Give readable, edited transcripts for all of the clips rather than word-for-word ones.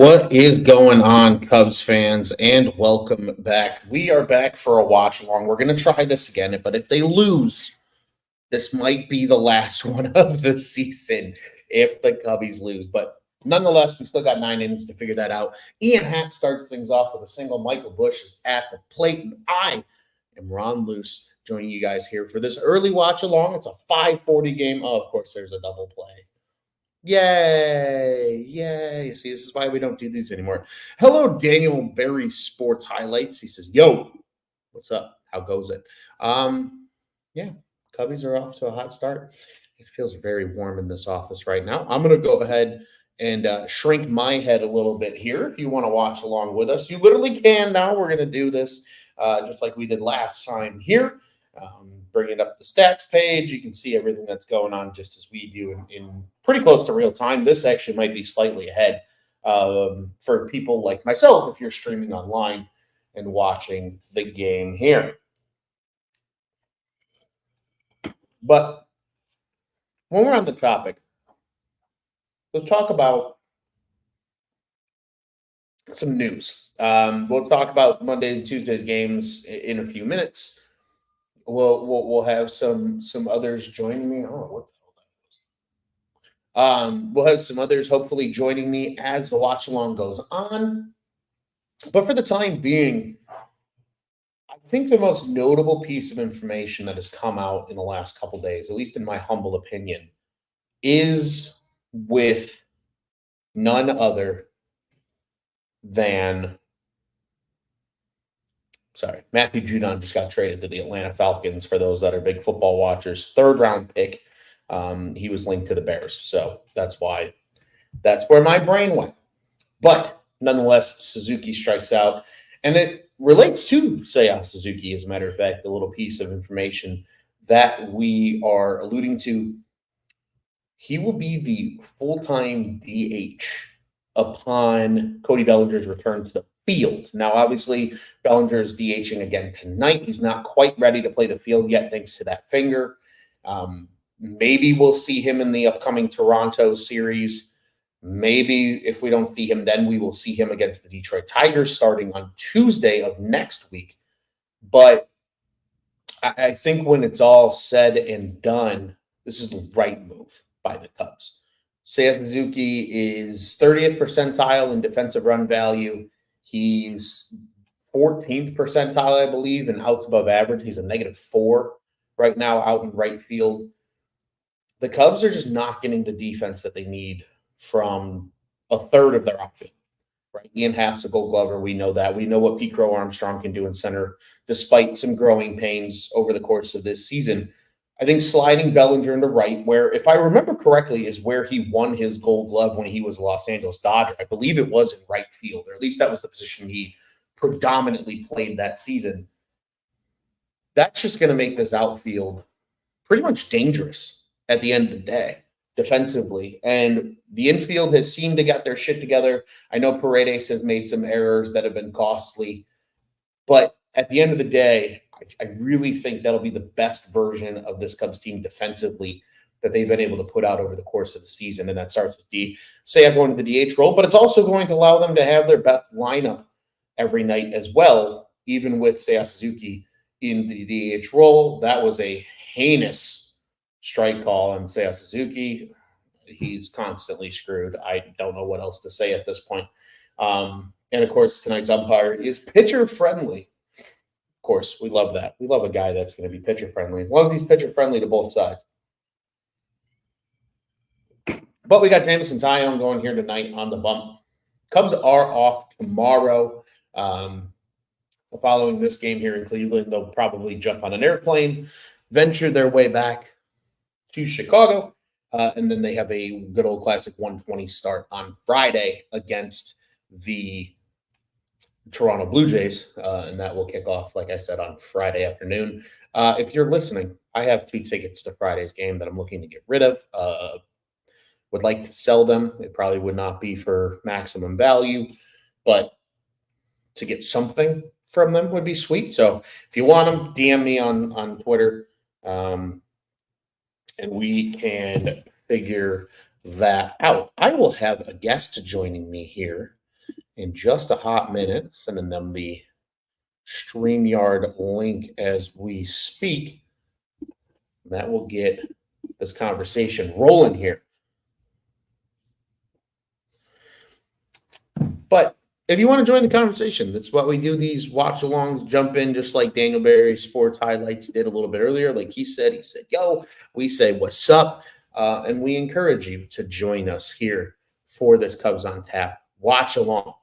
What is going on, Cubs fans, and welcome back. We are back for a watch along. We're going to try this again, but if they lose, this might be the last one of the season if the Cubbies lose. But nonetheless, we still got 9 innings to figure that out. Ian Happ starts things off with a single. Michael Busch is at the plate, and I am Ron Luce joining you guys here for this early watch along. It's a 5:40 game. Oh, of course, there's a double play. Yay! Yay! See, this is why we don't do these anymore. Hello, Daniel Berry Sports Highlights. He says, "Yo, what's up? How goes it?" Yeah, Cubbies are off to a hot start. It feels very warm in this office right now. I'm going to go ahead and shrink my head a little bit here. If you want to watch along with us, you literally can now. We're going to do this just like we did last time here. Bringing up the stats page, you can see everything that's going on just as we do in pretty close to real time. This actually might be slightly ahead for people like myself if you're streaming online and watching the game here. But when we're on the topic, let's talk about some news. We'll talk about Monday and Tuesday's games in a few minutes. We'll have some others joining me. Oh, what the hell that was. We'll have some others hopefully joining me as the watch along goes on. But for the time being, I think the most notable piece of information that has come out in the last couple days, at least in my humble opinion, is with none other than Matthew Judon just got traded to the Atlanta Falcons. For those that are big football watchers, 3rd-round pick. He was linked to the Bears, so that's where my brain went. But nonetheless, Suzuki strikes out, and it relates to Seiya Suzuki. As a matter of fact, the little piece of information that we are alluding to, he will be the full-time DH upon Cody Bellinger's return to the field. Now, obviously, Bellinger is DHing again tonight. He's not quite ready to play the field yet, thanks to that finger. Maybe we'll see him in the upcoming Toronto series. Maybe if we don't see him, then we will see him against the Detroit Tigers starting on Tuesday of next week. But I think when it's all said and done, this is the right move by the Cubs. Seiya Suzuki is 30th percentile in defensive run value. He's 14th percentile, I believe, in outs above average. He's a -4 right now out in right field. The Cubs are just not getting the defense that they need from a third of their outfield. Right? Ian Happ's a Gold Glover. We know that. We know what Pete Crow Armstrong can do in center, despite some growing pains over the course of this season. I think sliding Bellinger into right, where, if I remember correctly, is where he won his Gold Glove when he was a Los Angeles Dodger. I believe it was in right field, or at least that was the position he predominantly played that season. That's just going to make this outfield pretty much dangerous at the end of the day defensively. And the infield has seemed to get their shit together. I know Paredes has made some errors that have been costly, but at the end of the day, I really think that'll be the best version of this Cubs team defensively that they've been able to put out over the course of the season. And that starts with Seiya going to the DH role, but it's also going to allow them to have their best lineup every night as well, even with Seiya Suzuki in the DH role. That was a heinous strike call on Seiya Suzuki. He's constantly screwed. I don't know what else to say at this point. And of course, tonight's umpire is pitcher friendly. Of course, we love that. We love a guy that's going to be pitcher friendly, as long as he's pitcher friendly to both sides. But we got Jameson Taillon going here tonight on the bump. Cubs are off tomorrow. Following this game here in Cleveland, they'll probably jump on an airplane, venture their way back to Chicago, and then they have a good old classic 1:20 start on Friday against the Toronto Blue Jays, and that will kick off, like I said, on Friday afternoon. If you're listening, I have 2 tickets to Friday's game that I'm looking to get rid of. Would like to sell them. It probably would not be for maximum value, but to get something from them would be sweet. So if you want them, DM me on Twitter, and we can figure that out. I will have a guest joining me here in just a hot minute, sending them the StreamYard link as we speak. That will get this conversation rolling here. But if you want to join the conversation, that's what we do. These watch alongs, jump in just like Daniel Berry Sports Highlights did a little bit earlier. Like he said, yo, we say, what's up? And we encourage you to join us here for this Cubs on Tap watch along.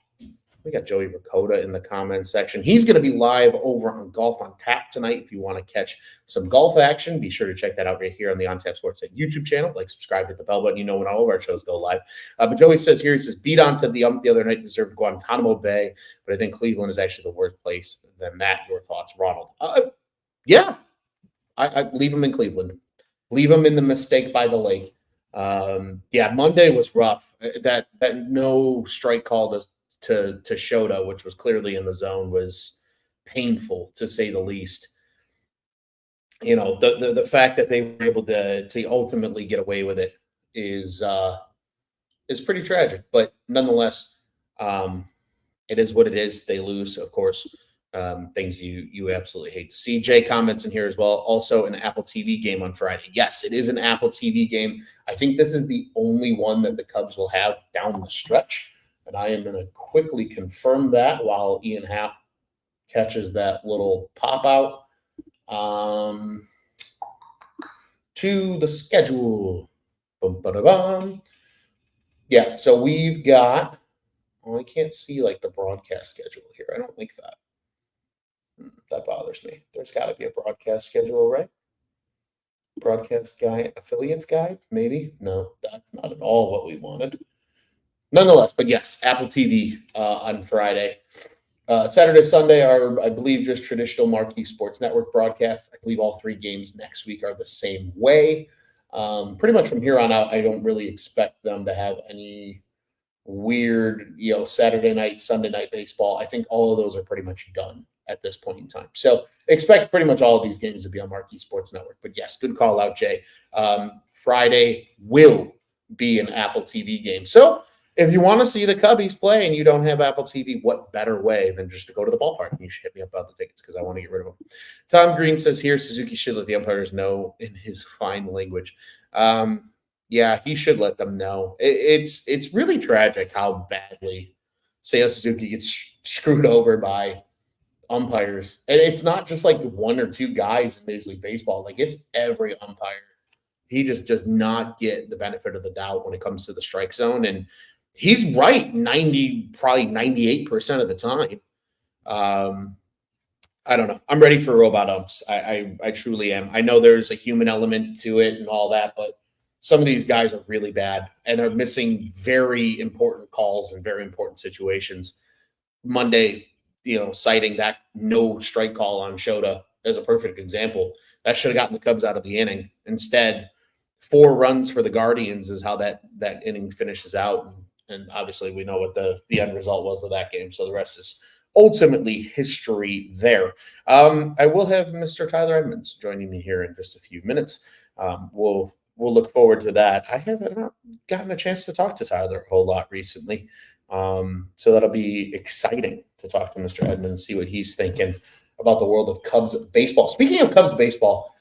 We got Joey Ricotta in the comments section. He's going to be live over on Golf on Tap tonight. If you want to catch some golf action, be sure to check that out right here on the On Tap Sports YouTube channel. Like, subscribe, hit the bell button. You know when all of our shows go live. But Joey says here, he says, beat on to the other night, deserved Guantanamo Bay, but I think Cleveland is actually the worst place than that. Your thoughts, Ronald? Yeah, I leave him in Cleveland. Leave him in the mistake by the lake. Yeah, Monday was rough. That no strike call to Shota, which was clearly in the zone, was painful to say the least. You know, the fact that they were able to ultimately get away with it is pretty tragic. But nonetheless, it is what it is. They lose, of course. Things you absolutely hate to see. Jay comments in here as well. Also, an Apple TV game on Friday. Yes, it is an Apple TV game. I think this is the only one that the Cubs will have down the stretch. And I am going to quickly confirm that while Ian Happ catches that little pop out. To the schedule. Yeah, so we've got, I can't see like the broadcast schedule here. I don't like that. That bothers me. There's got to be a broadcast schedule, right? Broadcast guide, affiliates guide, maybe? No, that's not at all what we wanted. Nonetheless, but yes, Apple TV on Friday. Saturday, Sunday are, I believe, just traditional Marquee Sports Network broadcasts. I believe all three games next week are the same way. Pretty much from here on out, I don't really expect them to have any weird, Saturday night, Sunday night baseball. I think all of those are pretty much done at this point in time. So expect pretty much all of these games to be on Marquee Sports Network. But yes, good call out, Jay. Friday will be an Apple TV game. So if you want to see the Cubbies play and you don't have Apple TV, what better way than just to go to the ballpark? And you should hit me up about the tickets because I want to get rid of them. Tom Green says here, Suzuki should let the umpires know in his fine language. Yeah, he should let them know. It's really tragic how badly Seiya Suzuki gets screwed over by umpires. And it's not just like one or two guys in Major League Baseball. Like, it's every umpire. He just does not get the benefit of the doubt when it comes to the strike zone. And he's right 90, probably 98% of the time. I don't know. I'm ready for robot umps. I truly am. I know there's a human element to it and all that, but some of these guys are really bad and are missing very important calls in very important situations. Monday, citing that no strike call on Shota as a perfect example. That should have gotten the Cubs out of the inning. Instead, 4 runs for the Guardians is how that inning finishes out. And obviously we know what the end result was of that game. So the rest is ultimately history there. I will have Mr. Tyler Edmonds joining me here in just a few minutes. We'll look forward to that. I haven't gotten a chance to talk to Tyler a whole lot recently. So that'll be exciting to talk to Mr. Edmonds, see what he's thinking about the world of Cubs baseball. Speaking of Cubs baseball,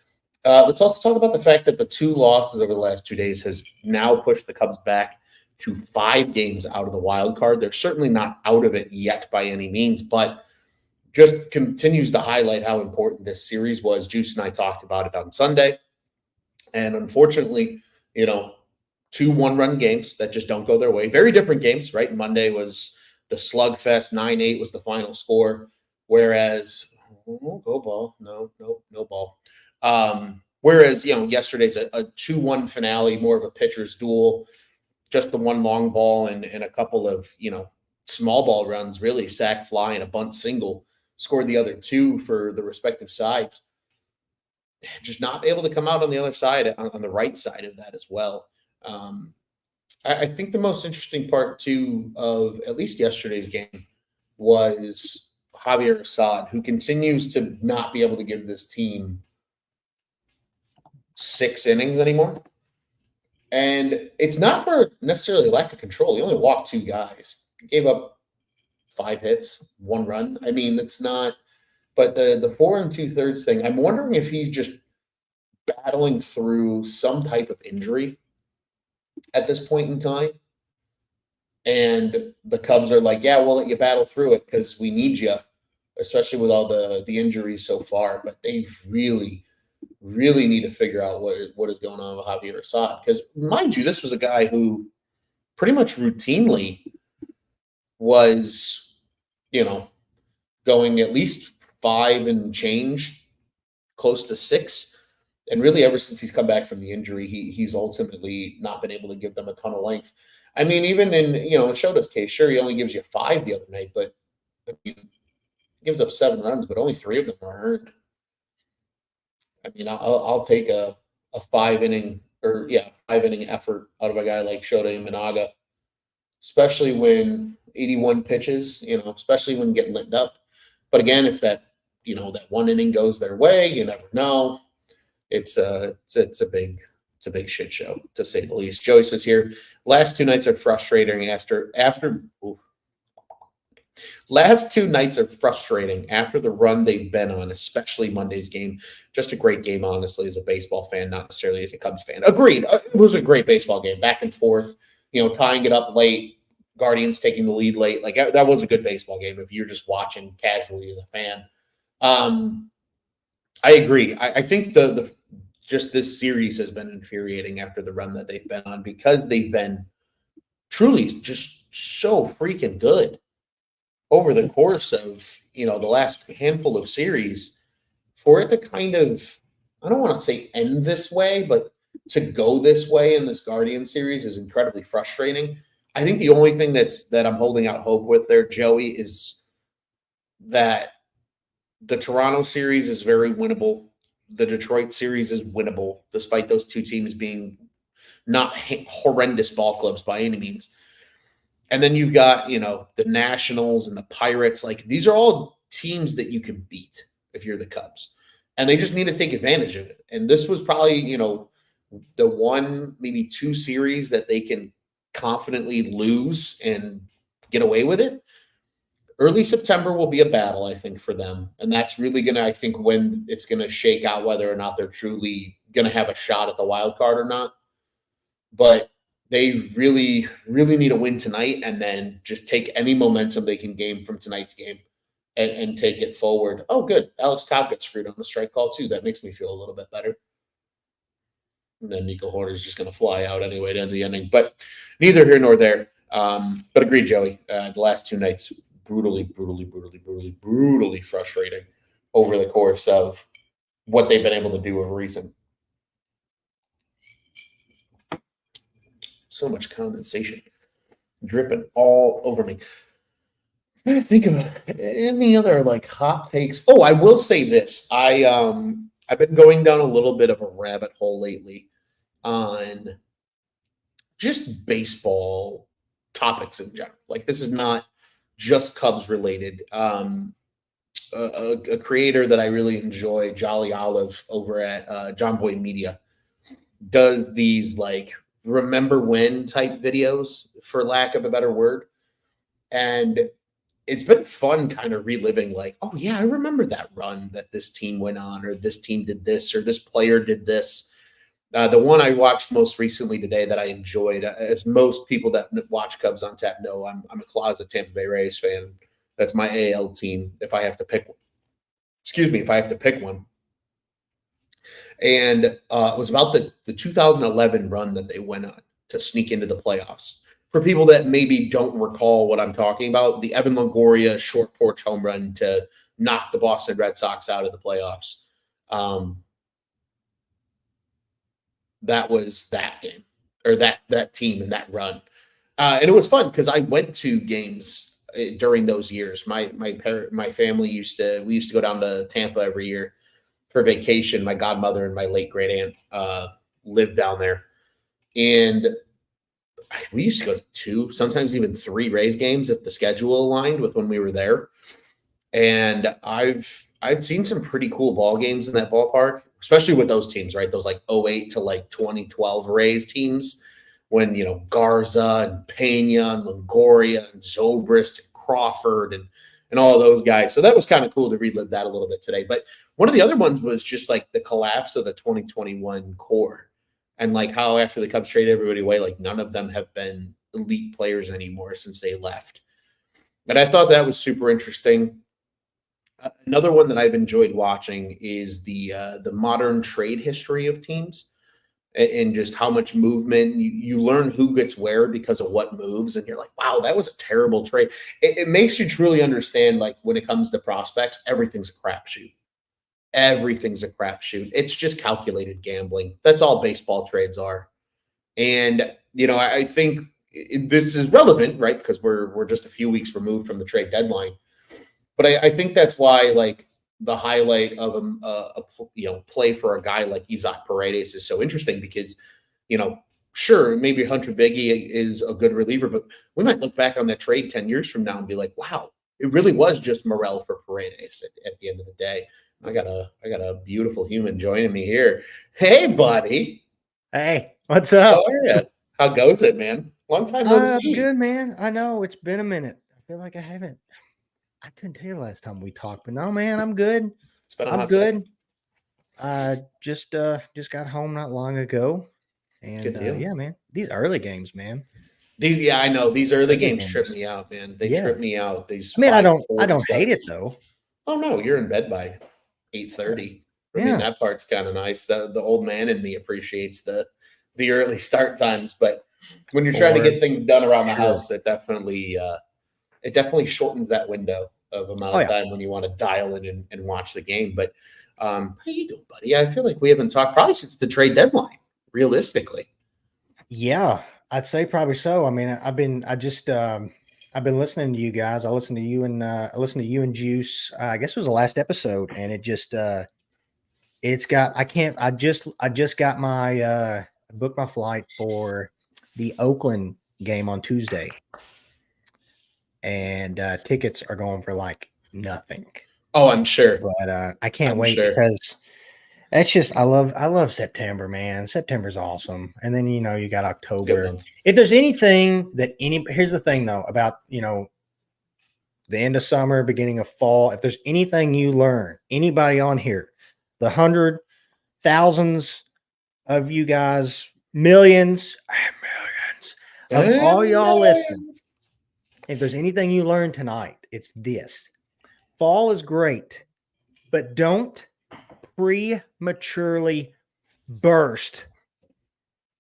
let's also talk about the fact that the 2 losses over the last 2 days has now pushed the Cubs back to 5 games out of the wild card. They're certainly not out of it yet by any means, but just continues to highlight how important this series was. Juice and I talked about it on Sunday. And unfortunately, 2 one-run games that just don't go their way. Very different games, right? Monday was the slugfest. 9-8 was the final score. Whereas, go ball. No ball. Whereas, yesterday's a 2-1 finale, more of a pitcher's duel. Just the 1 long ball and a couple of, small ball runs, really, sack fly and a bunt single, scored the other 2 for the respective sides. Just not able to come out on the other side, on the right side of that as well. I think the most interesting part, too, of at least yesterday's game was Javier Assad, who continues to not be able to give this team 6 innings anymore. And it's not for necessarily lack of control. He only walked 2 guys. He gave up 5 hits, 1 run. I mean, it's not. But the 4 2/3 thing, I'm wondering if he's just battling through some type of injury at this point in time. And the Cubs are like, yeah, we'll let you battle through it because we need you, especially with all the injuries so far. But they really, really need to figure out what is going on with Javier Assad. Because mind you, this was a guy who pretty much routinely was, going at least 5 and change, close to 6. And really, ever since he's come back from the injury, he's ultimately not been able to give them a ton of length. I mean, even in Shota's case, sure, he only gives you 5 the other night, but I mean, he gives up 7 runs, but only 3 of them are earned. I mean, I'll take a 5 inning 5 inning effort out of a guy like Shota Imanaga, especially when 81 pitches, especially when getting lit up. But again, if that 1 inning goes their way, you never know. It's a big shit show, to say the least. Joey says here, last 2 nights are frustrating last 2 nights are frustrating after the run they've been on, especially Monday's game. Just a great game, honestly, as a baseball fan, not necessarily as a Cubs fan. Agreed. It was a great baseball game, back and forth, tying it up late, Guardians taking the lead late. Like, that was a good baseball game if you're just watching casually as a fan. I agree. I think the just this series has been infuriating after the run that they've been on, because they've been truly just so freaking good over the course of, the last handful of series. For it to kind of, I don't want to say end this way, but to go this way in this Guardian series is incredibly frustrating. I think the only thing that I'm holding out hope with there, Joey, is that the Toronto series is very winnable. The Detroit series is winnable, despite those 2 teams being not horrendous ball clubs by any means. And then you've got, the Nationals and the Pirates. Like, these are all teams that you can beat if you're the Cubs. And they just need to take advantage of it. And this was probably, the 1, maybe 2 series that they can confidently lose and get away with it. Early September will be a battle, I think, for them. And that's really going to, I think, when it's going to shake out whether or not they're truly going to have a shot at the wild card or not. But they really, really need a win tonight, and then just take any momentum they can gain from tonight's game and take it forward. Oh, good. Alex Cobb got screwed on the strike call, too. That makes me feel a little bit better. And then Nico Hoerner's just going to fly out anyway to end the inning. But neither here nor there. But agreed, Joey. The last 2 nights, brutally frustrating over the course of what they've been able to do of recent. So much condensation dripping all over me. I'm trying to think of any other hot takes. Oh, I will say this. I've been going down a little bit of a rabbit hole lately on just baseball topics in general. Like, this is not just Cubs related. A creator that I really enjoy, Jolly Olive, over at John Boy Media, does these remember when type videos, for lack of a better word. And it's been fun kind of reliving oh yeah, I remember that run that this team went on, or this team did this, or this player did this. The one I watched most recently today that I enjoyed, as most people that watch Cubs on Tap know, I'm a closet Tampa Bay Rays fan. That's my AL team if I have to pick one. If I have to pick one. And it was about the 2011 run that they went on to sneak into the playoffs. For people that maybe don't recall what I'm talking about, the Evan Longoria short porch home run to knock the Boston Red Sox out of the playoffs. That was that game, or that team and that run. And it was fun because I went to games during those years. My family used to go down to Tampa every year for vacation. My godmother and my late great aunt lived down there, and we used to go to 2, sometimes even 3 Rays games if the schedule aligned with when we were there. And I've seen some pretty cool ball games in that ballpark, especially with those teams, right? Those 08 to 2012 Rays teams, when Garza and Pena and Longoria and Zobrist and Crawford and all of those guys. So that was kind of cool to relive that a little bit today. But one of the other ones was just like the collapse of the 2021 core and like how after the Cubs traded everybody away, like none of them have been elite players anymore since they left. And I thought that was super interesting. Another one that I've enjoyed watching is the modern trade history of teams and just how much movement you learn who gets where because of what moves, and you're like, wow, that was a terrible trade. It makes you truly understand, like when it comes to prospects, everything's a crapshoot. Everything's a crapshoot. It's just calculated gambling. That's all baseball trades are. And I think this is relevant, right? Because we're just a few weeks removed from the trade deadline. But I think that's why, like, the highlight of a play for a guy like Isaac Paredes is so interesting because, sure, maybe Hunter Biggie is a good reliever, but we might look back on that trade 10 years from now and be like, wow, it really was just Morel for Paredes at the end of the day. I got a beautiful human joining me here. Hey, buddy. Hey, what's up? How are you? How goes it, man? Long time no see. Good, man. I know it's been a minute. I feel like I couldn't tell you the last time we talked, but no, man, I'm good. It's been a I'm hot good. second. I just got home not long ago, and Good deal. yeah, man, these early games, man. I know these early games trip me out, man. They trip me out. These. I don't hate it though. Oh no, you're in bed by 8:30. I mean, that part's kind of nice. The old man in me appreciates the early start times, but when you're trying to get things done around the house, it definitely shortens that window of amount of time when you want to dial in and watch the game. But how you doing, buddy? I feel like we haven't talked probably since the trade deadline, realistically. Yeah, I'd say probably so. I mean, I've been listening to you guys. I listened to you and Juice. I guess it was the last episode, and it just I just got my booked my flight for the Oakland game on Tuesday, and tickets are going for like nothing. Oh, I'm sure. But I can't wait because that's just I love September, man. September's awesome. And then you got October. If there's anything that here's the thing though about the end of summer, beginning of fall, if there's anything you learn, anybody on here, the hundred thousands of you guys, millions and millions of all y'all listening, if there's anything you learned tonight, it's this. Fall is great, but don't prematurely burst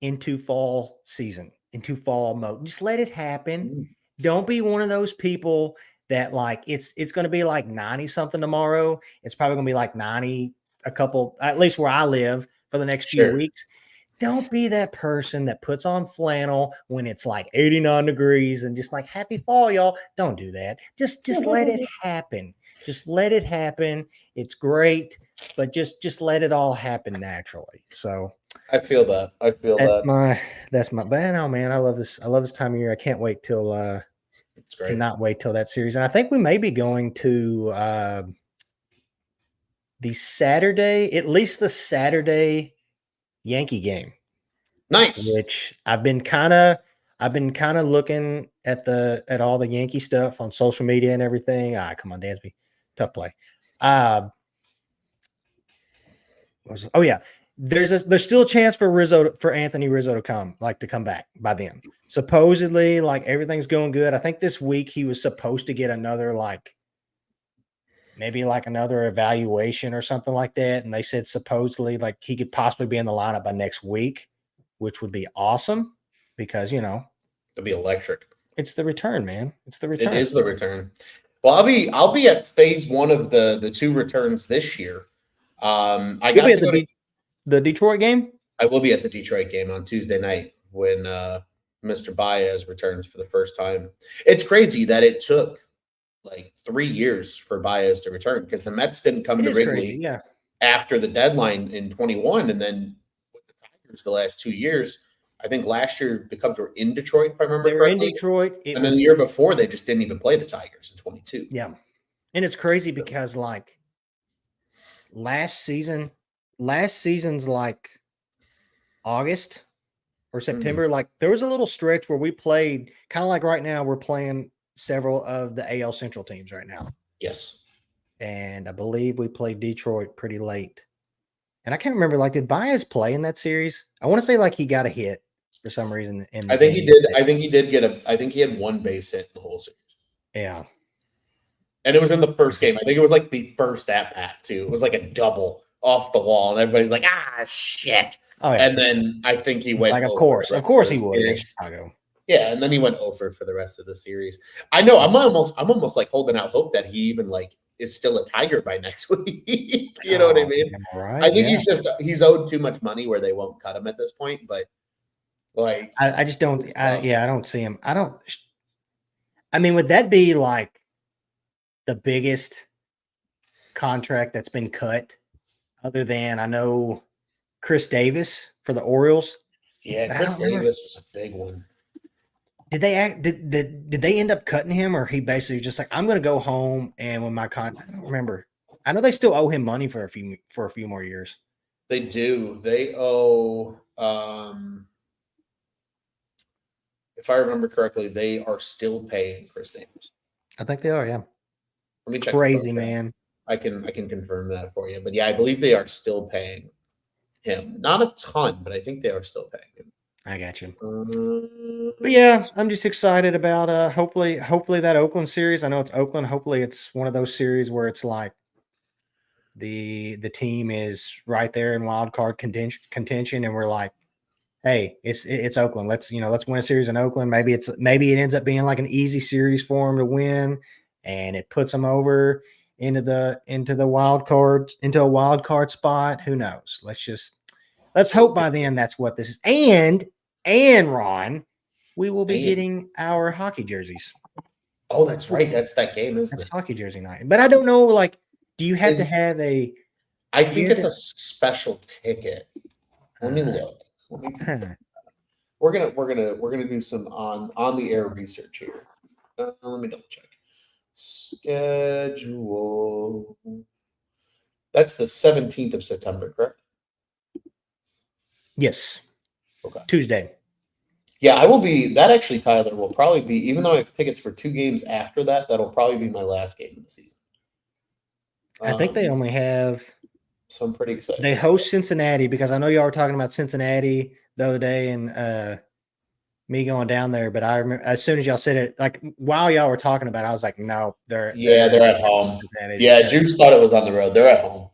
into fall season, into fall mode. Just let it happen. Don't be one of those people that like it's going to be like 90 something tomorrow. It's probably going to be like 90 at least where I live for the next few weeks. Don't be that person that puts on flannel when it's like 89 degrees and just like happy fall, y'all. Don't do that. Just let it happen. Just let it happen. It's great, but just let it all happen naturally. So I feel that. That's my bad. Oh man, I love this time of year. I can't wait till it's great. Cannot wait till that series. And I think we may be going to the Saturday, at least the Saturday Yankee game. Nice. Which I've been kind of looking at all the Yankee stuff on social media and everything. Come on, Dansby. Tough play. Oh yeah. There's still a chance for Anthony Rizzo to come back by then. Supposedly, like everything's going good. I think this week he was supposed to get another maybe another evaluation or something like that. And they said supposedly like he could possibly be in the lineup by next week, which would be awesome because it'll be electric. It's the return, man. It's the return. It is the return. Well, I'll be at phase one of the two returns this year. I got to go to the Detroit game. I will be at the Detroit game on Tuesday night when Mr. Baez returns for the first time. It's crazy that it took like 3 years for Baez to return because the Mets didn't come to Wrigley after the deadline in 21, and then with the Tigers the last 2 years. I think last year the Cubs were in Detroit, if I remember correctly. They were in Detroit. And then the year before, they just didn't even play the Tigers in 22. Yeah. And it's crazy because, like, last season's, like, August or September, like, there was a little stretch where we played, kind of like right now, we're playing several of the AL Central teams right now. Yes. And I believe we played Detroit pretty late. And I can't remember, like, did Baez play in that series? I want to say like he got a hit for some reason in the I think he game. did. I think he did get I think he had one base hit in the whole series. Yeah. And it was in the first game. I think it was like the first at bat too. It was like a double off the wall, and everybody's like, shit. Oh, yeah. And then I think he It's went. like, of 0 course for the rest he of the would against series. Chicago. Yeah, and then he went over for the rest of the series. I know. I'm almost like holding out hope that he even like is still a Tiger by next week. You know what I mean? Right, I think he's owed too much money where they won't cut him at this point. But like, I just don't. I don't see him. I mean, would that be like the biggest contract that's been cut, other than I know Chris Davis for the Orioles? Yeah, Chris Davis was a big one. Did they end up cutting him, or he basically just like, I'm going to go home and when my I don't remember. I know they still owe him money for a few more years. They do. They owe. If I remember correctly, they are still paying Chris Davis. I think they are. Yeah. Let me check. Crazy, man. I can confirm that for you. But yeah, I believe they are still paying him. Not a ton, but I think they are still paying him. I got you. But yeah, I'm just excited about hopefully that Oakland series. I know it's Oakland. Hopefully it's one of those series where it's like the team is right there in wild card contention, and we're like, hey, it's Oakland. Let's win a series in Oakland. Maybe it ends up being like an easy series for them to win, and it puts them over into a wild card spot. Who knows? Let's hope by then that's what this is. And Ron, we will be getting our hockey jerseys. Oh, that's right. That's that game, isn't it? That's hockey jersey night. But I don't know, like, do you have to have a? I think it's a special ticket. Let me look. We're gonna do some on the air research here. Let me double check. Schedule. That's the 17th of September, correct? Yes. Okay. Tuesday. Yeah, I will be. That actually, Tyler, will probably be. Even though I have tickets for 2 games after that, that'll probably be my last game of the season. I think they only have. So I'm pretty excited. They host Cincinnati, because I know y'all were talking about Cincinnati the other day and me going down there. But I remember as soon as y'all said it, like while y'all were talking about it, I was like, no, they're at home. Yeah, Juice thought it was on the road. They're at home.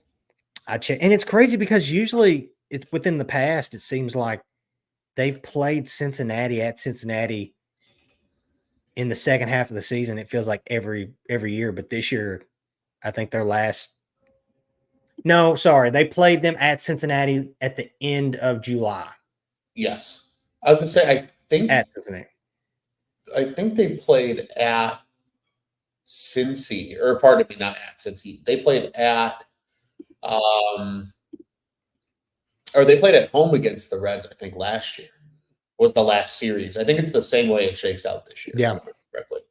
I check, and it's crazy because usually it's within the past. It seems like they've played Cincinnati at Cincinnati in the second half of the season. It feels like every year, but this year, I think their last. No, sorry, they played them at Cincinnati at the end of July. Yes, I was gonna say I think at Cincinnati. I think they played at Cincy, or pardon me, not at Cincy. They played at or they played at home against the Reds, I think last year was the last series. I think it's the same way it shakes out this year. Yeah. Correctly.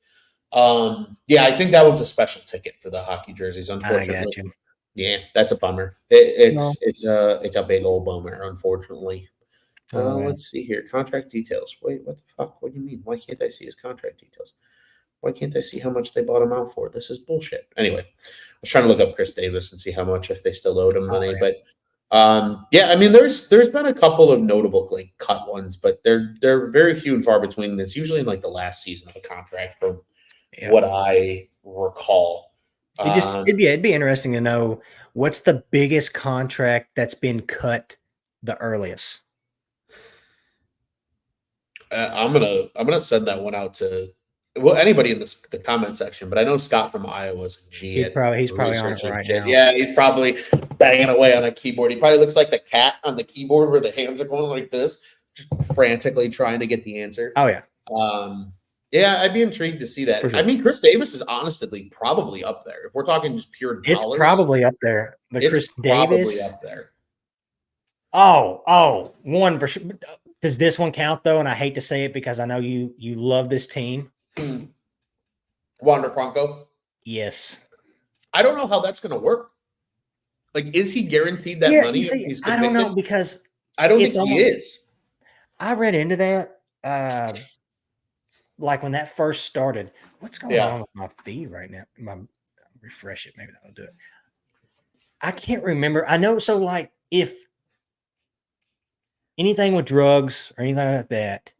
Yeah, I think that one's a special ticket for the hockey jerseys, unfortunately. I got you. Yeah, that's a bummer. It's a big old bummer, unfortunately. Let's see here. Contract details. Wait, what the fuck? What do you mean? Why can't I see his contract details? Why can't I see how much they bought him out for? This is bullshit. Anyway, I was trying to look up Chris Davis and see how much, if they still owed him money. But yeah, I mean, there's been a couple of notable like cut ones, but they're very few and far between. And it's usually in like the last season of a contract, from what I recall. It'd be interesting to know what's the biggest contract that's been cut the earliest. I'm gonna send that one out to anybody in the comment section, but I know Scott from Iowa is a G. He's probably on it right now. Yeah, he's probably banging away on a keyboard. He probably looks like the cat on the keyboard where the hands are going like this, just frantically trying to get the answer. Oh yeah. Yeah, I'd be intrigued to see that. Sure. I mean, Chris Davis is honestly probably up there. If we're talking just pure dollars, it's probably up there. Chris Davis up there. Oh, one for sure. Does this one count though? And I hate to say it because I know you love this team. Wander Franco? Yes. I don't know how that's going to work. Like, is he guaranteed that money? I don't know, because I don't think he is. I read into that. like when that first started. What's going Yeah. on with my feed right now? Refresh it. Maybe that'll do it. I can't remember. I know. So like if anything with drugs or anything like that,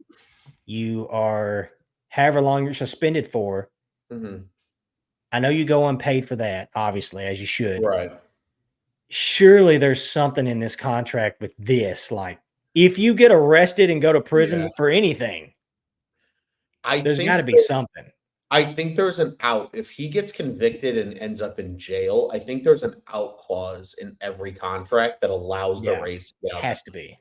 you are however long you're suspended for. Hmm. I know you go unpaid for that, obviously, as you should. Right. Surely there's something in this contract with this. Like, if you get arrested and go to Yeah. prison for anything, I there's got think to be something. I think there's an out. If he gets convicted and ends up in jail, I think there's an out clause in every contract that allows the Yeah, race to get out of has it. to be.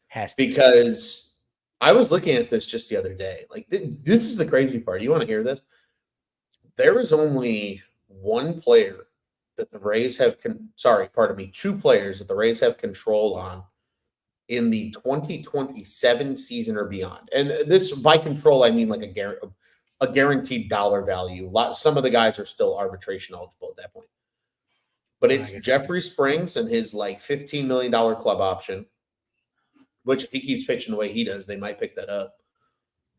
Has to be. Because I was looking at this just the other day. Like this is the crazy part. You want to hear this? There is only one player that the Rays have two players that the Rays have control on in the 2027 season or beyond. And this by control, I mean like a guaranteed dollar value. Some of the guys are still arbitration eligible at that point. But I it's got Jeffrey Springs and his like $15 million club option, which if he keeps pitching the way he does, they might pick that up.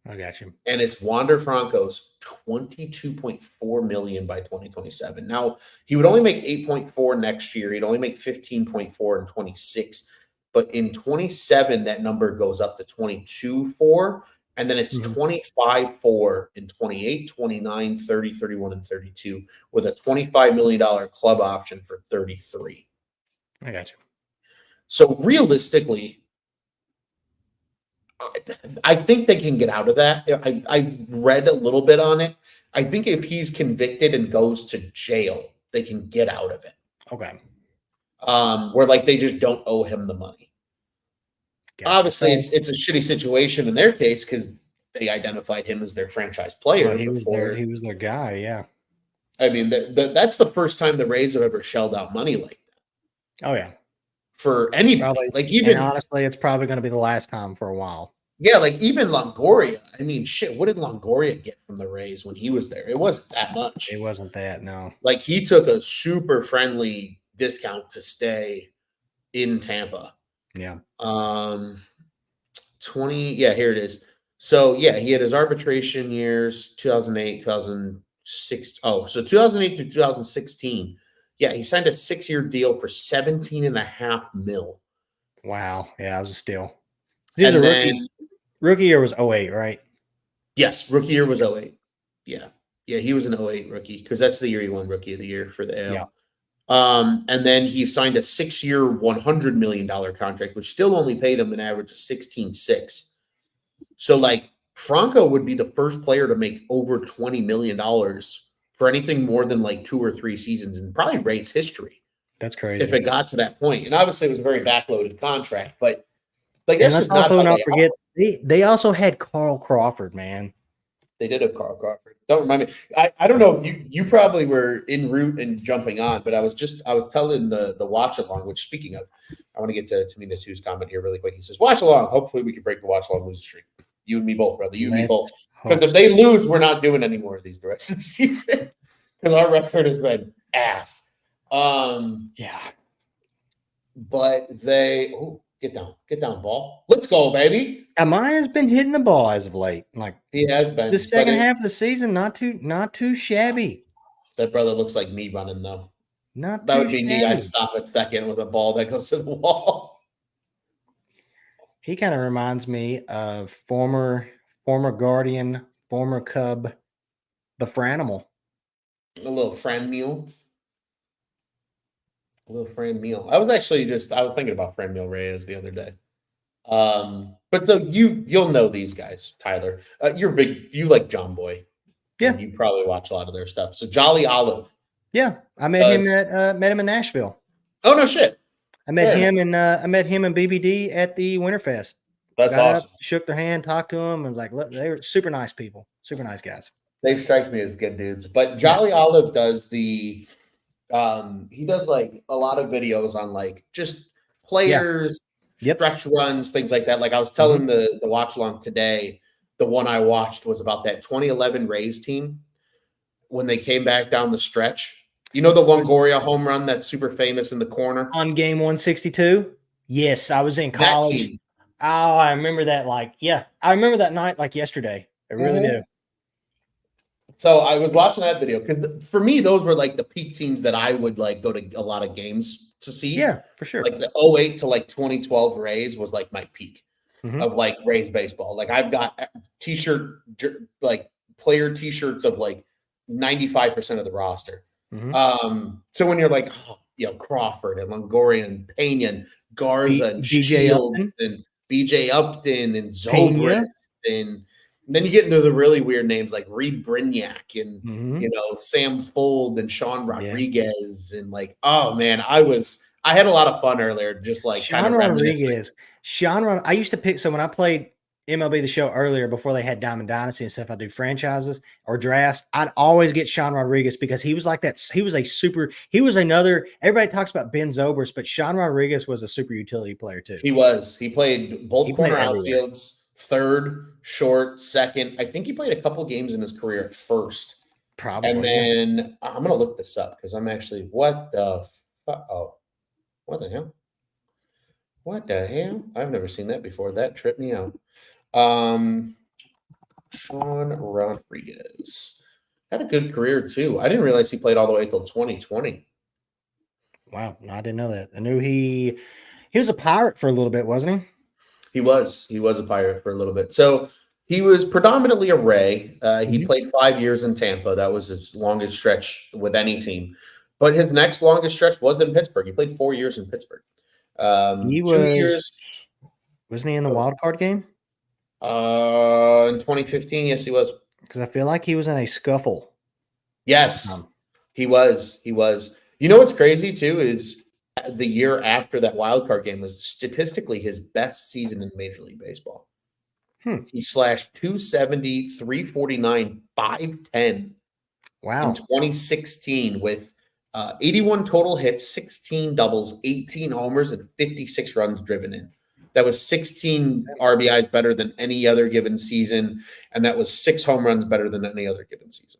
I got you. And it's Wander Franco's 22.4 million by 2027. Now, he would only make 8.4 next year. He'd only make 15.4 in 26. But in 27, that number goes up to 22.4. And then it's 25.4 in 28, 29, 30, 31, and 32 with a $25 million club option for 33. I got you. So realistically, I think they can get out of that. I read a little bit on it. I think if he's convicted and goes to jail, they can get out of it. Okay. Where like they just don't owe him the money. Gotcha. Obviously, it's a shitty situation in their case because they identified him as their franchise player. Well, he before. was their guy. Yeah. I mean, that's the first time the Rays have ever shelled out money like that. Oh yeah. For anybody, Probably. like even And honestly, it's probably going to be the last time for a while. yeah, like even Longoria. I mean, shit, what did Longoria get from the Rays when he was there? It wasn't that much. It wasn't that, no. Like he took a super friendly discount to stay in Tampa. Yeah. 20, yeah, here it is. So yeah, he had his arbitration years 2008, 2006. Oh, so 2008 through 2016. Yeah, he signed a 6-year deal for 17.5 mil. Wow. Yeah, it was a steal. And then rookie year was 08, right? yes, rookie year was 08. Yeah. Yeah, he was an 08 rookie because that's the year he won Rookie of the Year for the AL. Yeah. And then he signed a 6-year, $100 million contract, which still only paid him an average of 16.6. So, like, Franco would be the first player to make over $20 million for anything more than like 2 or 3 seasons in probably Rays history. That's crazy. If it got to that point. And obviously, it was a very backloaded contract, but like and that's let's just not also how not forget they also had Carl Crawford, man. They did have Carl Crawford. Don't remind me. I don't know. You probably were en route and jumping on, but I was telling the watch along. Which speaking of, I want to get to Mina 2's comment here really quick. He says watch along. Hopefully we can break the watch along losing streak. You and me both, brother. You and me both. Because if they lose, we're not doing any more of these the rest of the season. Because our record has been ass. Yeah. But they get down, ball. Let's go, baby. Amaya's been hitting the ball as of late. Like he has been. The second half of the season, not too shabby. That brother looks like me running though. Not that too would be shabby. me. I'd stop at second with a ball that goes to the wall. He kind of reminds me of former Guardian, former Cub, the Franimal. A little Fran meal. I was thinking about Fran Mil Reyes the other day. But so you'll know these guys, Tyler. You like John Boy. Yeah. You probably watch a lot of their stuff. So Jolly Olive. Yeah. I met him in Nashville. Oh no shit. I met him and BBD at the Winterfest. That's awesome. Shook their hand, talked to them, and was like, look, they were super nice people, super nice guys. They strike me as good dudes. But Jolly Olive does he does like a lot of videos on like just players, stretch runs, things like that. Like I was telling the watch along today, the one I watched was about that 2011 Rays team when they came back down the stretch. You know the Longoria home run that's super famous in the corner? On game 162? Yes, I was in college. Oh, I remember that I remember that night like yesterday. I really do. So I was watching that video because for me, those were like the peak teams that I would like go to a lot of games to see. Yeah, for sure. Like the 08 to like 2012 Rays was like my peak of like Rays baseball. Like I've got t-shirt, like player t-shirts of like 95% of the roster. So when you're like, oh, Crawford and Longoria and Pena and Garza and BJ Shields Upton. and BJ Upton and Pena. Zobrist and then you get into the really weird names like Reed Brignac and Sam Fold and Sean Rodriguez and like, oh man, I had a lot of fun earlier, just like kind Sean of reminiscing. Rodriguez. I used to pick. So when I played MLB The Show earlier, before they had Diamond Dynasty and stuff, I do franchises or drafts. I'd always get Sean Rodriguez because he was like that. He was another. Everybody talks about Ben Zobrist, but Sean Rodriguez was a super utility player too. He was. He played both corner everywhere. outfields, third, short, second. I think he played a couple games in his career at first. Probably. And then I'm gonna look this up because I'm actually what the hell? What the hell? I've never seen that before. That tripped me out. Sean Rodriguez had a good career too. I didn't realize he played all the way till 2020. Wow, no, I didn't know that. I knew he was a Pirate for a little bit, wasn't he? He was a Pirate for a little bit. So he was predominantly a Ray. He played 5 years in Tampa. That was his longest stretch with any team. But his next longest stretch was in Pittsburgh. He played 4 years in Pittsburgh. He 2 years. Wasn't he in the wild card game? In 2015, yes, he was. Because I feel like he was in a scuffle. Yes, he was. He was. You know what's crazy too is the year after that wild card game was statistically his best season in Major League Baseball. He slashed 270, 349, 510. Wow. In 2016 with 81 total hits, 16 doubles, 18 homers, and 56 runs driven in. That was 16 RBIs better than any other given season, and that was 6 home runs better than any other given season.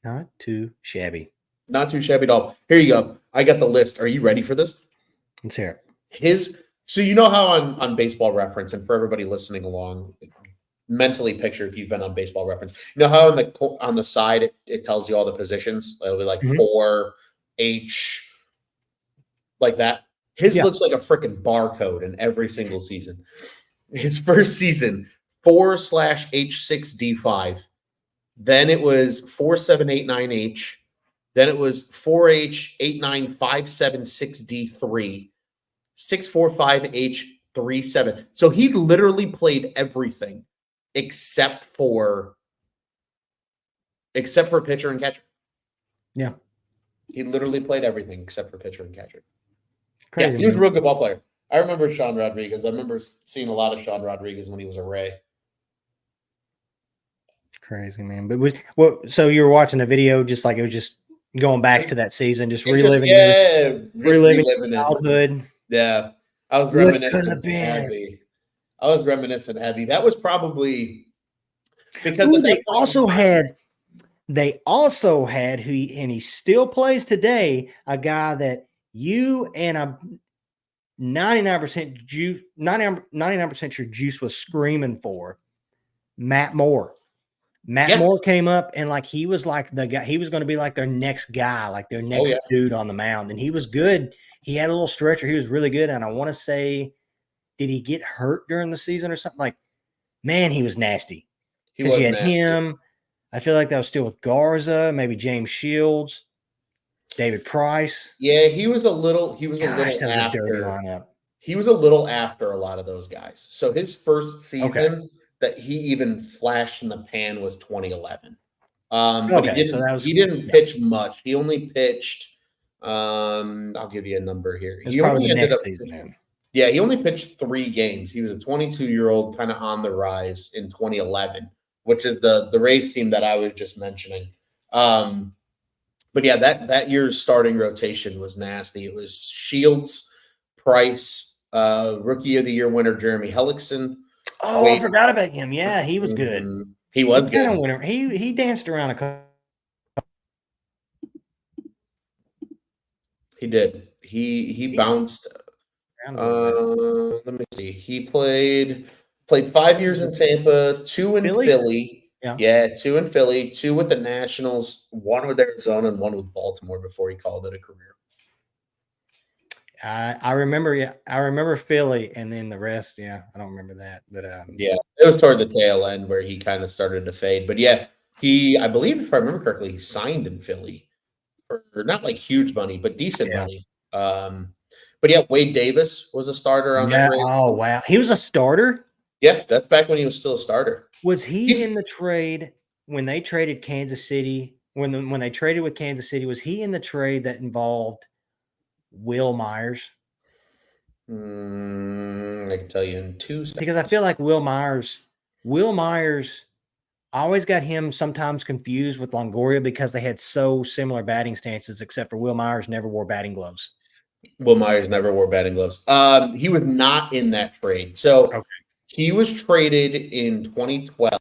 Not too shabby. Not too shabby at all. Here you go. I got the list. Are you ready for this? Let's hear it. So you know how on Baseball Reference, and for everybody listening along, mentally picture if you've been on Baseball Reference. You know how on the side it tells you all the positions? It'll be like 4H, like that. His looks like a freaking barcode in every single season. His first season, 4/H6D5. Then it was 4789H. Then it was 4H89576D3. 645H37. So he literally played everything except for pitcher and catcher. Yeah. He literally played everything except for pitcher and catcher. Crazy. Yeah, he was a real good ball player. I remember Sean Rodriguez. I remember seeing a lot of Sean Rodriguez when he was a Ray. Crazy, man. But so you were watching the video just like it was just going back to that season, just reliving childhood. Yeah. I was reminiscent heavy. That was probably because they also had and he still plays today, a guy that you and a 99% sure Juice was screaming for, Matt Moore. Moore came up and like he was like the guy. He was going to be like their next guy, like their next dude on the mound, and he was good. He had a little stretcher. He was really good, and I want to say, did he get hurt during the season or something? Like, man, he was nasty. Because you had him. I feel like that was still with Garza, maybe James Shields, David Price. Yeah, he was a little after. Dirty lineup. He was a little after a lot of those guys. So his first season that he even flashed in the pan was 2011. But he didn't pitch much. He only pitched I'll give you a number here. He only ended up season, yeah, he only pitched 3 games. He was a 22-year-old kind of on the rise in 2011, which is the Rays team that I was just mentioning. But yeah, that year's starting rotation was nasty. It was Shields, Price, Rookie of the Year winner Jeremy Hellickson. Oh, I forgot about him. Yeah, he was good. He was good. Winner. He danced around a couple. He did. He bounced. Let me see. He played 5 years in Tampa, 2 in Philly, Yeah. Yeah, 2 in Philly, 2 with the Nationals, 1 with Arizona, and 1 with Baltimore before he called it a career. I remember, yeah, I remember Philly, and then the rest, yeah, I don't remember that. But Yeah, it was toward the tail end where he kind of started to fade. But yeah, I believe if I remember correctly, he signed in Philly for not like huge money, but decent yeah, money. But yeah, Wade Davis was a starter on that yeah. race. Oh wow, he was a starter. Yeah, that's back when he was still a starter. Was he in He's the trade when they traded Kansas City? When they traded with Kansas City, was he in the trade that involved Will Myers? I can tell you in two Because I seconds. feel like Will Myers, I always got him sometimes confused with Longoria because they had so similar batting stances, except for Will Myers never wore batting gloves. Will Myers never wore batting gloves. He was not in that trade. So Okay. he was traded in 2012.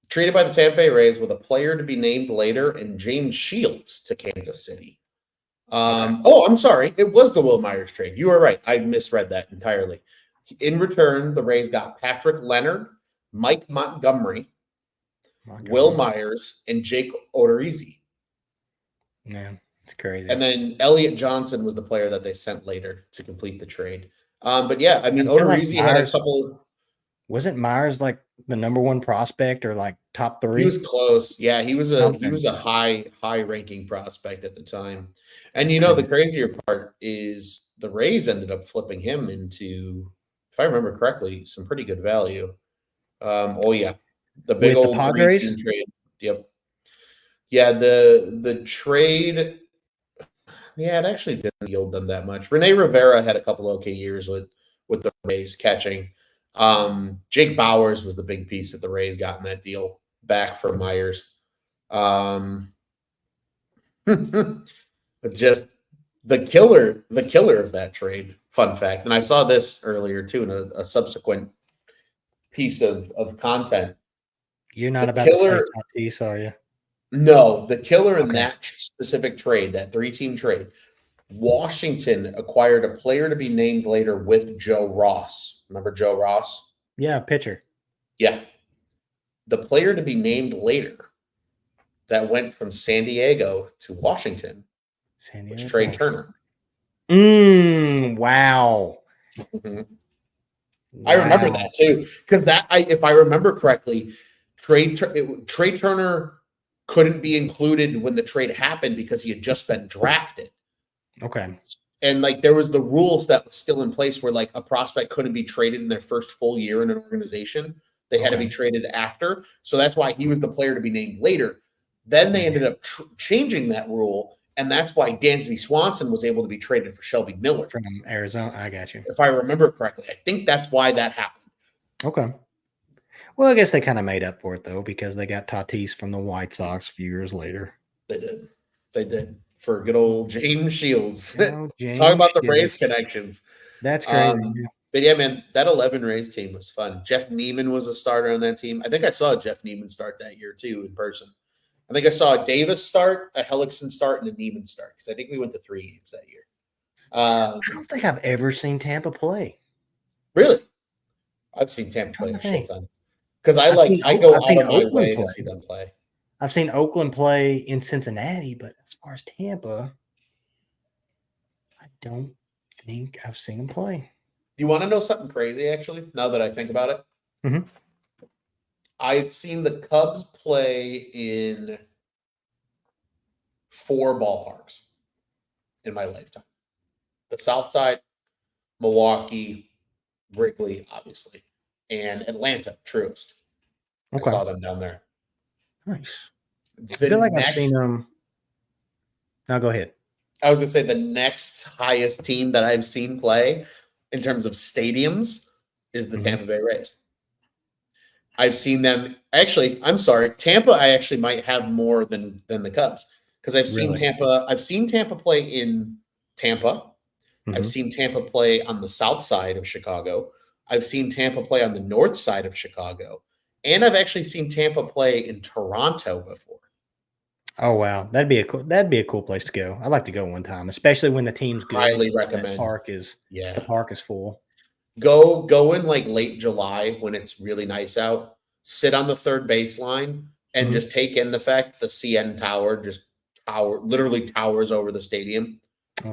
Traded by the Tampa Bay Rays with a player to be named later and James Shields to Kansas City. Okay. I'm sorry. It was the Will Myers trade. You were right. I misread that entirely. In return, the Rays got Patrick Leonard, Mike Montgomery, Will Montgomery. Myers, and Jake Odorizzi. Yeah, it's crazy. And then Elliot Johnson was the player that they sent later to complete the trade. But yeah, I mean, I feel like Odorizzi had a Myers couple. wasn't Myers like the number one prospect or like top He was three? close. Yeah, he Something. was a high ranking prospect at the time. And That's the crazy. crazier part is the Rays ended up flipping him into, if I remember correctly, some pretty good value. Oh yeah, the big With the old three Padres? team trade. Yep. Yeah, the trade. Yeah, it actually didn't yield them that much. Rene Rivera had a couple okay years with the Rays catching. Jake Bowers was the big piece that the Rays got in that deal back for Myers. Um, just the killer of that trade. Fun fact, and I saw this earlier too in a subsequent piece of content. You're The not about to say killer, Tatis, are you? no, the killer in Okay. that specific trade, that three-team trade, Washington acquired a player to be named later with Joe Ross. Remember Joe Ross? Yeah, pitcher. Yeah. The player to be named later that went from San Diego to Washington San was Diego to Trey Washington. Turner. Wow. Mhm. I remember Wow. that too because if I remember correctly, Trey Turner couldn't be included when the trade happened because he had just been drafted. Okay. And like there was the rules that was still in place where like a prospect couldn't be traded in their first full year in an organization. They had to be Okay. traded after. So that's why he was the player to be named later. Then they ended up changing that rule. And that's why Dansby Swanson was able to be traded for Shelby Miller. From Arizona. I got you. If I remember correctly, I think that's why that happened. Okay. Well, I guess they kind of made up for it though, because they got Tatis from the White Sox a few years later. They did. They did for good old James Shields. Oh, Talk James about the Rays Shields. connections. That's crazy. Um, but yeah, man, that 11 Rays team was fun. Jeff Neiman was a starter on that team. I think I saw Jeff Neiman start that year too in person. I think I saw a Davis start, a Hellickson start, and a Neiman start because I think we went to 3 games that year. I don't think I've ever seen Tampa play. Really, I've seen Tampa I'm play trying a to shit think. ton because I go I've out seen of my Oakland way to play. see them play. I've seen Oakland play in Cincinnati, but as far as Tampa, I don't think I've seen them play. You want to know something crazy? Actually, now that I think about it, Mhm. I've seen the Cubs play in 4 ballparks in my lifetime. The South Side, Milwaukee, Wrigley, obviously, and Atlanta, Truist. I Okay. saw them down there. Nice. I The feel like I've seen next, them. Now go ahead. I was going to say, the next highest team that I've seen play in terms of stadiums is the Mhm. Tampa Bay Rays. I've seen them actually. I'm sorry, Tampa. I actually might have more than the Cubs because I've seen Really? Tampa. I've seen Tampa play in Tampa. I've Mhm. seen Tampa play on the south side of Chicago. I've seen Tampa play on the north side of Chicago. And I've actually seen Tampa play in Toronto before. Oh wow, that'd be a cool place to go. I'd like to go one time, especially when the team's good Highly and that recommend. the Yeah. park is full. Go in like late July when it's really nice out. sit on the third baseline, and just take in the fact the CN Tower literally towers over the stadium.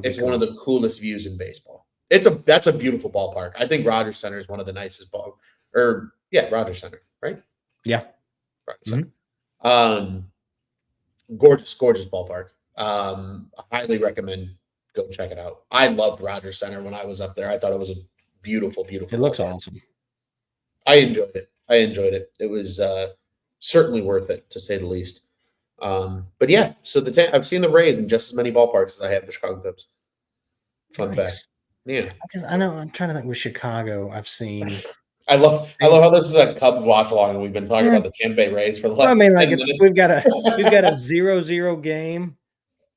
It's one of the coolest views in baseball. That's a beautiful ballpark. I think Rogers Center is one of the nicest Rogers Center, right? Yeah. Rogers Center. Gorgeous ballpark. Highly recommend go check it out. I loved Rogers Center when I was up there. I thought it was a beautiful It looks ballpark. awesome. I enjoyed it. It was certainly worth it, to say the least. But yeah, so I've seen the Rays in just as many ballparks as I have the Chicago Cubs. Fun fact. Yeah. I know. I'm trying to think with Chicago. I've seen. I love how this is a Cubs watch along, and we've been talking about the Tampa Bay Rays for the last 10 minutes. We've got a 0-0 game.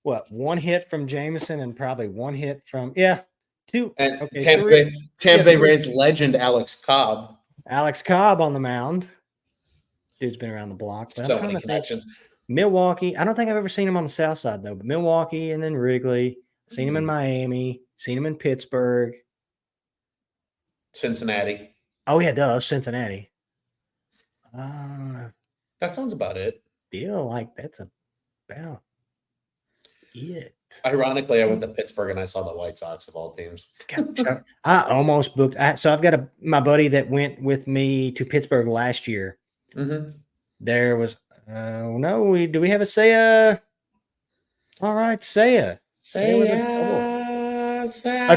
What, one hit from Jameson and probably one hit from two. And Okay, Tampa Bay Rays legend Alex Cobb. Alex Cobb on the mound. Dude's been around the block. But So many connections. Milwaukee. I don't think I've ever seen him on the South Side though. But Milwaukee and then Wrigley. Seen him in Miami. Seen him in Pittsburgh. Cincinnati. Oh yeah, does Cincinnati. That sounds about it. Feel like that's about it. Ironically, I went to Pittsburgh and I saw the White Sox of all teams. I almost booked. So I've got my buddy that went with me to Pittsburgh last year. Mm-hmm. There was do we have a Saya? All right, Saya. A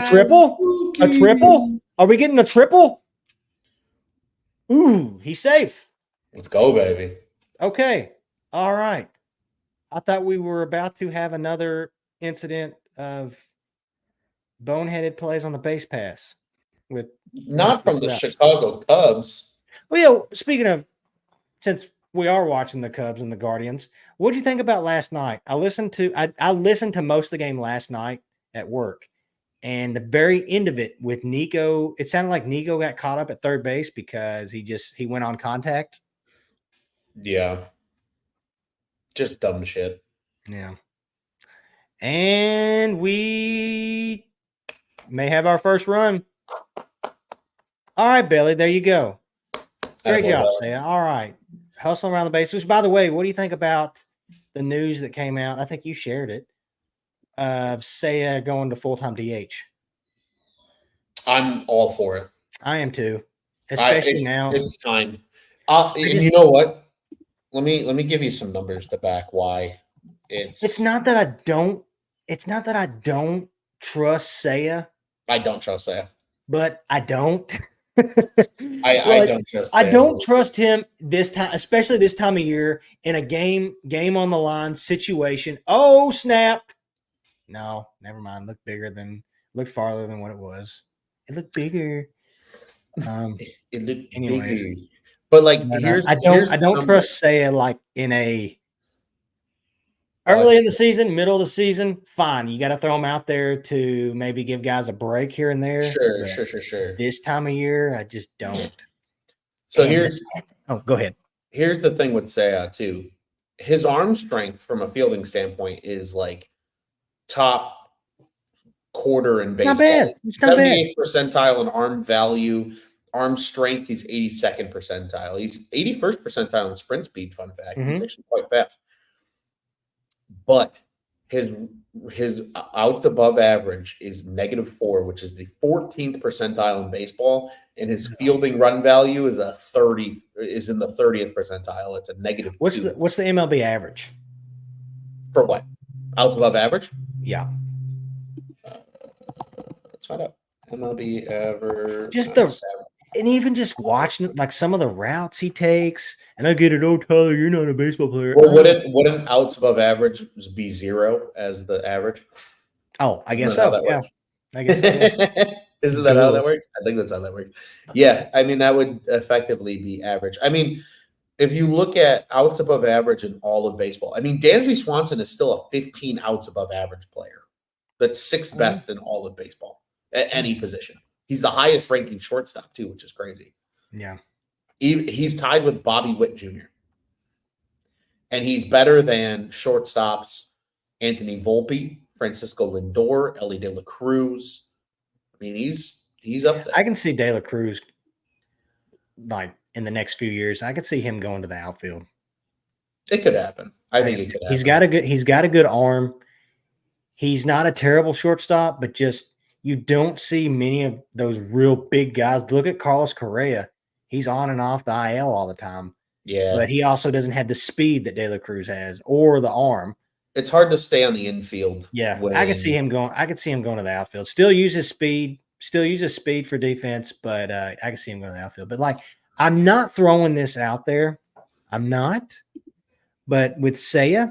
triple? A triple? Are we getting a triple? Ooh, he's safe. Let's go, baby. Okay. All right. I thought we were about to have another incident of boneheaded plays on the base pass with not from the Chicago Cubs. Well, yeah, speaking of, since we are watching the Cubs and the Guardians, what did you think about last night? I listened to most of the game last night at work, and the very end of it with Nico, it sounded like Nico got caught up at third base because he went on contact. Yeah. Just dumb shit. Yeah. And we may have our first run. All right, Billy, there you go. Great job, Saya. All right. Hustle around the base. Which, by the way, what do you think about the news that came out? I think you shared it, of Saya going to full-time DH. I'm all for it. I am too. Especially now. It's time. You know what? Let me give you some numbers to back why it's not that I don't trust Saya. I don't trust Saya. But I don't. I don't trust Saya. I don't trust him this time, especially this time of year in a game on the line situation. Oh, snap. No, never mind. Looked farther than what it was. It looked bigger. It looked anyways. bigger. But I don't trust Saya like in a early in the season, middle of the season. Fine, you got to throw them out there to maybe give guys a break here and there. Sure. This time of year, I just don't. So go ahead. Here's the thing with Saya too. His arm strength from a fielding standpoint is like top quarter in baseball. Not bad. It's not 78th percentile in arm value. Arm strength, he's 82nd percentile. He's 81st percentile in sprint speed, fun fact. He's actually quite fast. But his outs above average is -4, which is the 14th percentile in baseball, and his fielding run value is in the 30th percentile. It's a -2. What's the MLB average? For what? Outs above average? Yeah. Let's find out. MLB average. And even just watching like some of the routes he takes, and I get it. Oh, Tyler, you're not a baseball player. Well, wouldn't outs above average be 0 as the average? Oh, I guess so. Yeah, I guess so. Yeah. Isn't that how that works? I think that's how that works. Yeah, I mean that would effectively be average. I mean, if you look at outs above average in all of baseball, I mean Dansby Swanson is still a 15 outs above average player. That's 6th best in all of baseball at any position. He's the highest ranking shortstop too, which is crazy. Yeah. He's tied with Bobby Witt Jr. And he's better than shortstops Anthony Volpe, Francisco Lindor, Ellie De La Cruz. I mean, he's up there. I can see De La Cruz like in the next few years. I could see him going to the outfield. It could happen. I think it could He's happen. got a good arm. He's not a terrible shortstop, but just you don't see many of those real big guys. Look at Carlos Correa. He's on and off the IL all the time, Yeah. but he also doesn't have the speed that De La Cruz has or the arm. It's hard to stay on the infield. Yeah, I could see him going. I could see him going to the outfield. Still use his speed. Still use his speed for defense, but I could see him going to the outfield. But like, I'm not throwing this out there. I'm not. But with Saya,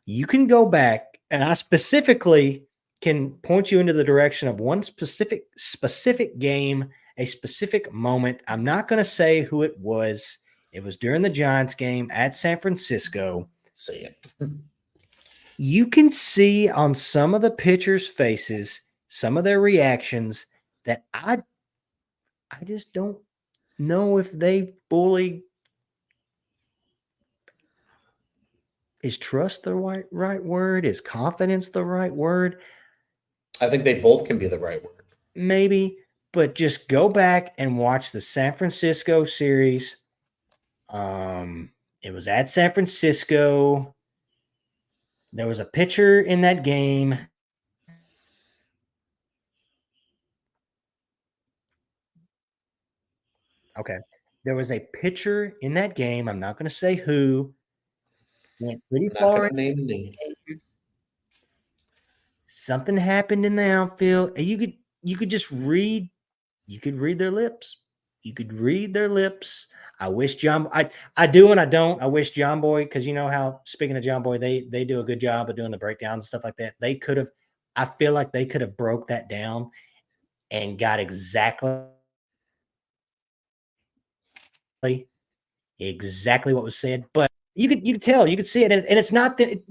you can go back, and I specifically can point you into the direction of one specific game, a specific moment. I'm not going to say who it was. It was during the Giants game at San Francisco. See it. You can see on some of the pitchers' faces, some of their reactions that I just don't know if they fully is trust the right word? Is confidence the right word? I think they both can be the right word. Maybe, but just go back and watch the San Francisco series. It was at San Francisco. There was a pitcher in that game. Okay. There was a pitcher in that game. I'm not going to say who. Went pretty I'm not far. going to name names. Something happened in the outfield. And you could just read. You could read their lips. You could read their lips. I wish I do and I don't. I wish John Boy, because you know how, speaking of John Boy, they do a good job of doing the breakdowns and stuff like that. They could have, I feel like they could have broke that down and got exactly what was said. But you could tell, you could see it, and it's not that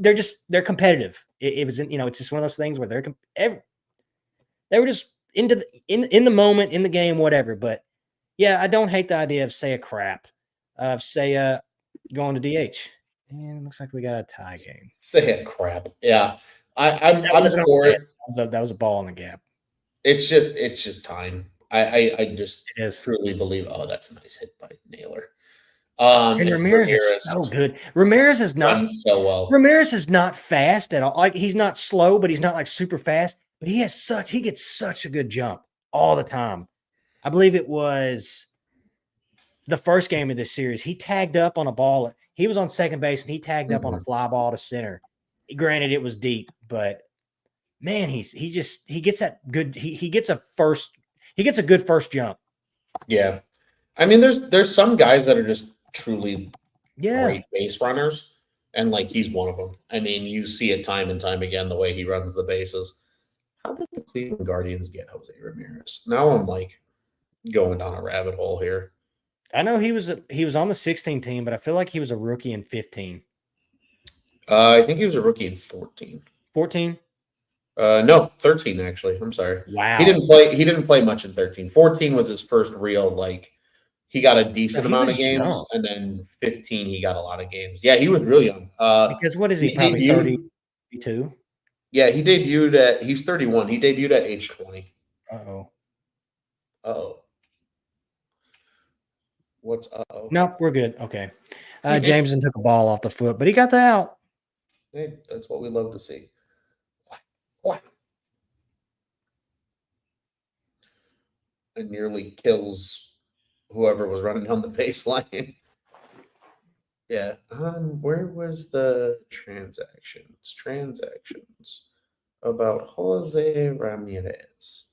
they're competitive. It was, it's just one of those things where they were just in the moment, in the game, whatever. But yeah, I don't hate the idea of going to DH. And it looks like we got a tie game. Say it, crap. Yeah, I'm for it. That was a ball in the gap. It's just time. I just It is. truly believe. Oh, that's a nice hit by Naylor. And Ramirez is so good. Ramirez is not so well. Ramirez is not fast at all. Like, he's not slow, but he's not like super fast. But he gets such a good jump all the time. I believe it was the first game of this series. He tagged up on a ball. He was on second base and he tagged up on a fly ball to center. Granted, it was deep, but man, he gets that good. He gets a good first jump. Yeah, I mean, there's some guys that are just truly great base runners, and like he's one of them. I mean, you see it time and time again the way he runs the bases. How did the Cleveland Guardians get Jose Ramirez? Now I'm like going down a rabbit hole here. I know he was on the 16 team, but I feel like he was a rookie in 15. I think he was a rookie in 14. 14? No, 13 actually. I'm sorry. Wow. He didn't play much in 13. 14 was his first real, like, he got a decent amount of games, young. And then 15 he got a lot of games. Yeah, he was really young. Because what is he probably 32? Yeah, he's 31. He debuted at age 20. Uh-oh. What's uh-oh? Nope, we're good. Okay. Jameson took a ball off the foot, but he got the out. Hey, that's what we love to see. What? It nearly kills whoever was running down the baseline. Yeah. Where was the transactions about Jose Ramirez?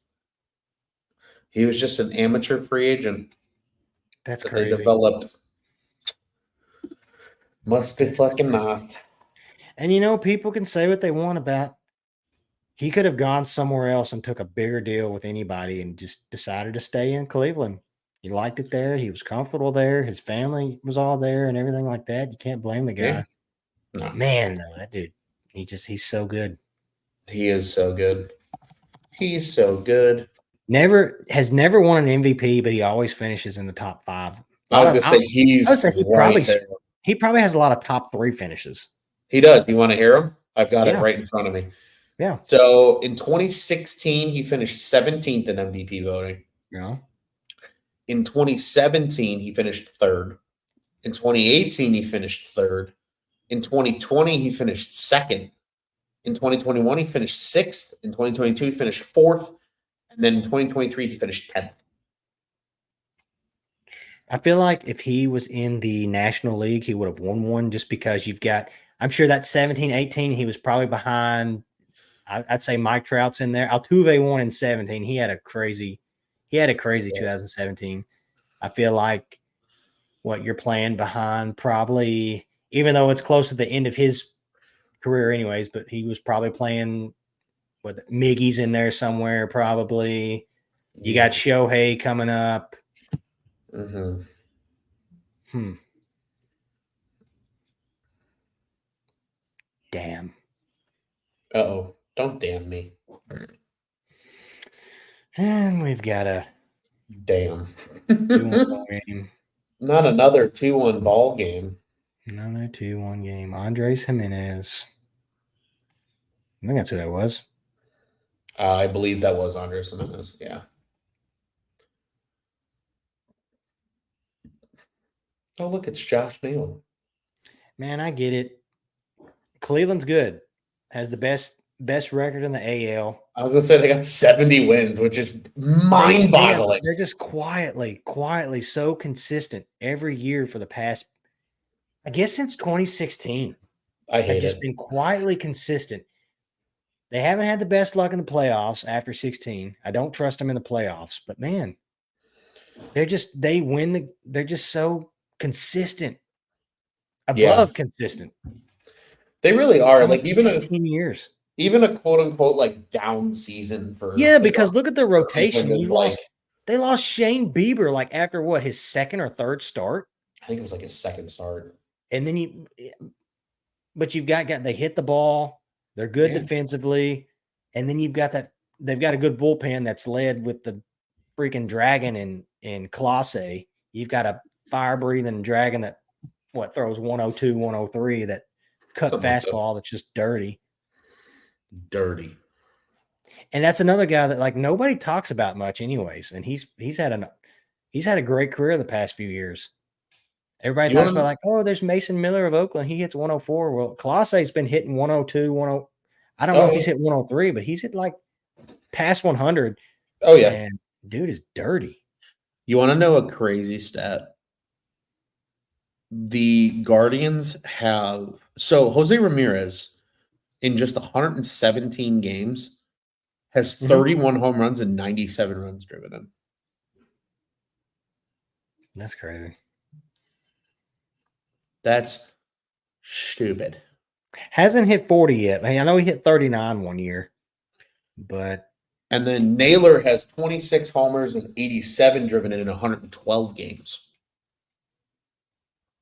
He was just an amateur free agent. That's crazy. They developed. Must be fucking math. And people can say what they want about. He could have gone somewhere else and took a bigger deal with anybody and just decided to stay in Cleveland. He liked it there. He was comfortable there. His family was all there and everything like that. You can't blame the guy. Yeah. No. Man, though, that dude, he's so good. He is so good. He's so good. Has never won an MVP, but he always finishes in the top 5. I was gonna say he probably has a lot of top 3 finishes. He does. You want to hear him? I've got it right in front of me. Yeah. So in 2016, he finished 17th in MVP voting. Yeah. In 2017, he finished third. In 2018, he finished third. In 2020, he finished second. In 2021, he finished sixth. In 2022, he finished fourth. And then in 2023, he finished 10th. I feel like if he was in the National League, he would have won one just because you've got, I'm sure that 17, 18, he was probably behind. I'd say Mike Trout's in there. Altuve won in 17. He had a crazy 2017. I feel like what you're playing behind probably, even though it's close to the end of his career anyways, but he was probably playing with Miggy's in there somewhere probably. You got Shohei coming up. Mm-hmm. Damn. Uh-oh. Don't damn me. And we've got a Damn. 2-1 ball game. Not another 2-1 ball game. Another 2-1 game. Andres Jimenez. I think that's who that was. I believe that was Andres Jimenez. Yeah. Oh, look, it's Josh Naylor. Man, I get it. Cleveland's good. Has the best record in the AL. I was gonna say they got 70 wins, which is mind-boggling. They're just quietly so consistent every year for the past, I guess, since 2016. I hate They've just it. been quietly consistent. They haven't had the best luck in the playoffs after 16. I don't trust them in the playoffs, but man, they're just so consistent. Above consistent. They really are. Almost Like even 15 years. Even a quote unquote like down season for because look at the rotation. Cleveland They lost Shane Bieber like after what, his second or third start. I think it was like his second start. And then but you've got they hit the ball. They're good defensively. And then you've got they've got a good bullpen that's led with the freaking dragon in Clase. You've got a fire breathing dragon that throws 102, 103 that cut fastball that's just dirty. And that's another guy that like nobody talks about much anyways. And he's had a great career the past few years. Everybody talks about like, oh, there's Mason Miller of Oakland. He hits 104. Well, Clase's been hitting 102, 10. I don't know if he's hit 103, but he's hit like past 100. Oh yeah. And dude is dirty. You want to know a crazy stat? The Guardians have Jose Ramirez in just 117 games has 31 home runs and 97 runs driven in. That's crazy. That's stupid. Hasn't hit 40 yet. I know he hit 39 one year, but. And then Naylor has 26 homers and 87 driven in 112 games.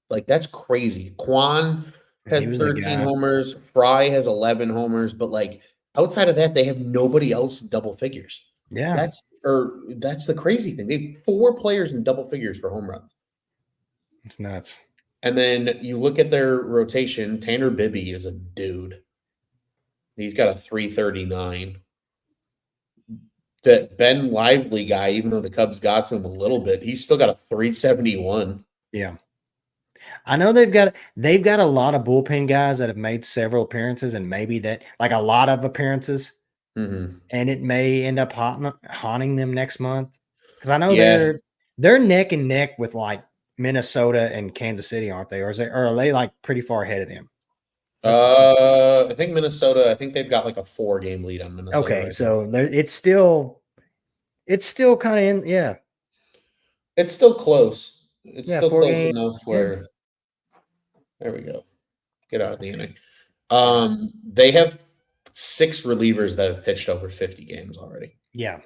Like, that's crazy. Quan has 13 homers. Fry has 11 homers. But, like, outside of that, they have nobody else in double figures. Yeah. That's the crazy thing. They have 4 players in double figures for home runs. It's nuts. And then you look at their rotation. Tanner Bibby is a dude. He's got a 339. That Ben Lively guy, even though the Cubs got to him a little bit, he's still got a 371. Yeah. I know they've got a lot of bullpen guys that have made several appearances and maybe that like a lot of appearances. Mm-hmm. And it may end up haunting them next month. Because I know they're neck and neck with like Minnesota and Kansas City, aren't they? Or are they like pretty far ahead of them? I think Minnesota. I think they've got like a 4-game lead on Minnesota. Okay, right so it's still kind of in. It's still close. It's still close enough where. There we go. Get out of the inning. They have 6 relievers that have pitched over 50 games already. Yeah.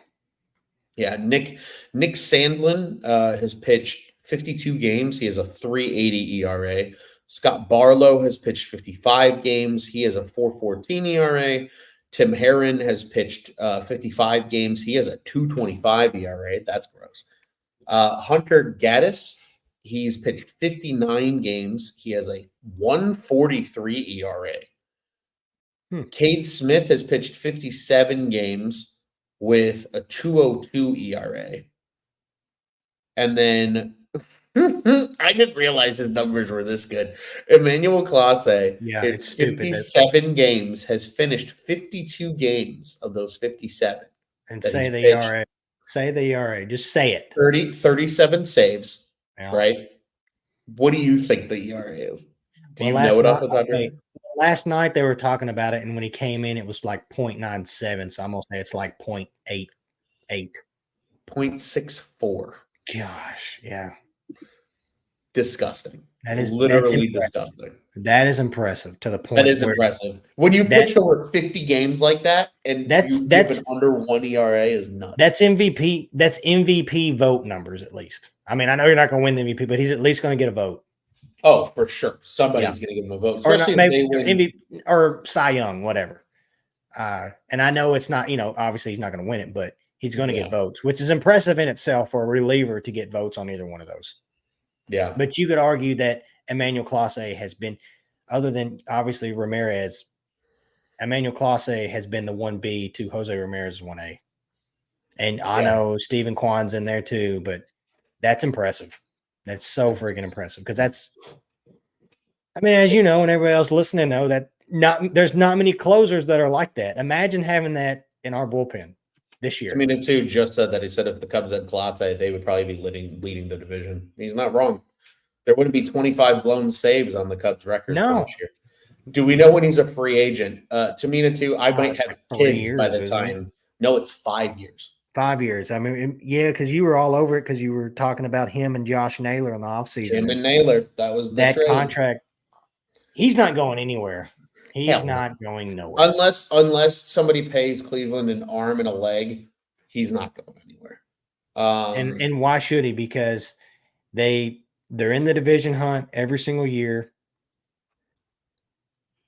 Nick Sandlin has pitched 52 games. He has a 3.80 ERA. Scott Barlow has pitched 55 games. He has a 4.14 ERA. Tim Herron has pitched 55 games. He has a 2.25 ERA. That's gross. Hunter Gaddis, he's pitched 59 games. He has a 1.43 ERA. Cade Smith has pitched 57 games with a 2.02 ERA. And then I didn't realize his numbers were this good. Emmanuel Clase Yeah, in it's stupid that 57 games has finished 52 games of those 57 and that say he's the pitched. ERA. Say the ERA. Just say it. 37 saves, Yeah. right? What do you think the ERA is? Do Well, you know last it off night the top of your okay, head? last night they were talking about it, and when he came in, it was like 0.97, so I'm gonna say it's like 0.88. 0.64. Gosh, yeah. Disgusting. That's Literally impressive. disgusting. That is impressive to the That point is where impressive. When you that pitched over 50 games like that and that's you give an that's under 1 ERA is nuts. that's MVP. That's MVP vote numbers at least. I mean, I know you're not gonna win the MVP, but he's at least gonna get a vote. Oh, for sure. Yeah. Somebody's going to give him a vote, Or not especially if maybe they win. MVP or Cy Young, whatever. And I know it's not, obviously he's not going to win it, but he's going to get Yeah. votes, which is impressive in itself for a reliever to get votes on either one of those. Yeah. But you could argue that Emmanuel Clase has been, other than obviously Ramirez, Emmanuel Clase has been the 1B to Jose Ramirez's 1A. And I Yeah. know Stephen Kwan's in there too, but that's impressive. That's so That's- freaking impressive because I mean, as you know, and everybody else listening know that there's not many closers that are like that. Imagine having that in our bullpen this year. Tamina too just said that he said if the Cubs had Class A, they would probably be leading the division. He's not wrong. There wouldn't be 25 blown saves on the Cubs record for No, this year. Do we know when he's a free agent? Tamina too. I might it's have like 3 kids by years, the isn't it? time. No, it's 5 years. 5 years. I mean, yeah, because you were all over it because you were talking about him and Josh Naylor in the offseason. Him and Naylor. That was the That trade. contract, he's not going anywhere. He's Hell no. not going nowhere. Unless somebody pays Cleveland an arm and a leg, he's not going anywhere. And why should he? Because they're in the division hunt every single year.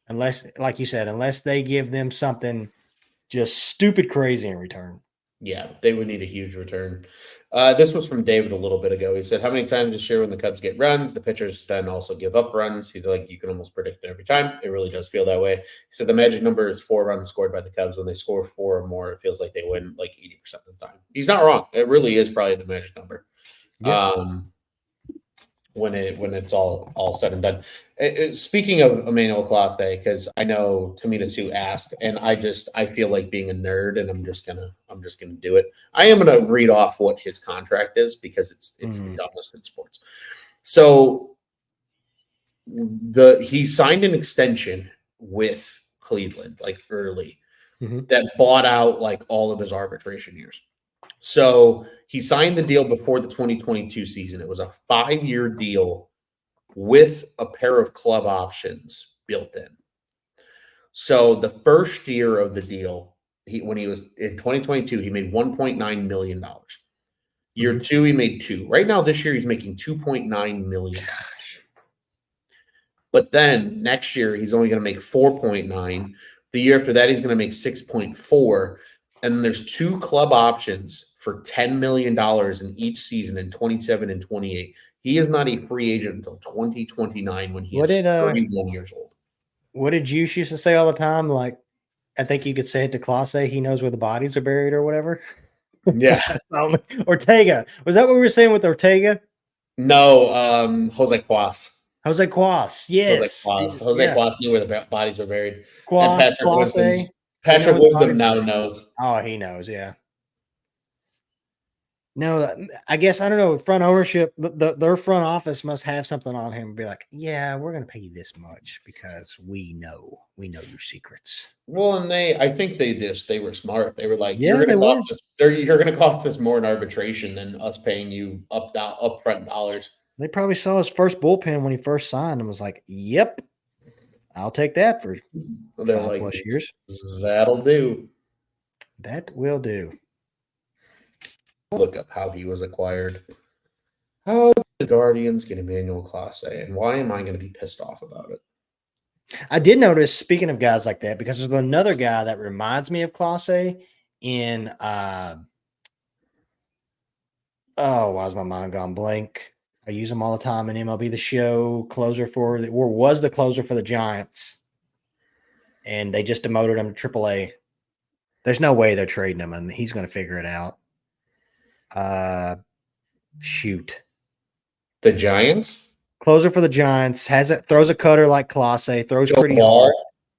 Unless, like you said, unless they give them something just stupid crazy in return. Yeah, they would need a huge return. This was from David a little bit ago. He said, "How many times this year when the Cubs get runs, the pitchers then also give up runs?" He's like, "You can almost predict it every time. It really does feel that way." He said, "The magic number is 4 runs scored by the Cubs. When they score 4 or more, it feels like they win like 80% of the time." He's not wrong. It really is probably the magic number. Yeah. When it's all said and done. Speaking of Emmanuel Clase, because I know Tamina Sue asked, and I feel like being a nerd, and I'm just gonna do it. I am gonna read off what his contract is because it's the dumbest in sports. So he signed an extension with Cleveland like early that bought out like all of his arbitration years. So he signed the deal before the 2022 season. It was a 5-year deal with a pair of club options built in. So the first year of the deal, when he was in 2022, he made $1.9 million. Year 2, he made 2. Right now, this year, he's making $2.9 million. But then next year, he's only going to make 4.9. The year after that, he's going to make 6.4. And there's 2 club options for $10 million in each season in 27 and 28. He is not a free agent until 2029 when he is 31 years old. What did Juice used to say all the time? Like, I think you could say it to Clase, he knows where the bodies are buried or whatever. Yeah. Ortega. Was that what we were saying with Ortega? No, Jose Cuas. Jose Cuas. Yes. Jose Cuas knew where the bodies were buried. Cuas, And Patrick Clase, Wisdom now knows. Oh, he knows, yeah. No, I guess I don't know. Front ownership, their front office must have something on him and be like, "Yeah, we're going to pay you this much because we know your secrets." Well, and I think they were smart. They were like, Yeah, "You're going to cost us more in arbitration than us paying you upfront dollars." They probably saw his first bullpen when he first signed and was like, "Yep, I'll take that for 5+ years. That'll do. That will do." Look up how he was acquired. How did the Guardians get Emmanuel Clase, and why am I going to be pissed off about it? I did notice, speaking of guys like that, because there's another guy that reminds me of Clase in why's my mind gone blank? I use him all the time in MLB The Show, was the closer for the Giants, and they just demoted him to AAA. There's no way they're trading him, and he's going to figure it out. Shoot. The Giants? Closer for the Giants. Throws a cutter like Clase, throws pretty hard.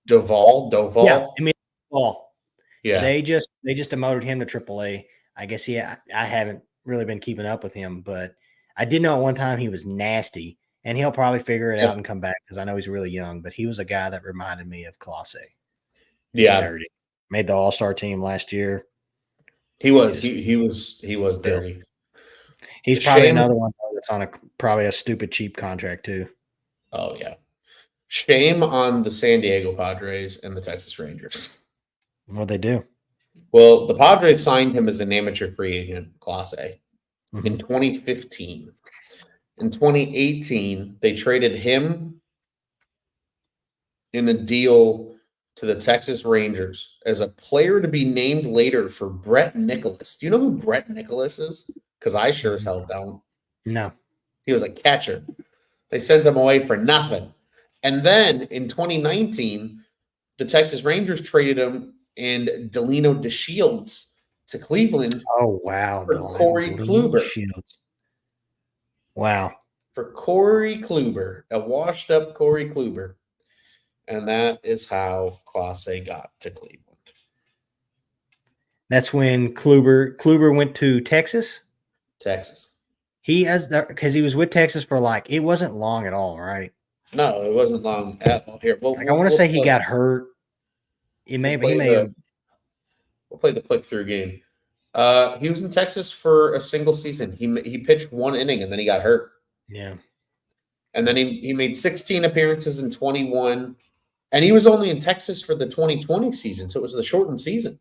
Yeah, Doval? I mean, ball. Yeah. They just demoted him to AAA. I guess I haven't really been keeping up with him, but I did know at one time he was nasty, and he'll probably figure it out Yep. and come back because I know he's really young. But he was a guy that reminded me of Clase. He's Yeah. dirty. Made the All-Star team last year. He was. Just He was built. dirty. He's probably Shame. another one that's on probably a stupid cheap contract too. Oh yeah. Shame on the San Diego Padres and the Texas Rangers. What they do? Well, the Padres signed him as an amateur free agent, Class A, in Mhm. 2015. In 2018, they traded him in a deal to the Texas Rangers as a player to be named later for Brett Nicholas. Do you know who Brett Nicholas is? Because I sure as hell don't. No. He was a catcher. They sent him away for nothing. And then in 2019, the Texas Rangers traded him and Delino DeShields to Cleveland Oh wow, for Corey Delino Kluber. Shields. Wow. For Corey Kluber, a washed up Corey Kluber. And that is how Class A got to Cleveland. That's when Kluber went to Texas. Texas. He has because he was with Texas for it wasn't long at all, right? No, it wasn't long at all. Here, I want to say he got hurt. He we'll play the click through game. He was in Texas for a single season. He pitched one inning and then he got hurt. Yeah. And then he made 16 appearances in 21. And he was only in Texas for the 2020 season, so it was the shortened season.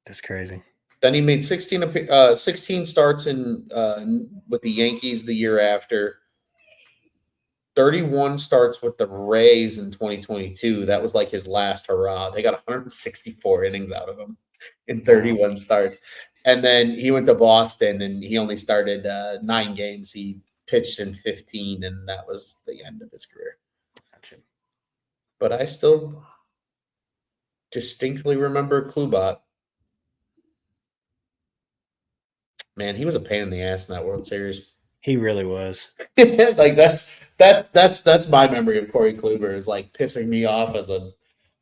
That's crazy. Then he made 16 starts with the Yankees the year after. 31 starts with the Rays in 2022. That was like his last hurrah. They got 164 innings out of him in 31 starts. And then he went to Boston and he only started 9 games. He pitched in 15, and that was the end of his career. Gotcha. But I still distinctly remember Klubot. Man, he was a pain in the ass in that World Series. He really was. Like that's my memory of Corey Kluber, is like pissing me off as a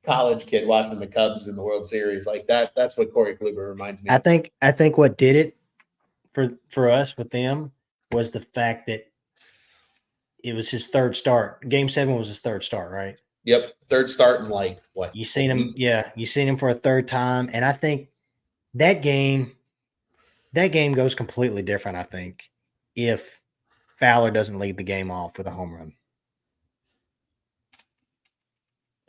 college kid watching the Cubs in the World Series. Like that's what Corey Kluber reminds me of. I think what did it for us with them was the fact that it was his third start. Game 7 was his third start, right? Yep, third start in like what? You seen him, yeah. You seen him for a third time, and I think that game goes completely different. I think if Fowler doesn't lead the game off with a home run,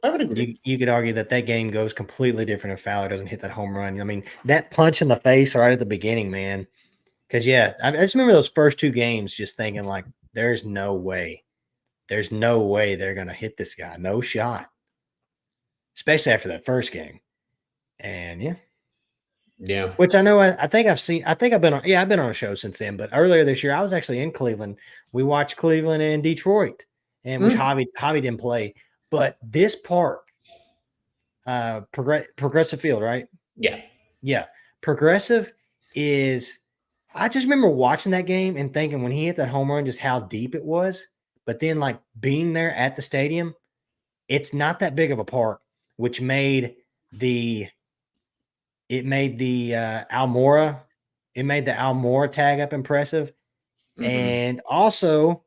I would agree. You could argue that game goes completely different if Fowler doesn't hit that home run. I mean, that punch in the face right at the beginning, man. Because I just remember those first 2 games, just thinking like, there's no way they're gonna hit this guy. No shot. Especially after that first game. And yeah. Which I know I think I've been on a show since then, but earlier this year I was actually in Cleveland. We watched Cleveland and Detroit, and which Javi didn't play. But this park, Progressive Field, right? Yeah. Yeah. Progressive is I just remember watching that game and thinking when he hit that home run just how deep it was. But then like being there at the stadium, it's not that big of a park, which made the Almora tag up impressive. Mm-hmm. And also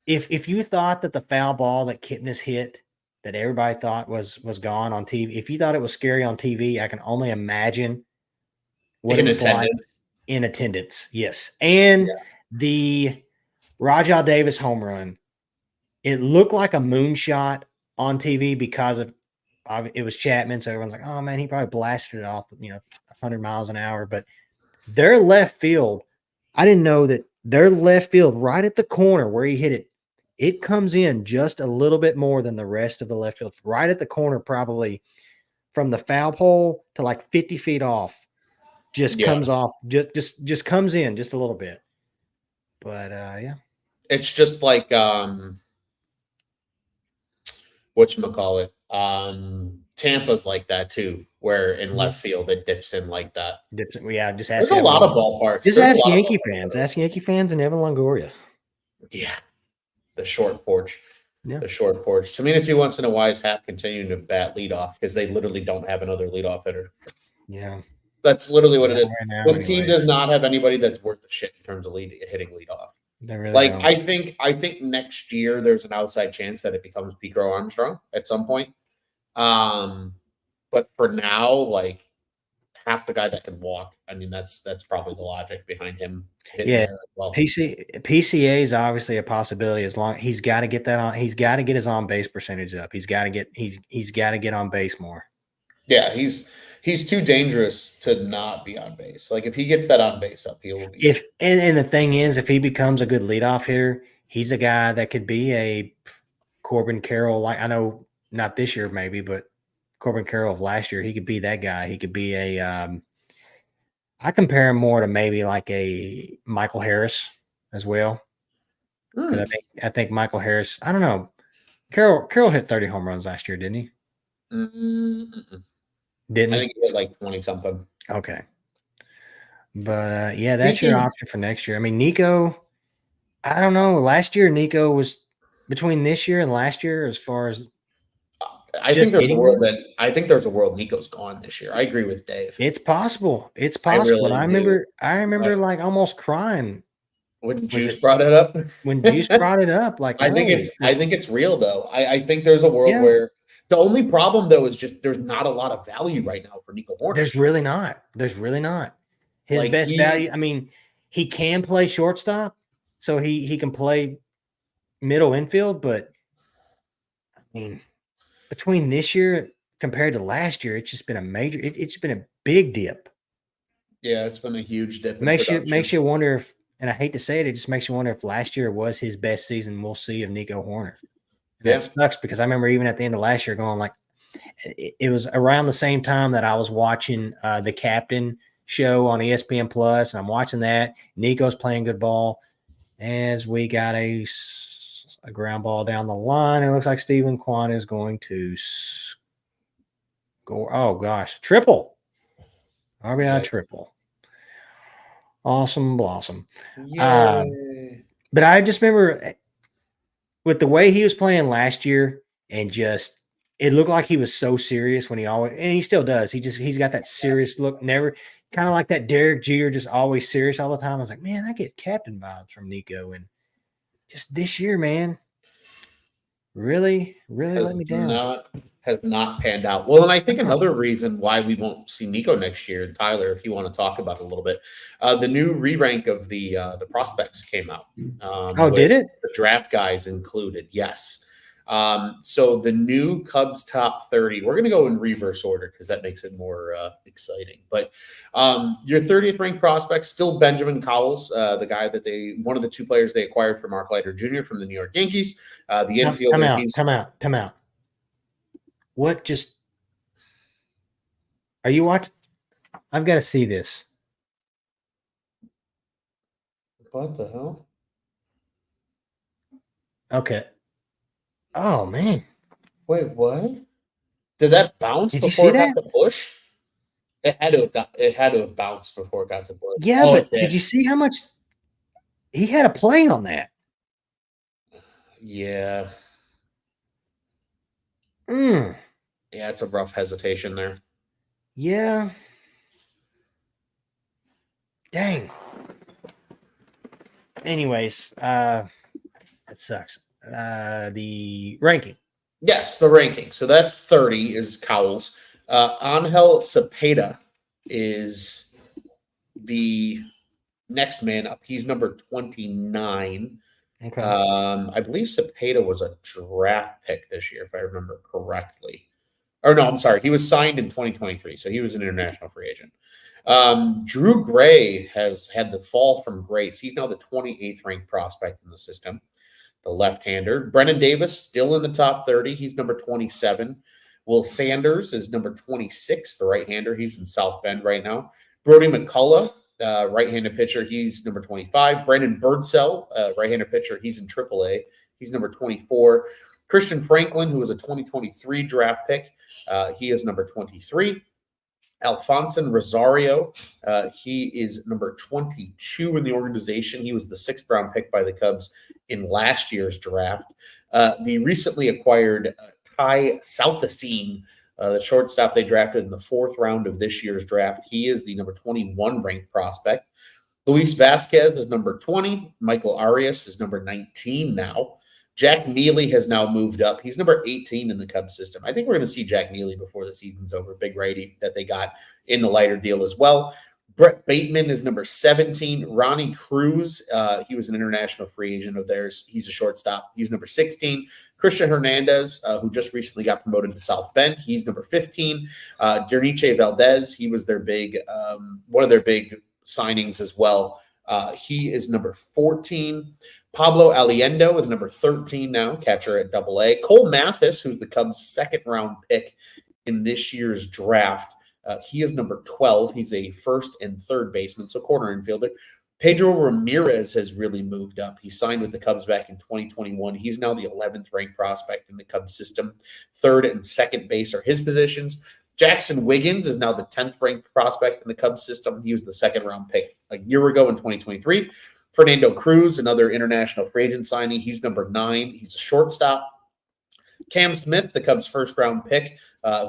if you thought that the foul ball that Kipnis hit that everybody thought was gone on TV, if you thought it was scary on TV, I can only imagine what it was like in attendance. Yes. And the Rajah Davis home run, it looked like a moonshot on TV because of it was Chapman, so everyone's like, "Oh man, he probably blasted it off, 100 miles an hour." But their left field, I didn't know that their left field, right at the corner where he hit it, it comes in just a little bit more than the rest of the left field. Right at the corner, probably from the foul pole to like 50 feet off, just comes off, just comes in just a little bit. But it's just like whatchamacallit, Tampa's like that too, where in left field it dips in like that. Yeah, just ask There's a lot Evan. of ballparks. Just There's a ask lot of Yankee ballparks fans. that are- Ask Yankee fans and Evan Longoria. Yeah, the short porch. Yeah. The short porch. To me, it's once in a wise Hap continuing to bat leadoff because they literally don't have another leadoff hitter. Yeah. That's literally what it Not is. right now, This team anyways. does not have anybody that's worth the shit in terms of hitting leadoff. They really Like don't. I think next year there's an outside chance that it becomes Pico Armstrong at some point. But for now, like half the guy that can walk. I mean, that's probably the logic behind him hitting Yeah. there as well. PCA is obviously a possibility as long he's got to get that on. He's got to get his on base percentage up. He's got to get on base more. Yeah, he's too dangerous to not be on base. Like if he gets that on base up, he will be. And the thing is, if he becomes a good leadoff hitter, he's a guy that could be a Corbin Carroll. Like I know not this year maybe, but Corbin Carroll of last year, he could be that guy. He could be a. I compare him more to maybe like a Michael Harris as well. Because I think Michael Harris. I don't know. Carroll hit 30 home runs last year, didn't he? Didn't I he? think he hit like 20 something. Okay. But yeah, that's your option for next year. I mean, Nico, I don't know. Last year, Nico was between this year and last year, as far as I think there's a world Nico's gone this year. I agree with Dave. It's possible. It's possible. I remember like almost crying when Juice brought it up. When Juice brought it up, like I think it's real though. I think there's a world where the only problem though is just there's not a lot of value right now for Nico Horner. There's really not. His like best value. I mean, he can play shortstop, so he can play middle infield, but I mean, between this year compared to last year, it's just been a major. It's been a big dip. Yeah, it's been a huge dip. Makes you wonder if, and I hate to say it, it just makes you wonder if last year was his best season we'll see of Nico Horner. And that sucks because I remember even at the end of last year going like, it was around the same time that I was watching the Captain show on ESPN Plus, and I'm watching that. Nico's playing good ball as we got a ground ball down the line. It looks like Steven Kwan is going to score. Oh gosh, triple. RBI triple. Awesome blossom. But I just remember with the way he was playing last year, and just it looked like he was so serious when and he still does. He's got that serious look, never kind of like that Derek Jeter, just always serious all the time. I was like, man, I get captain vibes from Nico, and just this year, man, really let me down. Has not panned out. Well, and I think another reason why we won't see Nico next year, Tyler, if you want to talk about it a little bit, the new re-rank of the prospects came out. Did it? The draft guys included, yes. So the new Cubs top 30, we're going to go in reverse order because that makes it more exciting. But your 30th ranked prospect, still Benjamin Cowles, the guy that one of the two players they acquired from Mark Leiter Jr. from the New York Yankees. The infielder. Come out. What just are you watching? I've got to see this. What the hell? Okay. Oh man. Wait, what? Did that bounce before it got to push? It had to have bounced before it got to push. Yeah, but did you see how much he had a play on that? Yeah. Yeah, it's a rough hesitation there. Yeah. Dang. Anyways, that sucks. The ranking. Yes, the ranking. So that's 30 is Cowles. Angel Cepeda is the next man up. He's number 29. Okay. I believe Cepeda was a draft pick this year, if I remember correctly. Or no, I'm sorry. He was signed in 2023, so he was an international free agent. Drew Gray has had the fall from grace. He's now the 28th ranked prospect in the system, the left-hander. Brennan Davis still in the top 30. He's number 27. Will Sanders is number 26, the right-hander. He's in South Bend right now. Brody McCullough, right-handed pitcher. He's number 25. Brandon Birdsell, right-handed pitcher. He's in AAA. He's number 24. Christian Franklin, who was a 2023 draft pick, he is number 23. Alfonso Rosario, he is number 22 in the organization. He was the sixth round pick by the Cubs in last year's draft. The recently acquired Ty Southasine, the shortstop they drafted in the fourth round of this year's draft, he is the number 21 ranked prospect. Luis Vasquez is number 20. Michael Arias is number 19 now. Jack Neely has now moved up. He's number 18 in the Cubs system. I think we're going to see Jack Neely before the season's over. Big righty that they got in the lighter deal as well. Brett Bateman is number 17. Ronnie Cruz, he was an international free agent of theirs. He's a shortstop. He's number 16. Christian Hernandez, who just recently got promoted to South Bend, he's number 15. Derniche Valdez, he was their big, one of their big signings as well. He is number 14. Pablo Aliendo is number 13 now, catcher at AA. Cole Mathis, who's the Cubs' second round pick in this year's draft, he is number 12. He's a first and third baseman, so corner infielder. Pedro Ramirez has really moved up. He signed with the Cubs back in 2021. He's now the 11th ranked prospect in the Cubs system. Third and second base are his positions. Jackson Wiggins is now the 10th ranked prospect in the Cubs system. He was the second round pick a year ago in 2023. Fernando Cruz, another international free agent signing. He's number 9. He's a shortstop. Cam Smith, the Cubs' first round pick,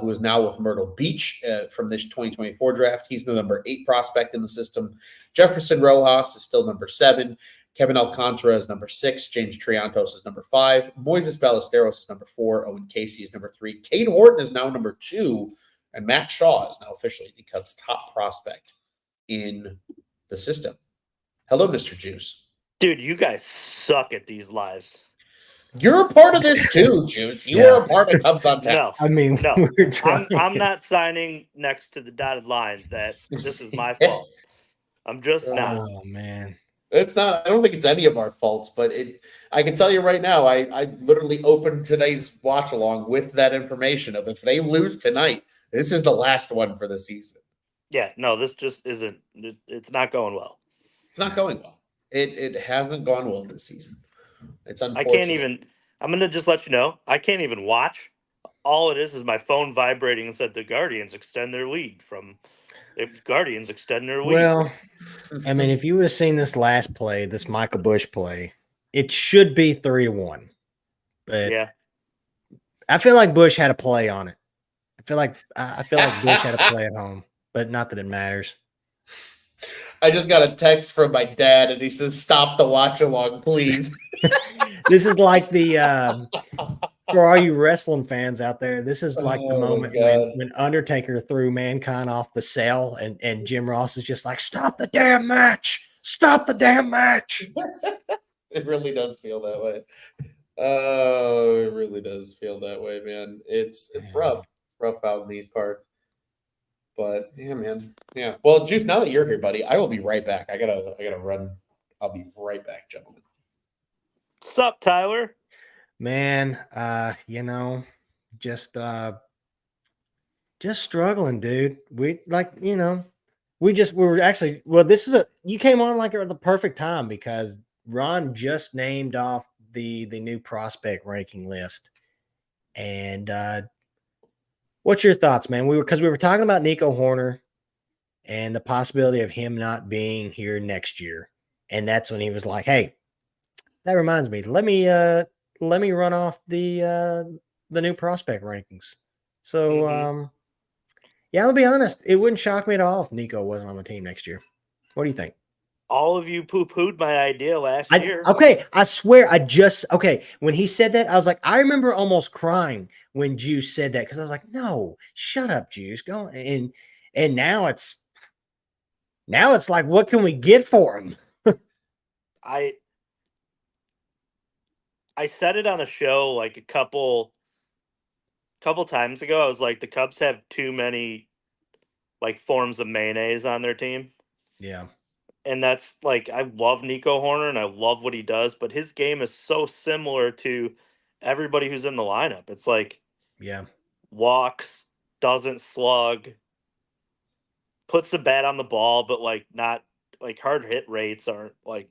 who is now with Myrtle Beach from this 2024 draft. He's the number 8 prospect in the system. Jefferson Rojas is still number 7. Kevin Alcantara is number 6. James Triantos is number 5. Moises Ballesteros is number 4. Owen Casey is number 3. Cade Horton is now number 2. And Matt Shaw is now officially the Cubs' top prospect in the system. Hello, Mr. Juice. Dude, you guys suck at these lives. You're a part of this too, Juice. You are a part of Cubs on Tap. No, I mean, no. we're trying. I'm not signing next to the dotted line that this is my fault. I'm just not. Oh man. It's not. I don't think it's any of our faults, but I can tell you right now. I literally opened today's watch along with that information of if they lose tonight, this is the last one for the season. Yeah, no, this just isn't. It's not going well. It's not going well. It hasn't gone well this season. It's unfortunate. I can't even. I'm gonna just let you know. I can't even watch. All it is my phone vibrating and said the Guardians extend their lead from. The Guardians extend their lead. Well, I mean, if you would have seen this last play, this Michael Bush play, it should be 3-1. But yeah, I feel like Bush had a play on it. I feel like Bush had a play at home, but not that it matters. I just got a text from my dad, and he says, "Stop the watch along, please." This is like the for all you wrestling fans out there. This is like the moment when Undertaker threw Mankind off the cell, and Jim Ross is just like, "Stop the damn match! Stop the damn match!" It really does feel that way. Oh, it really does feel that way, man. It's rough out in these parts. But yeah, man. Yeah. Well, Juice, now that you're here, buddy, I will be right back. I gotta run. I'll be right back, gentlemen. What's up, Tyler? Man, just struggling, dude. We you came on like at the perfect time because Ron just named off the new prospect ranking list. And what's your thoughts, man? We were talking about Nico Horner and the possibility of him not being here next year. And that's when he was like, "Hey, that reminds me, let me run off the new prospect rankings." So yeah, I'll be honest, it wouldn't shock me at all if Nico wasn't on the team next year. What do you think? All of you poo-pooed my idea last year. Okay, I swear when he said that, I was like, I remember almost crying when Juice said that because I was like, no, shut up, Juice. Go and now it's like, what can we get for him? I said it on a show like a couple times ago. I was like, the Cubs have too many like forms of mayonnaise on their team. Yeah. And that's like, I love Nico Horner and I love what he does, but his game is so similar to everybody who's in the lineup. It's like, yeah, walks, doesn't slug, puts the bat on the ball, but like not like hard hit rates aren't like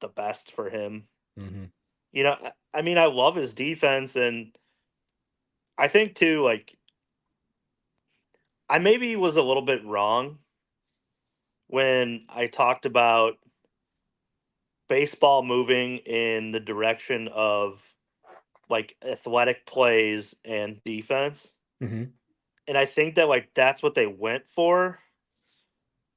the best for him. Mm-hmm. You know, I mean, I love his defense, and I think too, like I maybe was a little bit wrong when I talked about baseball moving in the direction of like athletic plays and defense. Mm-hmm. And I think that like that's what they went for,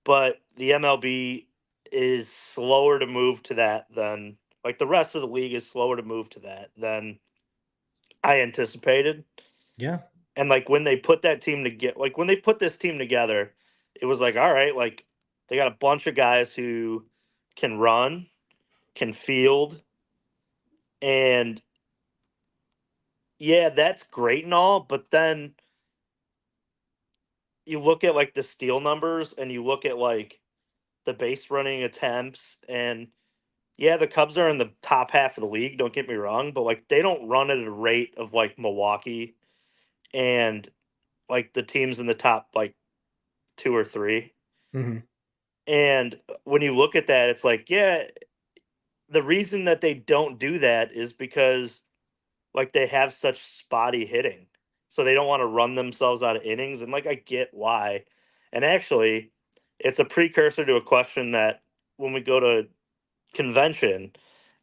but the MLB is slower to move to that than like the rest of the league is slower to move to that than I anticipated. Yeah. And like when they put that team together, like when they put this team together, it was like, all right, like they got a bunch of guys who can run, can field, and yeah, that's great and all, but then you look at like the steal numbers and you look at like the base running attempts and yeah, the Cubs are in the top half of the league, don't get me wrong, but like they don't run at a rate of like Milwaukee and like the teams in the top like 2 or 3. Mm-hmm. And when you look at that, it's like, yeah, the reason that they don't do that is because like they have such spotty hitting. So they don't want to run themselves out of innings. And like I get why. And actually, it's a precursor to a question that when we go to convention,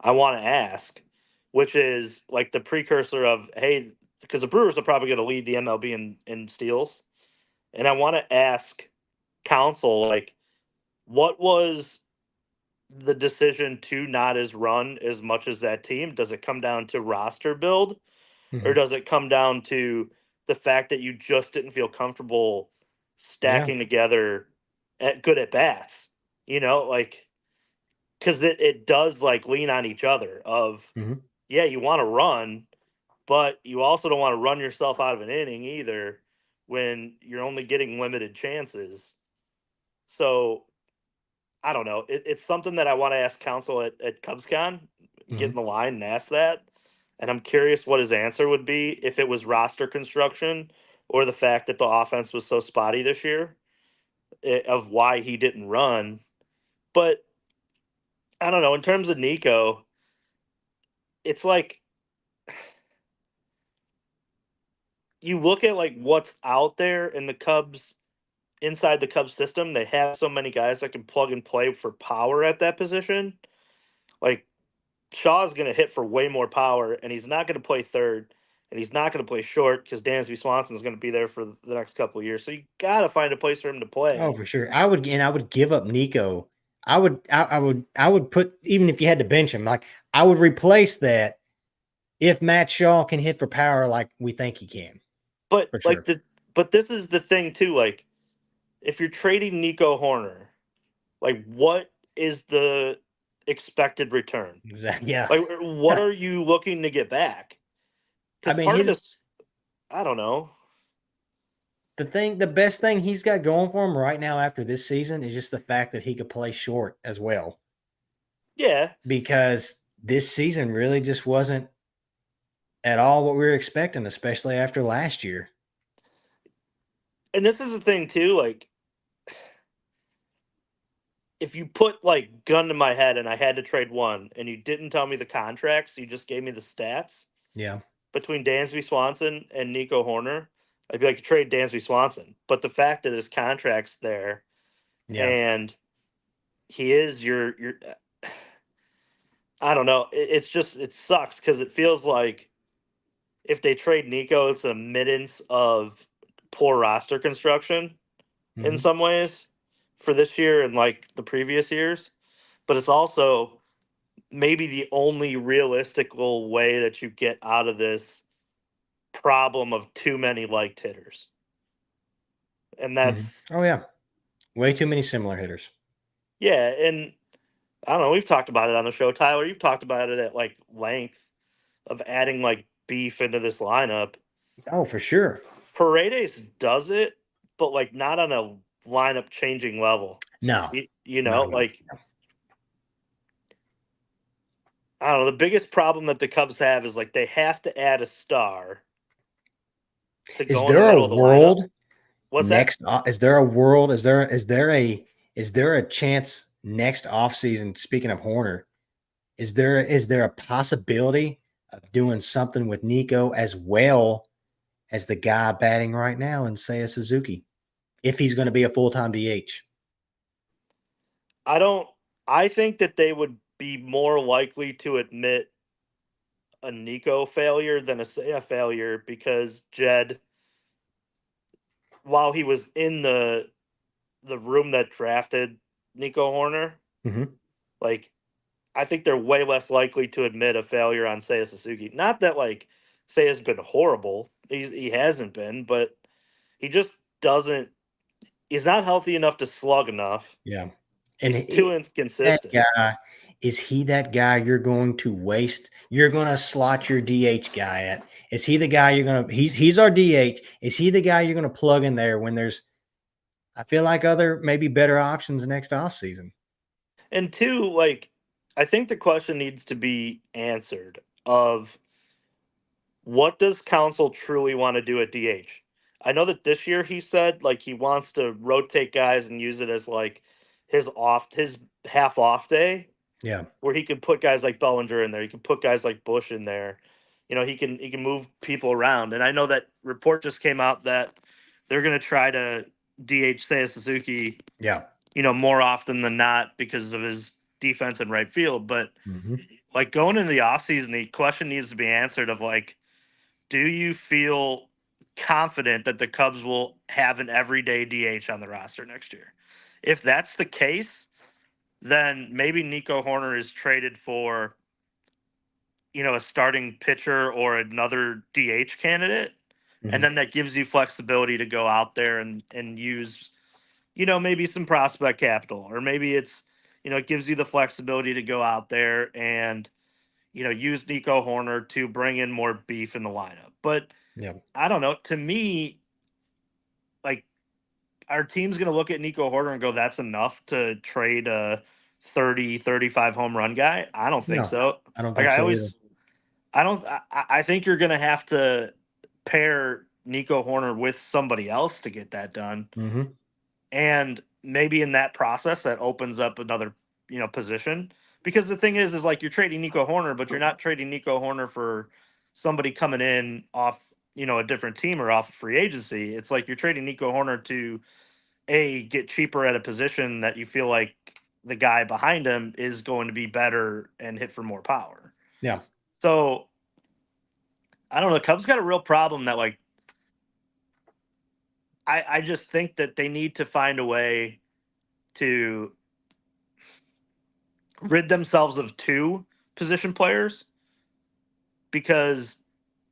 I want to ask, which is like the precursor of, hey, because the Brewers are probably going to lead the MLB in steals. And I want to ask counsel, like, what was the decision to not as run as much as that team? Does it come down to roster build, or Mm-hmm. does it come down to the fact that you just didn't feel comfortable Yeah. stacking together at good at bats? You know, like because it does like lean on each other. Of Mm-hmm. yeah, you want to run, but you also don't want to run yourself out of an inning either when you're only getting limited chances. So I don't know. It's something that I want to ask counsel at CubsCon, get Mm-hmm. in the line and ask that. And I'm curious what his answer would be if it was roster construction or the fact that the offense was so spotty this year, of why he didn't run. But I don't know. In terms of Nico, it's like you look at like what's out there in the Cubs inside the Cubs system. They have so many guys that can plug and play for power at that position. Like Shaw's going to hit for way more power, and he's not going to play third, and he's not going to play short because Dansby Swanson's going to be there for the next couple of years. So you got to find a place for him to Oh, play. for sure. I would give up Nico. I would put, even if you had to bench him, like I would replace that if Matt Shaw can hit for power like we think he can, But for like sure. but this is the thing too. Like if you're trading Nico Horner, like what is the expected return? Exactly. Yeah. Like what are you looking to get back? I Because mean, part of this, I don't know. the best thing he's got going for him right now after this season is just the fact that he could play short as well. Yeah, Because this season really just wasn't at all what we were expecting, especially after last year. and this is the thing too. Like if you put like gun to my head and I had to trade one, and you didn't tell me the contracts, you just gave me the stats Yeah. between Dansby Swanson and Nico Horner, I'd be like, trade Dansby Swanson. But the fact that his contract's there Yeah. and he is your I don't know. It's just it sucks because it feels like if they trade Nico, it's an admittance of poor roster construction in Mhm. some ways for this year and like the previous years. But it's also maybe the only realistical way that you get out of this problem of too many liked hitters. And Mhm. that's Oh yeah. Way too many similar hitters. yeah, and I don't know, we've talked about it on the show. Tyler, you've talked about it at like length of adding like beef into this lineup. Oh, for sure. Paredes does it, but like not on a lineup changing level. No. You know, No, no. like I don't know. The biggest problem that the Cubs have is like they have to add a star to Is go in the there a middle of the lineup. world What's that? next is there a world is there a chance next offseason, speaking of Horner, Is there a possibility of doing something with Nico as well as the guy batting right now in Seiya Suzuki, if he's going to be a full-time DH? I don't. I think that they would be more likely to admit a Nico failure than a Seiya failure because Jed, while he was in the room that drafted Nico Horner, Mm-hmm. like I think they're way less likely to admit a failure on Seiya Suzuki. Not that like Seiya's been horrible. He hasn't been, but he just doesn't. He's not healthy enough to slug enough. Yeah. And He's too that inconsistent. guy, is he that guy you're going to waste? You're going to slot your DH guy at? Is he the guy you're going to? He's our DH. Is he the guy you're going to plug in there when there's? I feel like other maybe better options next offseason. And two, like I think the question needs to be answered of what does Council truly want to do at DH? I know that this year he said like he wants to rotate guys and use it as like his half off day Yeah. where he can put guys like Bellinger in there. He can put guys like Bush in there. You know, he can move people around. And I know that report just came out that they're going to try to DH Seiya Suzuki, Yeah. you know, more often than not because of his defense in right field. But Mm-hmm. like going into the offseason, the question needs to be answered of like, do you feel confident that the Cubs will have an everyday DH on the roster next year? If that's the case, then maybe Nico Horner is traded for, you know, a starting pitcher or another DH candidate. And Mm-hmm. then that gives you flexibility to go out there and use, you know, maybe some prospect capital, or maybe it's, you know, it gives you the flexibility to go out there and, you know, use Nico Horner to bring in more beef in the lineup. But Yeah. I don't know. To me, like our team's going to look at Nico Horner and go, that's enough to trade a 30, 35 home run guy. I don't think No, so. I don't Like think I so either. always, I don't, I think you're going to have to pair Nico Horner with somebody else to get that done. Mm-hmm. And maybe in that process, that opens up another, you know, position. Because the thing is like you're trading Nico Horner, but you're not trading Nico Horner for somebody coming in off, you know, a different team or off of free agency. It's like you're trading Nico Horner to get cheaper at a position that you feel like the guy behind him is going to be better and hit for more power. Yeah. So I don't know. Cubs got a real problem that like I just think that they need to find a way to rid themselves of two position players because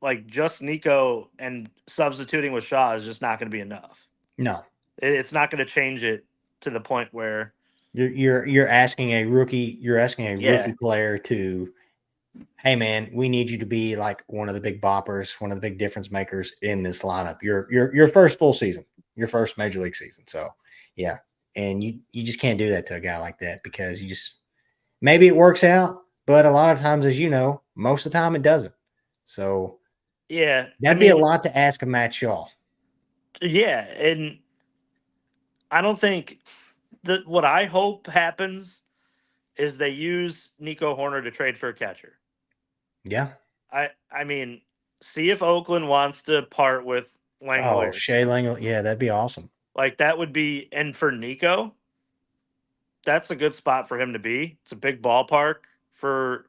like just Nico and substituting with Shaw is just not going to be enough. No. It's not going to change it to the point where You're asking a rookie. You're asking a yeah, rookie player to, hey man, we need you to be like one of the big boppers, one of the big difference makers in this lineup. Your first full season, your first major league season. So yeah, and you just can't do that to a guy like that because you just maybe it works out, but a lot of times, as you know, most of the time it doesn't. So yeah. I that'd be a mean, lot to ask of Matt Shaw. yeah, and I don't think that what I hope happens is they use Nico Horner to trade for a catcher. Yeah. I mean, see if Oakland wants to part with Oh, Langoliers. Shea Langley. Yeah, that'd be awesome. Like that would be, and for Nico, that's a good spot for him to be. It's a big ballpark for,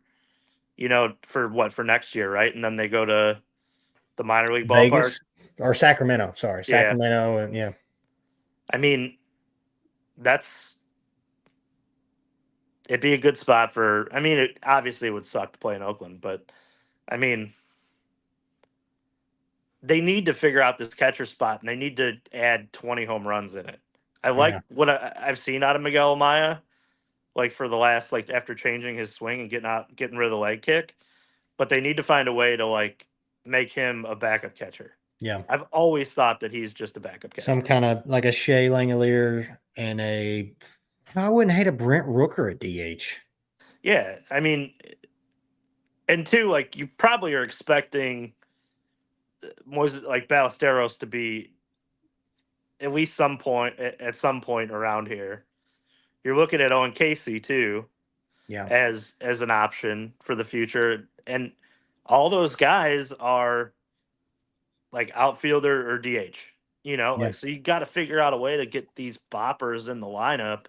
you know, for what, for next year, right? And then they go to the minor league ballpark. Vegas or Sacramento. Sorry, Yeah. Sacramento. And yeah, I mean, that's it'd be a good spot for. I mean, it obviously would suck to play in Oakland, but I mean, they need to figure out this catcher spot and they need to add 20 home runs in it. I like yeah, what I've seen out of Miguel Amaya, like for the last like after changing his swing and getting rid of the leg kick, but they need to find a way to like make him a backup catcher. yeah. I've always thought that he's just a backup Some catcher. kind of like a Shea Langolier and a. I wouldn't hate a Brent Rooker at DH. Yeah, I mean, and two, like you probably are expecting was like Ballesteros to be at least some point at some point around here. You're looking at Owen Casey too. Yeah. as an option for the future. And all those guys are like outfielder or DH. Yeah. Like so you got to figure out a way to get these boppers in the lineup.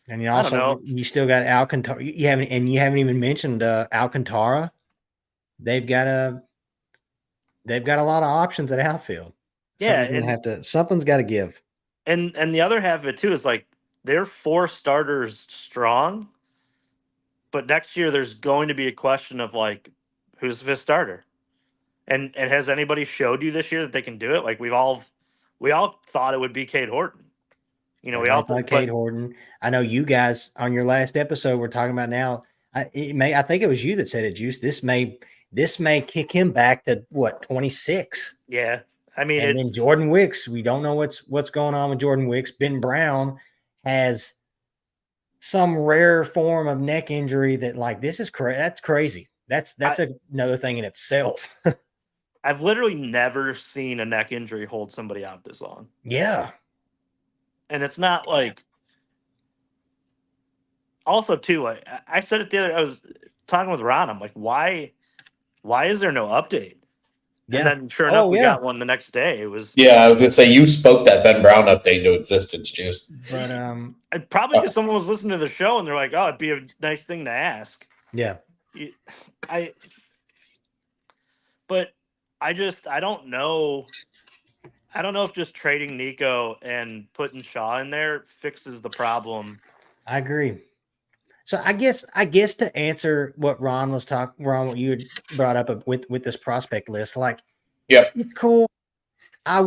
And you I don't also know. you still got Alcantara. You haven't even mentioned Alcantara. They've got a lot of options at outfield. Yeah, Something's got to give. and the other half of it too is like they're 4 starters strong, but next year there's going to be a question of like who's the 5th starter. And has anybody showed you this year that they can do it? Like we all thought it would be Cade Horton. We all Everybody thought Cade Horton. I know you guys on your last episode we're talking about now. I think it was you that said it, Juice. This may kick him back to what, 26. Yeah. I mean, and then Jordan Wicks. We don't know what's going on with Jordan Wicks. Ben Brown has some rare form of neck injury that like this is that's crazy. That's another thing in itself. I've literally never seen a neck injury hold somebody out this long. Yeah. And it's not like also too, I said it the other, I was talking with Ron. I'm like, why is there no update? Yeah. And then sure enough, we got one the next day. It was I was gonna say you spoke that Ben Brown update into existence, Juice. But probably because someone was listening to the show and they're like, oh, it'd be a nice thing to ask. Yeah. But I don't know. I don't know if just trading Nico and putting Shaw in there fixes the problem. I agree. So I guess to answer what Ron, what you had brought up with this prospect list, like, it's cool. I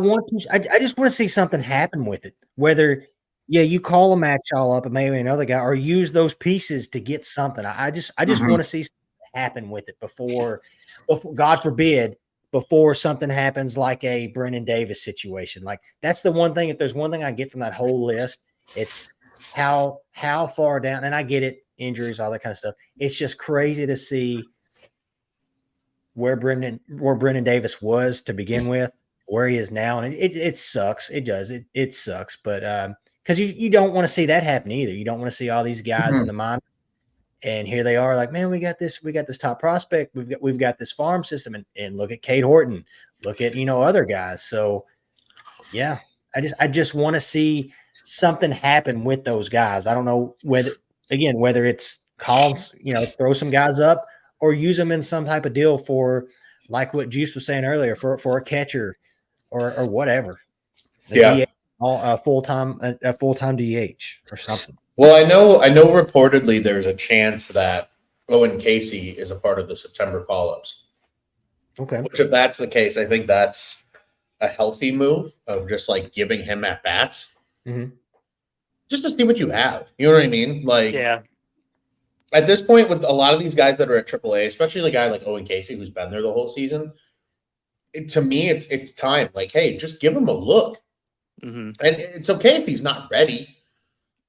just want to see something happen with it. Whether, you call a Matt Shaw up and maybe another guy, or use those pieces to get something. I just want to see something happen with it before, God forbid, before something happens like a Brennan Davis situation. Like that's the one thing. If there's one thing I get from that whole list, it's how far down. And I get it, injuries, all that kind of stuff. It's just crazy to see where Brennan Davis was to begin with, where he is now, and it sucks. It does. It sucks, but because you don't want to see that happen either. You don't want to see all these guys in the minor, and here they are, like, man, we got this top prospect, we've got this farm system, and look at Cade Horton, look at other guys. So yeah, I just want to see something happen with those guys. I don't know whether it's calls, throw some guys up or use them in some type of deal for, like what Juice was saying earlier, for a catcher or whatever. DH, a full-time DH or something. Well, I know reportedly there's a chance that Owen Casey is a part of the September call-ups. Okay. Which, if that's the case, I think that's a healthy move of just like giving him at bats, just to see what you have. You know what I mean? Like, at this point, with a lot of these guys that are at AAA, especially the guy like Owen Casey who's been there the whole season, to me, it's time. Like, hey, just give him a look, and it's okay if he's not ready,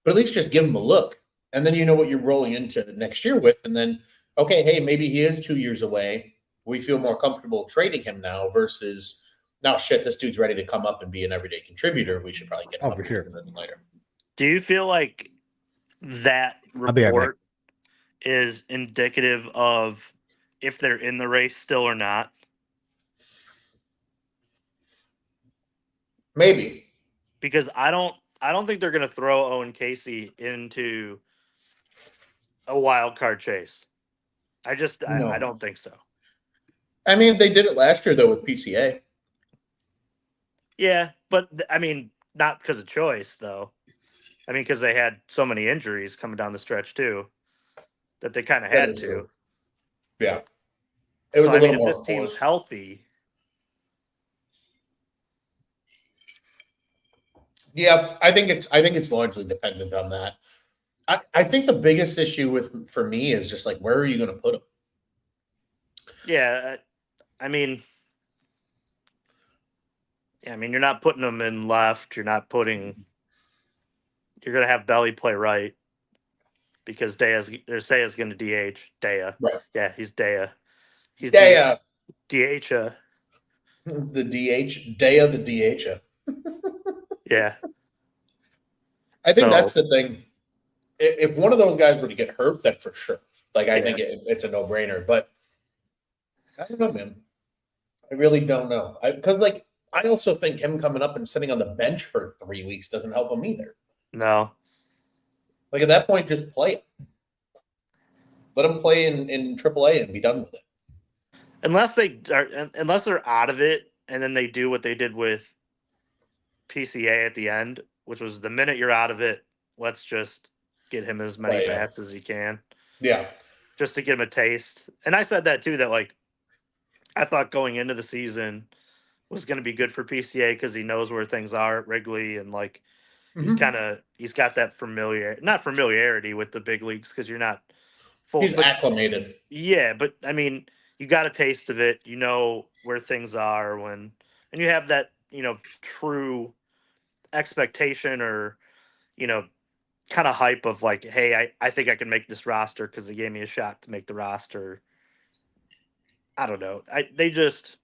but at least just give him a look, and then you know what you're rolling into next year with, and then okay, hey, maybe he is 2 years away. We feel more comfortable trading him now versus now. Shit, this dude's ready to come up and be an everyday contributor. We should probably get him up sooner than later. Do you feel like that report is indicative of if they're in the race still or not? Maybe, because I don't think they're going to throw Owen Casey into a wild card chase. I don't think so. I mean, they did it last year though with PCA. Yeah, but I mean, not because of choice though. I mean, because they had so many injuries coming down the stretch too, that they kind of had to. True. Yeah, it was so, a little if more this team's healthy. Yeah, I think it's largely dependent on that. I think the biggest issue for me is just like, where are you going to put him? Yeah, I mean, you're not putting them in left. You're not putting. You're going to have Belly play right because Sea's going to DH. Dea. Right. Yeah, he's Dea. He's Dea. DH. The DH. Dea the DH. Yeah. I think that's the thing. if one of those guys were to get hurt, then for sure. Like, I Yeah. think it's a no-brainer. But I don't know, man. I really don't know. Because, like, I also think him coming up and sitting on the bench for 3 weeks doesn't help him either. No. Like, at that point, just play it. Let him play in AAA and be done with it. Unless they're out of it and then they do what they did with PCA at the end, which was the minute you're out of it, let's just get him as many Right, yeah. bats as he can. Yeah. Just to give him a taste. And I said that too, that like I thought going into the season was going to be good for PCA because he knows where things are at Wrigley and like he's got that not familiarity with the big leagues because you're not full. He's acclimated. Yeah, but I mean, you got a taste of it. You know where things are and you have that, true expectation or, kind of hype of like, hey, I think I can make this roster because they gave me a shot to make the roster. I don't know. They just,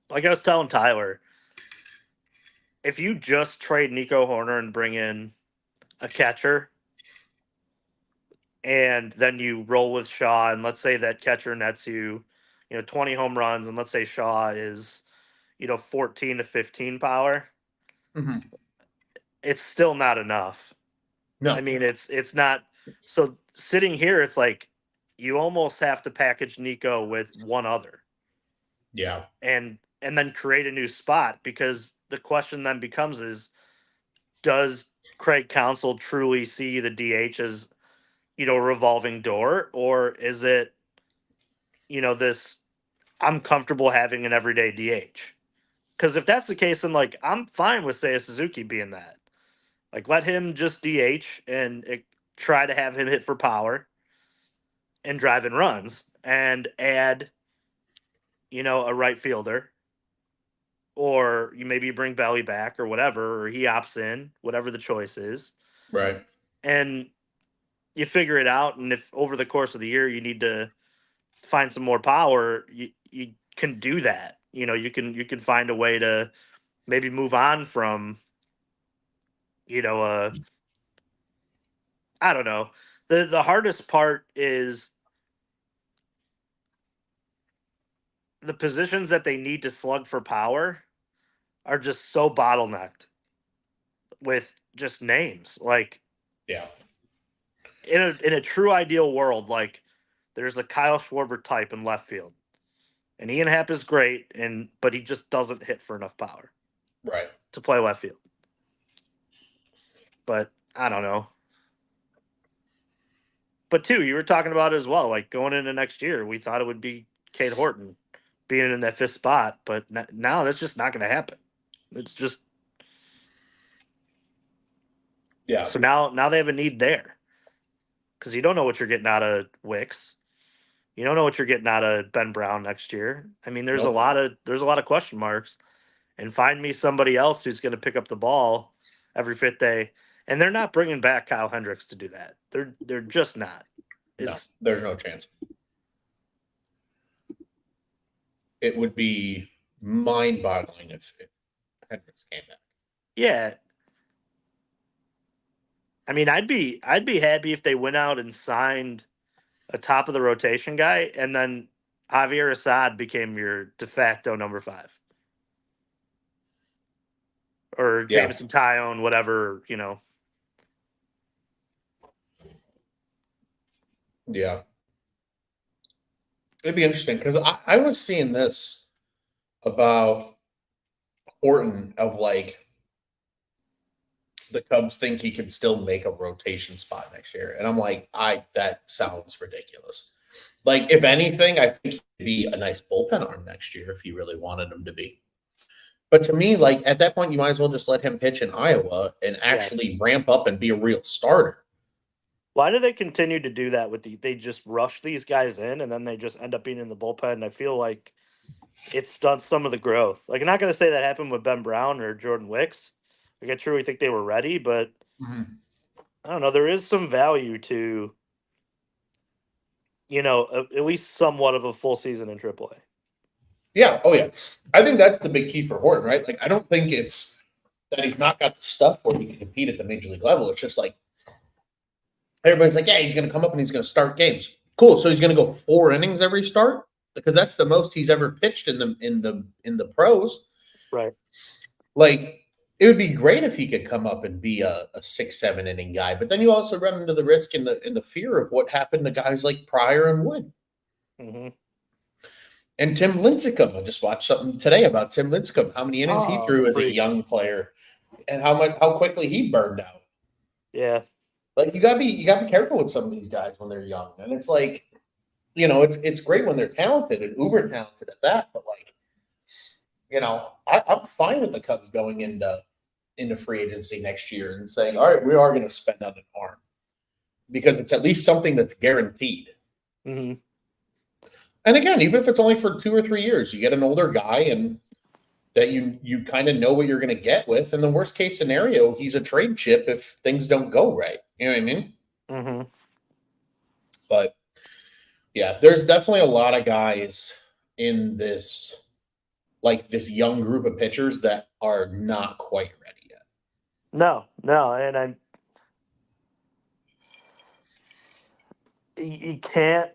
like I was telling Tyler, if you just trade Nico Horner and bring in a catcher and then you roll with Shaw and let's say that catcher nets you, 20 home runs and let's say Shaw is, 14 to 15 power, it's still not enough. No. I mean, it's not. So sitting here, it's like you almost have to package Nico with one other. Yeah. And then create a new spot because the question then becomes is, does Craig Counsell truly see the DH as, a revolving door, or is it, this I'm comfortable having an everyday DH? Because if that's the case, then like I'm fine with Seiya Suzuki being that. Like let him just DH and try to have him hit for power and drive in runs and add, a right fielder. Or you maybe bring Belly back or whatever, or he opts in, whatever the choice is. Right. And you figure it out. And if over the course of the year you need to find some more power, you can do that. You can find a way to maybe move on from, I don't know. The hardest part is the positions that they need to slug for power are just so bottlenecked with just names. Like, Yeah. in a true ideal world, like there's a Kyle Schwarber type in left field, and Ian Happ is great, but he just doesn't hit for enough power, Right, to play left field. But I don't know. But too, you were talking about it as well. Like going into next year, we thought it would be Cade Horton being in that 5th spot, but now that's just not going to happen. It's just yeah. So now they have a need there because you don't know what you're getting out of Wicks. You don't know what you're getting out of Ben Brown next year. I mean, there's Nope. a lot of question marks. And find me somebody else who's going to pick up the ball every 5th day. And they're not bringing back Kyle Hendricks to do that. They're just not. No, there's no chance. It would be mind-boggling if Hendricks came back. Yeah. I mean, I'd be happy if they went out and signed a top of the rotation guy, and then Javier Assad became your de facto number 5, or Yeah. Jameson Tyone, whatever, Yeah. It'd be interesting because I was seeing this about Horton of like the Cubs think he can still make a rotation spot next year. And I'm like, that sounds ridiculous. Like, if anything, I think he'd be a nice bullpen arm next year if you really wanted him to be. But to me, like at that point, you might as well just let him pitch in Iowa and actually ramp up and be a real starter. Why do they continue to do that they just rush these guys in and then they just end up being in the bullpen? And I feel like it stunts some of the growth. Like, I'm not going to say that happened with Ben Brown or Jordan Wicks. Like, I truly think they were ready, but I don't know. There is some value to, at least somewhat of a full season in AAA. Yeah. Oh, yeah. I think that's the big key for Horton, right? Like, I don't think it's that he's not got the stuff where he can compete at the major league level. It's just like everybody's like, yeah, he's going to come up and he's going to start games. Cool. So he's going to go 4 innings every start because that's the most he's ever pitched in the pros. Right. Like, it would be great if he could come up and be a 6-7 inning guy, but then you also run into the risk and the fear of what happened to guys like Pryor and Wood. Mm-hmm. And Tim Lincecum. I just watched something today about Tim Lincecum, how many innings he threw as a young player and how quickly he burned out. Yeah. Like, you gotta be careful with some of these guys when they're young. And it's like, it's great when they're talented and uber talented at that, but like, I'm fine with the Cubs going into free agency next year and saying, all right, we are going to spend on an arm because it's at least something that's guaranteed. Mm-hmm. And again, even if it's only for 2 or 3 years, you get an older guy and that you kind of know what you're going to get with. In the worst case scenario, he's a trade chip if things don't go right. You know what I mean? Mm-hmm. But yeah, there's definitely a lot of guys in this young group of pitchers that are not quite ready yet. No, and you can't,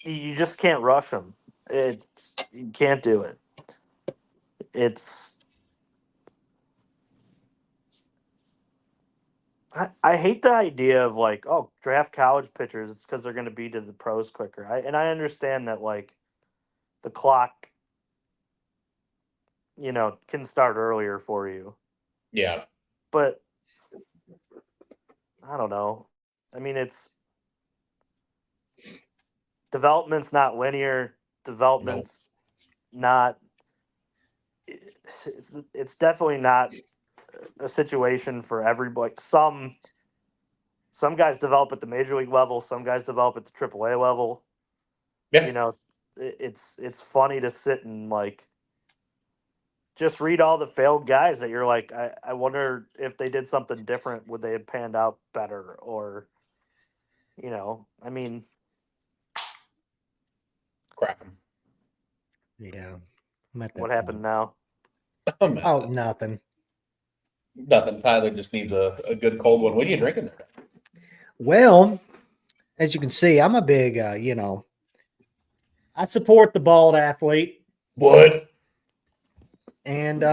you just can't rush them. You can't do it. I hate the idea of like, oh, draft college pitchers. It's because they're going to be to the pros quicker. I understand that like the clock, can start earlier for you. Yeah. But I don't know. I mean, development's not linear. Development's not. It's definitely not a situation for everybody. Some guys develop at the major league level. Some guys develop at the AAA level. Yeah. It's funny to sit and like just read all the failed guys that you're like, I wonder if they did something different, would they have panned out better? Or, I mean, Crap him. Yeah. I'm at that what point. happened now? Oh, nothing. Nothing. Tyler just needs a good cold one. What are you drinking there? Well, as you can see, I'm a big, I support the bald athlete. What? And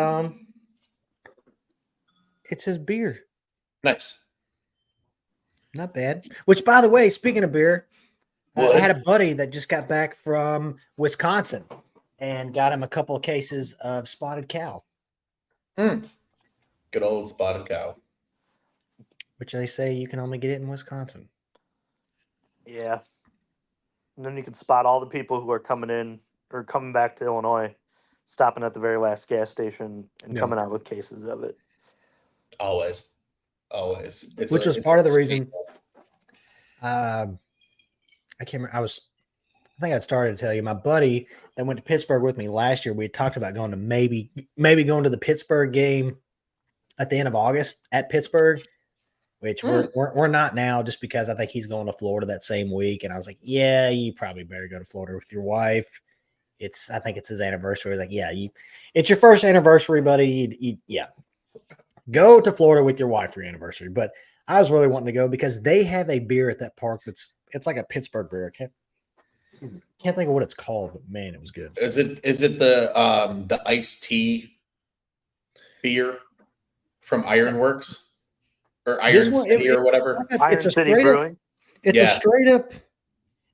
it's his beer. Nice. Not bad. Which, by the way, speaking of beer, I What? had a buddy that just got back from Wisconsin and got him a couple of cases of spotted cow, Good old spotted cow. which they say you can only get it in Wisconsin. Yeah. And then you can spot all the people who are coming in or coming back to Illinois, stopping at the very last gas station and Yeah. coming out with cases of it. Always. Which was part of the reason. I can't remember. I think I started to tell you, my buddy that went to Pittsburgh with me last year, we had talked about going to maybe going to the Pittsburgh game at the end of August at Pittsburgh, which we're not now, just because I think he's going to Florida that same week. And I was like, yeah, you probably better go to Florida with your wife. I think it's his anniversary. Like, yeah, it's your first anniversary, buddy. Yeah, go to Florida with your wife for your anniversary. But I was really wanting to go because they have a beer at that park it's like a Pittsburgh beer. Can't think of what it's called, but man, it was good. Is it the iced tea beer from Ironworks or Iron City or whatever? Iron City Brewing. It's a straight up.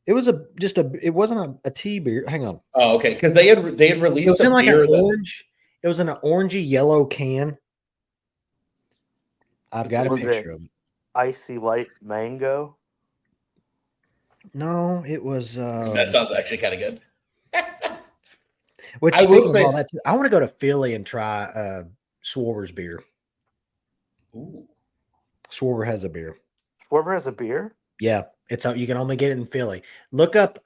It was it wasn't a tea beer. Hang on. Oh, okay. Because they had released. It was in like an orange. It was in an orangey yellow can. I've got a picture of it. Icy Light Mango. No, it was. That sounds actually kind of good. Which I will say, I want to go to Philly and try Swarber's beer. Ooh. Swarber has a beer. Swarber has a beer? Yeah, you can only get it in Philly. Look up.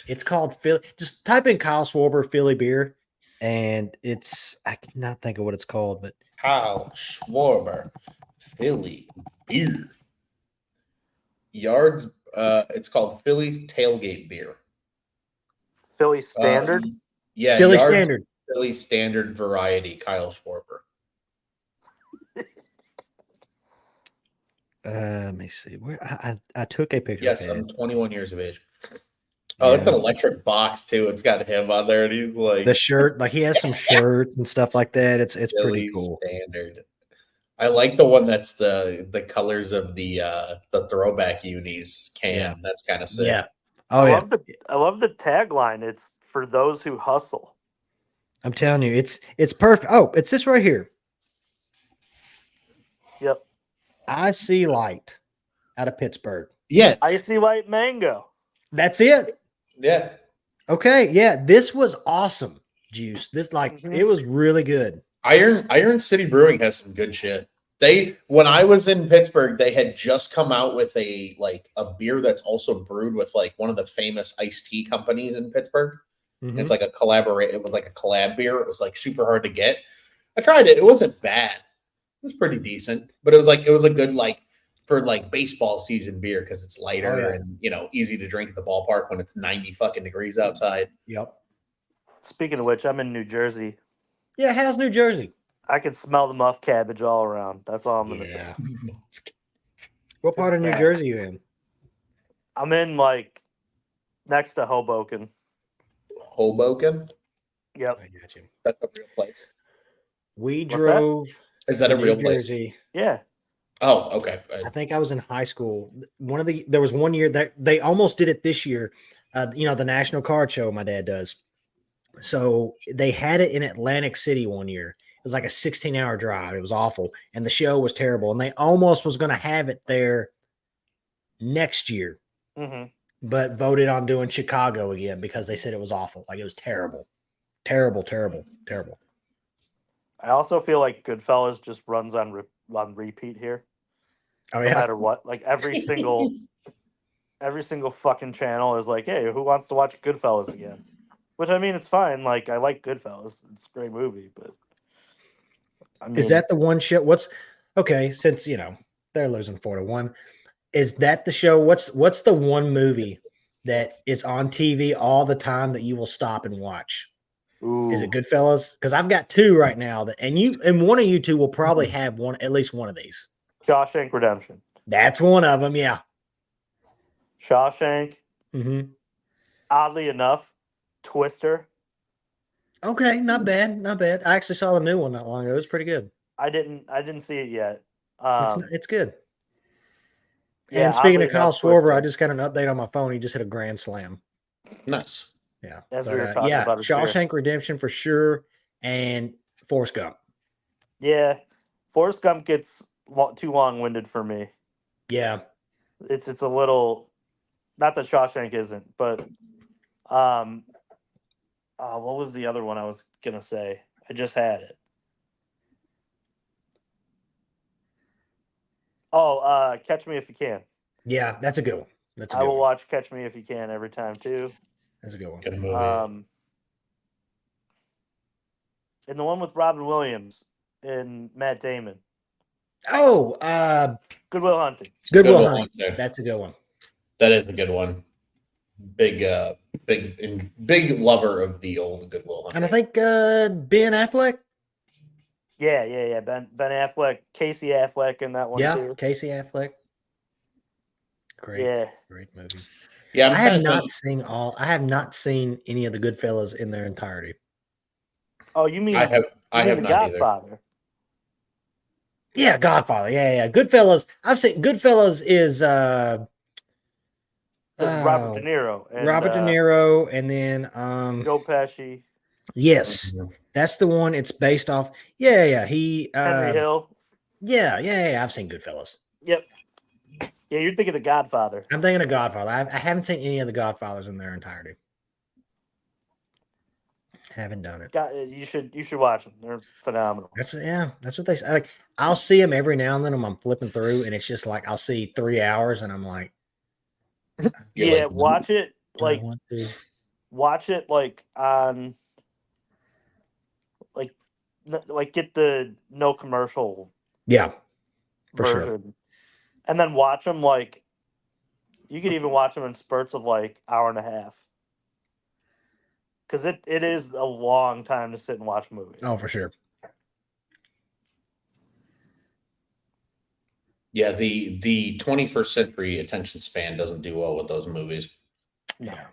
It's called Philly. Just type in Kyle Swarber Philly beer, and I cannot think of what it's called, but Kyle Schwarber Philly beer. Yards. It's called Philly's Tailgate Beer. Philly Standard? Yeah, Philly Standard. Philly Standard variety, Kyle Schwarber. Let me see. Where I took a picture. Yes, Okay. I'm 21 years of age. Oh, it's Yeah. an electric box too. It's got him on there, and he's like The shirt, like he has some shirts and stuff like that. It's pretty Billy cool. Standard. I like the one that's the colors of the throwback unis can. Yeah. That's kind of sick. Yeah. Oh yeah. I love the tagline. It's for those who hustle. I'm telling you, it's perfect. Oh, it's this right here. Yep. I see light out of Pittsburgh. Yeah, Icy white mango. That's it. yeah. Okay. Yeah. This was awesome. Juice. This it was really good. Iron City Brewing has some good shit. When I was in Pittsburgh, they had just come out with a beer that's also brewed with like one of the famous iced tea companies in Pittsburgh. Mhm. It's like a collaborate. It was like a collab beer. It was like super hard to get. I tried it. It wasn't bad. It was pretty decent, but it was a good for baseball season beer because it's lighter Oh, yeah. and easy to drink at the ballpark when it's 90 fucking degrees outside. Yep. Speaking of which, I'm in New Jersey. Yeah. How's New Jersey? I can smell the muff cabbage all around. That's all I'm gonna say. Yeah. What part of It's New bad. Jersey you in? I'm in next to Hoboken. Hoboken? Yep. I got you. That's a real place. We What's that? drove Is that to a real New place? Jersey. Yeah. Oh, okay. I think I was in high school. There was one year that they almost did it this year. The National Card Show my dad does. So they had it in Atlantic City one year. It was like a 16-hour drive. It was awful. And the show was terrible. And they almost was going to have it there next year, hmm but voted on doing Chicago again because they said it was awful. Like it was terrible. Terrible, terrible, terrible. I also feel like Goodfellas just runs on repeat here. Oh, No yeah. matter what. Like every single fucking channel is like, hey, who wants to watch Goodfellas again? Which I mean, it's fine. Like I like Goodfellas. It's a great movie, but I mean, Is that the one show? Okay? Since they're losing 4-1, is that the show? What's the one movie that is on TV all the time that you will stop and watch? Is it ooh, Goodfellas? Because I've got two right now and one of you two will probably have at least one of these. Shawshank Redemption? That's one of them. Yeah. Shawshank. Mm-hmm. Oddly enough, Twister. Okay, not bad, not bad. I actually saw the new one not long ago. It was pretty good. I didn't see it yet. It's good. Yeah, And speaking oddly of Kyle enough, Schwarber, I Twister, just got an update on my phone. He just hit a grand slam. Nice. Yeah. as we But, were talking yeah, about his beer. Shawshank Redemption for sure, and Forrest Gump. Yeah, Forrest Gump gets too long-winded for me. Yeah. It's a little, not that Shawshank isn't, but what was the other one I was gonna say? I just had it. Oh, Catch Me If You Can. Yeah, that's a good one. That's a I good will one. watch Catch Me If You Can every time too. That's a good one. Good movie. And the one with Robin Williams and Matt Damon. Oh, Good Will Hunting. Good Will Will Hunting. Hunting. That's a good one. That is a good one. Big lover of the old Good Will Hunting. And I think Ben Affleck. Yeah. Ben Affleck, Casey Affleck in that one Yeah, too. Casey Affleck. Great. Yeah. Great movie. Yeah, I have not seen any of the Goodfellas in their entirety. Oh, you mean I have The not either. Godfather? Yeah, Godfather. Yeah. Goodfellas. I've seen Goodfellas is That's Robert De Niro and Robert De Niro, and then Joe Pesci, yes, that's the one. It's based off. Yeah. He Henry Hill. Yeah. I've seen Goodfellas. Yep. Yeah, you're thinking The Godfather. I'm thinking of Godfather. I haven't seen any of the Godfathers in their entirety. Haven't done it. You should watch them. They're phenomenal. That's what they say. Like, I'll see them every now and then when I'm flipping through, and it's just like I'll see 3 hours, and I'm like, Yeah, like, watch it do I like want to? watch it like on like get the no commercial Yeah, for version, sure. and then watch them like you could even watch them in spurts of like hour and a half. Because it is a long time to sit and watch a movie. Oh, for sure. Yeah, the 21st century attention span doesn't do well with those movies. Yeah.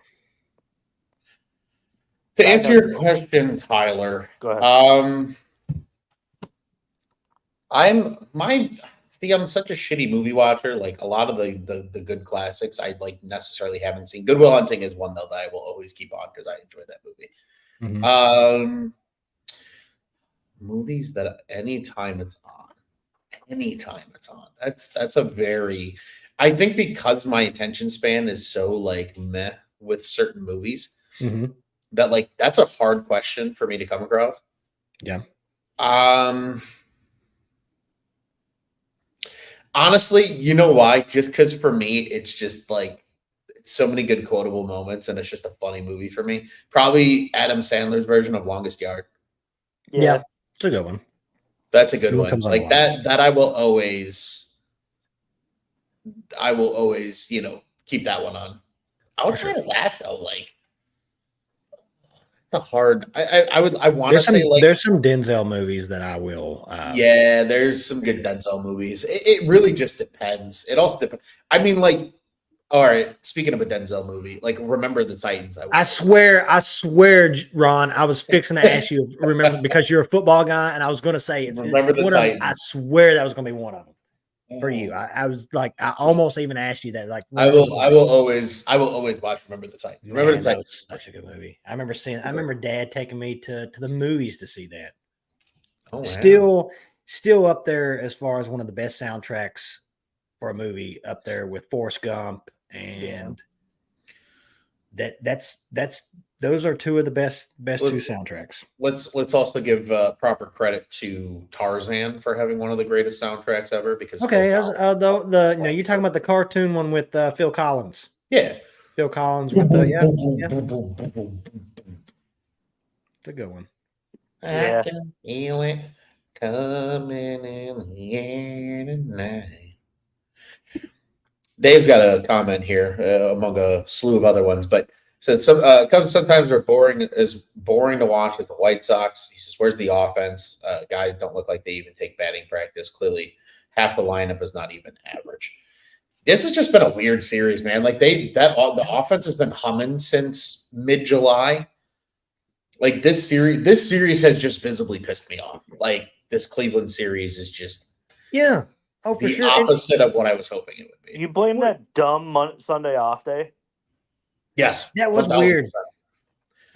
To Side answer note- your question, Tyler, Go ahead. I'm such a shitty movie watcher. Like a lot of the good classics, I like necessarily haven't seen. Good Will Hunting is one though that I will always keep on because I enjoy that movie. Mhm. Movies that anytime it's on, that's a very. I think because my attention span is so like meh with certain movies Mhm. that like that's a hard question for me to come across. Yeah. Honestly, you know why? Just because for me, it's just like so many good quotable moments, and it's just a funny movie for me. Probably Adam Sandler's version of Longest Yard. Yeah. It's a good one. That's a good Good one one. comes on a Like lot. that I will always, keep that one on. Outside of that, though, like it's a hard. I want to say like There's some Denzel movies that I will. yeah, there's some good Denzel movies. It really just depends. It also depends. I mean, like, all right. Speaking of a Denzel movie, like Remember the Titans. I swear, Ron, I was fixing to ask you. Remember, because you're a football guy, and I was going to say it's Remember the one of them. I Titans. swear that was going to be one of them for you. I was like, I almost even asked you that. Like, I will always watch Remember the Titans. Remember Man, the that Titans. was such a good movie. I remember Dad taking me to the movies to see that. Oh, wow. Still up there as far as one of the best soundtracks for a movie, up there with Forrest Gump, and that's those are two of the best two soundtracks. Let's also give proper credit to Tarzan for having one of the greatest soundtracks ever. Because Okay, you're talking about the cartoon one with Phil Collins. Yeah, Phil Collins with the it's a good one. Yeah. I can feel it coming in the air tonight. Dave's got a comment here among a slew of other ones, but said sometimes they're boring to watch with the White Sox. He says, "Where's the offense? Guys don't look like they even take batting practice. Clearly, half the lineup is not even average." This has just been a weird series, man. Like the offense has been humming since mid-July. Like this series has just visibly pissed me off. Like this Cleveland series is just for the sure. opposite of what I was hoping it would be. You blame that dumb Sunday off day? Yes, That was 1000%. weird.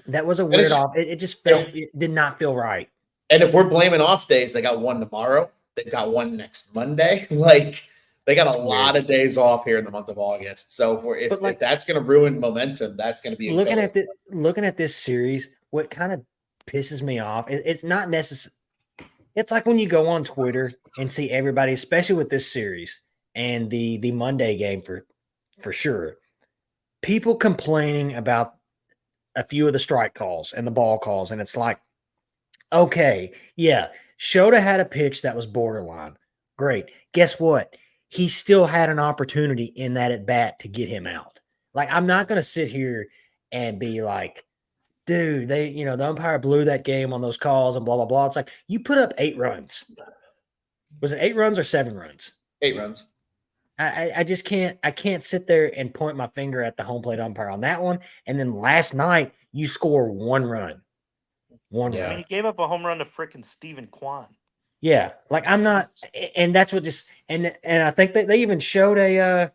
That was a weird off. It just felt it did not feel right. And if we're blaming off days, they got one tomorrow. They've got one next Monday. Like they got a lot of days off here in the month of August. So if that's going to ruin momentum, that's going to be looking at this series. What kind of pisses me off? It's not necessary. It's like when you go on Twitter and see everybody, especially with this series and the Monday game for sure, people complaining about a few of the strike calls and the ball calls, and it's like, okay, yeah, Shota had a pitch that was borderline. Great. Guess what? He still had an opportunity in that at bat to get him out. Like, I'm not going to sit here and be like, dude, the umpire blew that game on those calls and blah, blah, blah. It's like, you put up 8 runs. Was it 8 runs or 7 runs? 8 runs. I just can't sit there and point my finger at the home plate umpire on that one. And then last night you score 1 run. One run. I mean, he gave up a home run to freaking Stephen Kwan. Yeah, like I'm not, and that's what just and I think that they even showed a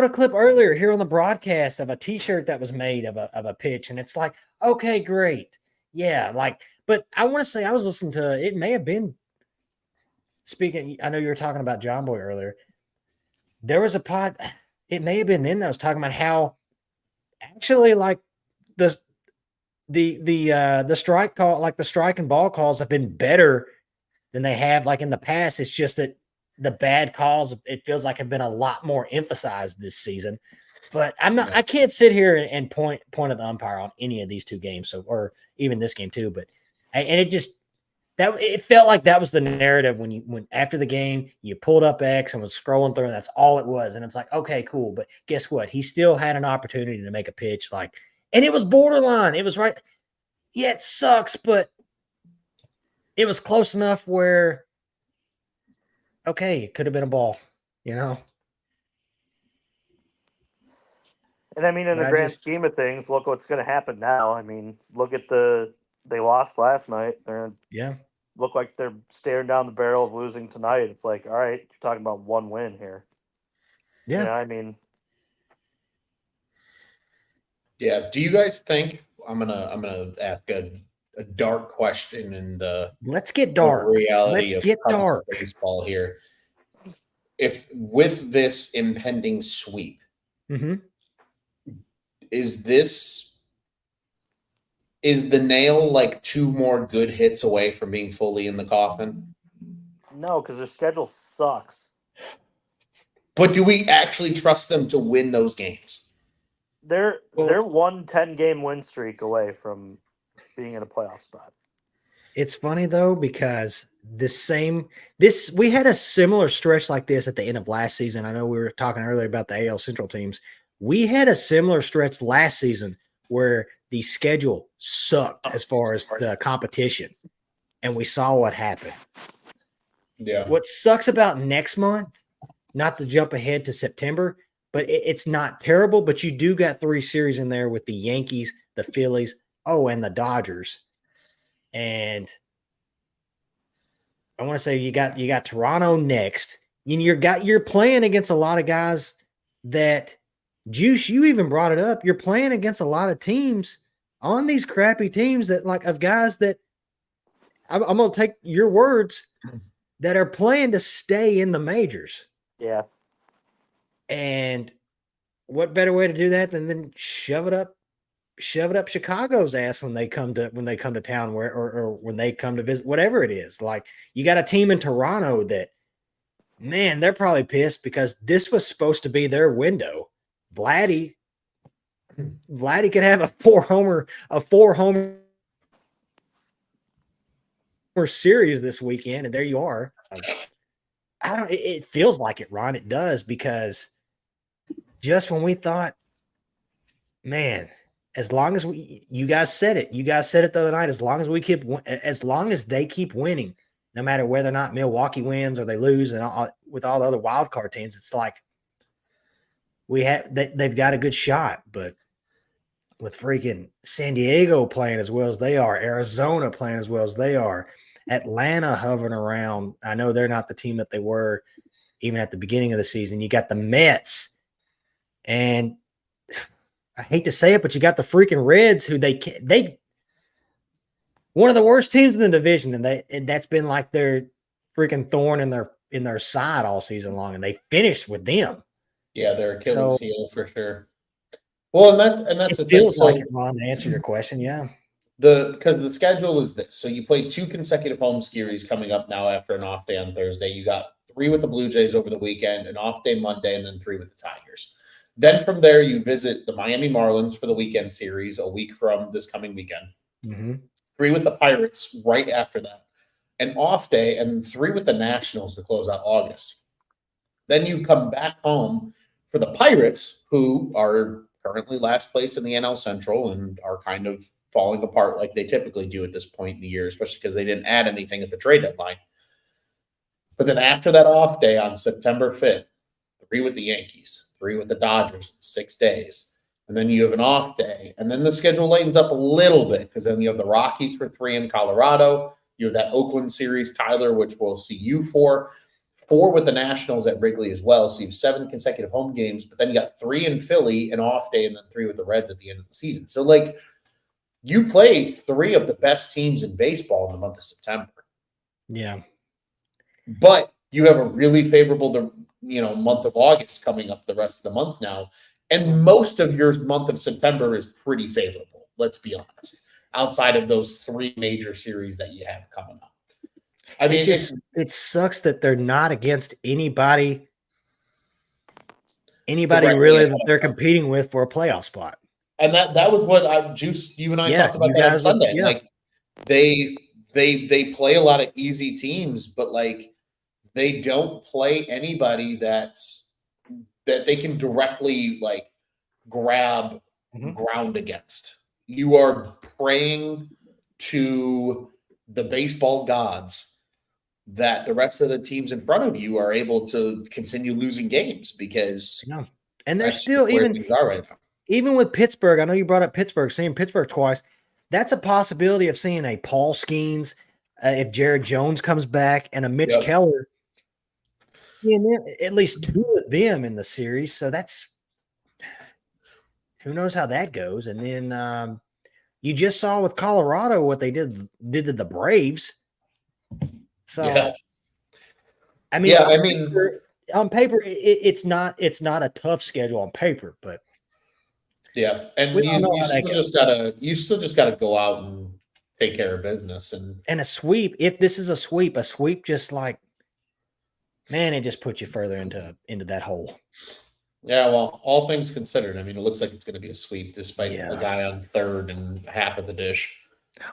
clip earlier here on the broadcast of a T-shirt that was made of a pitch, and it's like, okay, great, yeah, like, but I want to say I was listening to it may have been speaking. I know you were talking about John Boy earlier. There was a pod. It may have been then that was talking about how actually like the strike call, like the strike and ball calls have been better than they have like in the past. It's just that the bad calls, it feels like, have been a lot more emphasized this season. But I can't sit here and point at the umpire on any of these 2 games, or even this game too. But it felt like that was the narrative when after the game you pulled up X and was scrolling through, and that's all it was. And it's like, okay, cool. But guess what? He still had an opportunity to make a pitch, and it was borderline. It was right. Yeah, it sucks, but it was close enough where, okay, it could have been a ball. you know. And I mean, in But the grand scheme of things, look what's going to happen now. I mean, look at they lost last night. They yeah, look like they're staring down the barrel of losing tonight. It's like, all right, you're talking about one win here. yeah. You know, I mean, Yeah. Do you guys think I'm gonna ask a dark question in Let's get the dark. reality Let's of get Cubs dark. baseball here? If with this impending sweep, Mm-hmm. is the nail like two more good hits away from being fully in the coffin? no, because their schedule sucks. But do we actually trust them to win those games? They're Well, 1 10-game win streak away from being in a playoff spot. it's funny though because we had a similar stretch like this at the end of last season. I know we were talking earlier about the AL Central teams. We had a similar stretch last season where the schedule sucked as far as the competition, and we saw what happened. Yeah. What sucks about next month, not to jump ahead to September, but it's not terrible. But you do got 3 series in there with the Yankees, the Phillies, and the Dodgers. And I want to say you got Toronto next. And you're playing against a lot of guys that Juice, you even brought it up. You're playing against a lot of teams on these crappy teams that like of guys that I'm gonna take your words that are playing to stay in the majors. Yeah. And what better way to do that than then shove it up Chicago's ass when they come to town or when they come to visit, whatever it is. Like you got a team in Toronto that, man, they're probably pissed because this was supposed to be their window. Vladdy could have a four homer series this weekend, and there you are. It feels like it, Ron. It does, because just when we thought, man, as long as you guys said it the other night, as long as they keep winning, no matter whether or not Milwaukee wins or they lose, and with all the other wild card teams, it's like they've got a good shot. But with freaking San Diego playing as well as they are, Arizona playing as well as they are, Atlanta hovering around, I know they're not the team that they were even at the beginning of the season. You got the Mets, and I hate to say it, but you got the freaking Reds, who they one of the worst teams in the division, and that's been like their freaking thorn in their side all season long, and they finished with them. Yeah, they're So Achilles heel for sure. Well, and that's it the thing. feels like So it, Ron, to answer your question. Yeah. because the schedule is this. So you play 2 consecutive home series coming up now after an off day on Thursday. You got 3 with the Blue Jays over the weekend, an off day Monday, and then 3 with the Tigers. Then from there, you visit the Miami Marlins for the weekend series a week from this coming weekend. Mm-hmm. 3 with the Pirates right after that, an off day, and 3 with the Nationals to close out August. Then you come back home for the Pirates, who are currently last place in the NL Central and are kind of falling apart like they typically do at this point in the year, especially because they didn't add anything at the trade deadline. But then after that off day on September 5th, 3 with the Yankees, 3 with the Dodgers, 6 days. And then you have an off day. And then the schedule lightens up a little bit because then you have the Rockies for 3 in Colorado. You have that Oakland series, Tyler, which we'll see you for. 4 with the Nationals at Wrigley as well. So you have 7 consecutive home games, but then you got 3 in Philly, an off day, and then 3 with the Reds at the end of the season. So, like, you play 3 of the best teams in baseball in the month of September. Yeah. But you have a really favorable, month of August coming up the rest of the month now. And most of your month of September is pretty favorable, let's be honest, outside of those 3 major series that you have coming up. I mean, it sucks that they're not against anybody really that they're competing with for a playoff spot. And that was what Juice, you and I talked about that on Sunday. Like they play a lot of easy teams, but like they don't play anybody that they can directly like grab ground against. You are praying to the baseball gods that the rest of the teams in front of you are able to continue losing games because No. And there's that's still where things are right now. even with Pittsburgh, I know you brought up Pittsburgh, seeing Pittsburgh twice. That's a possibility of seeing a Paul Skeens, if Jared Jones comes back, and a Mitch Yep. Keller. At least 2 of them in the series. So that's who knows how that goes. And then you just saw with Colorado what they did to the Braves. So Yeah. I mean, Yeah, I mean, on paper, it's not a tough schedule on paper, but yeah, and we all know you how that still just gotta go out and take care of business. And a sweep, if this is a sweep just like, man, it just puts you further into that hole. Yeah, well, all things considered, I mean, it looks like it's going to be a sweep despite Yeah. the guy on third and half of the dish.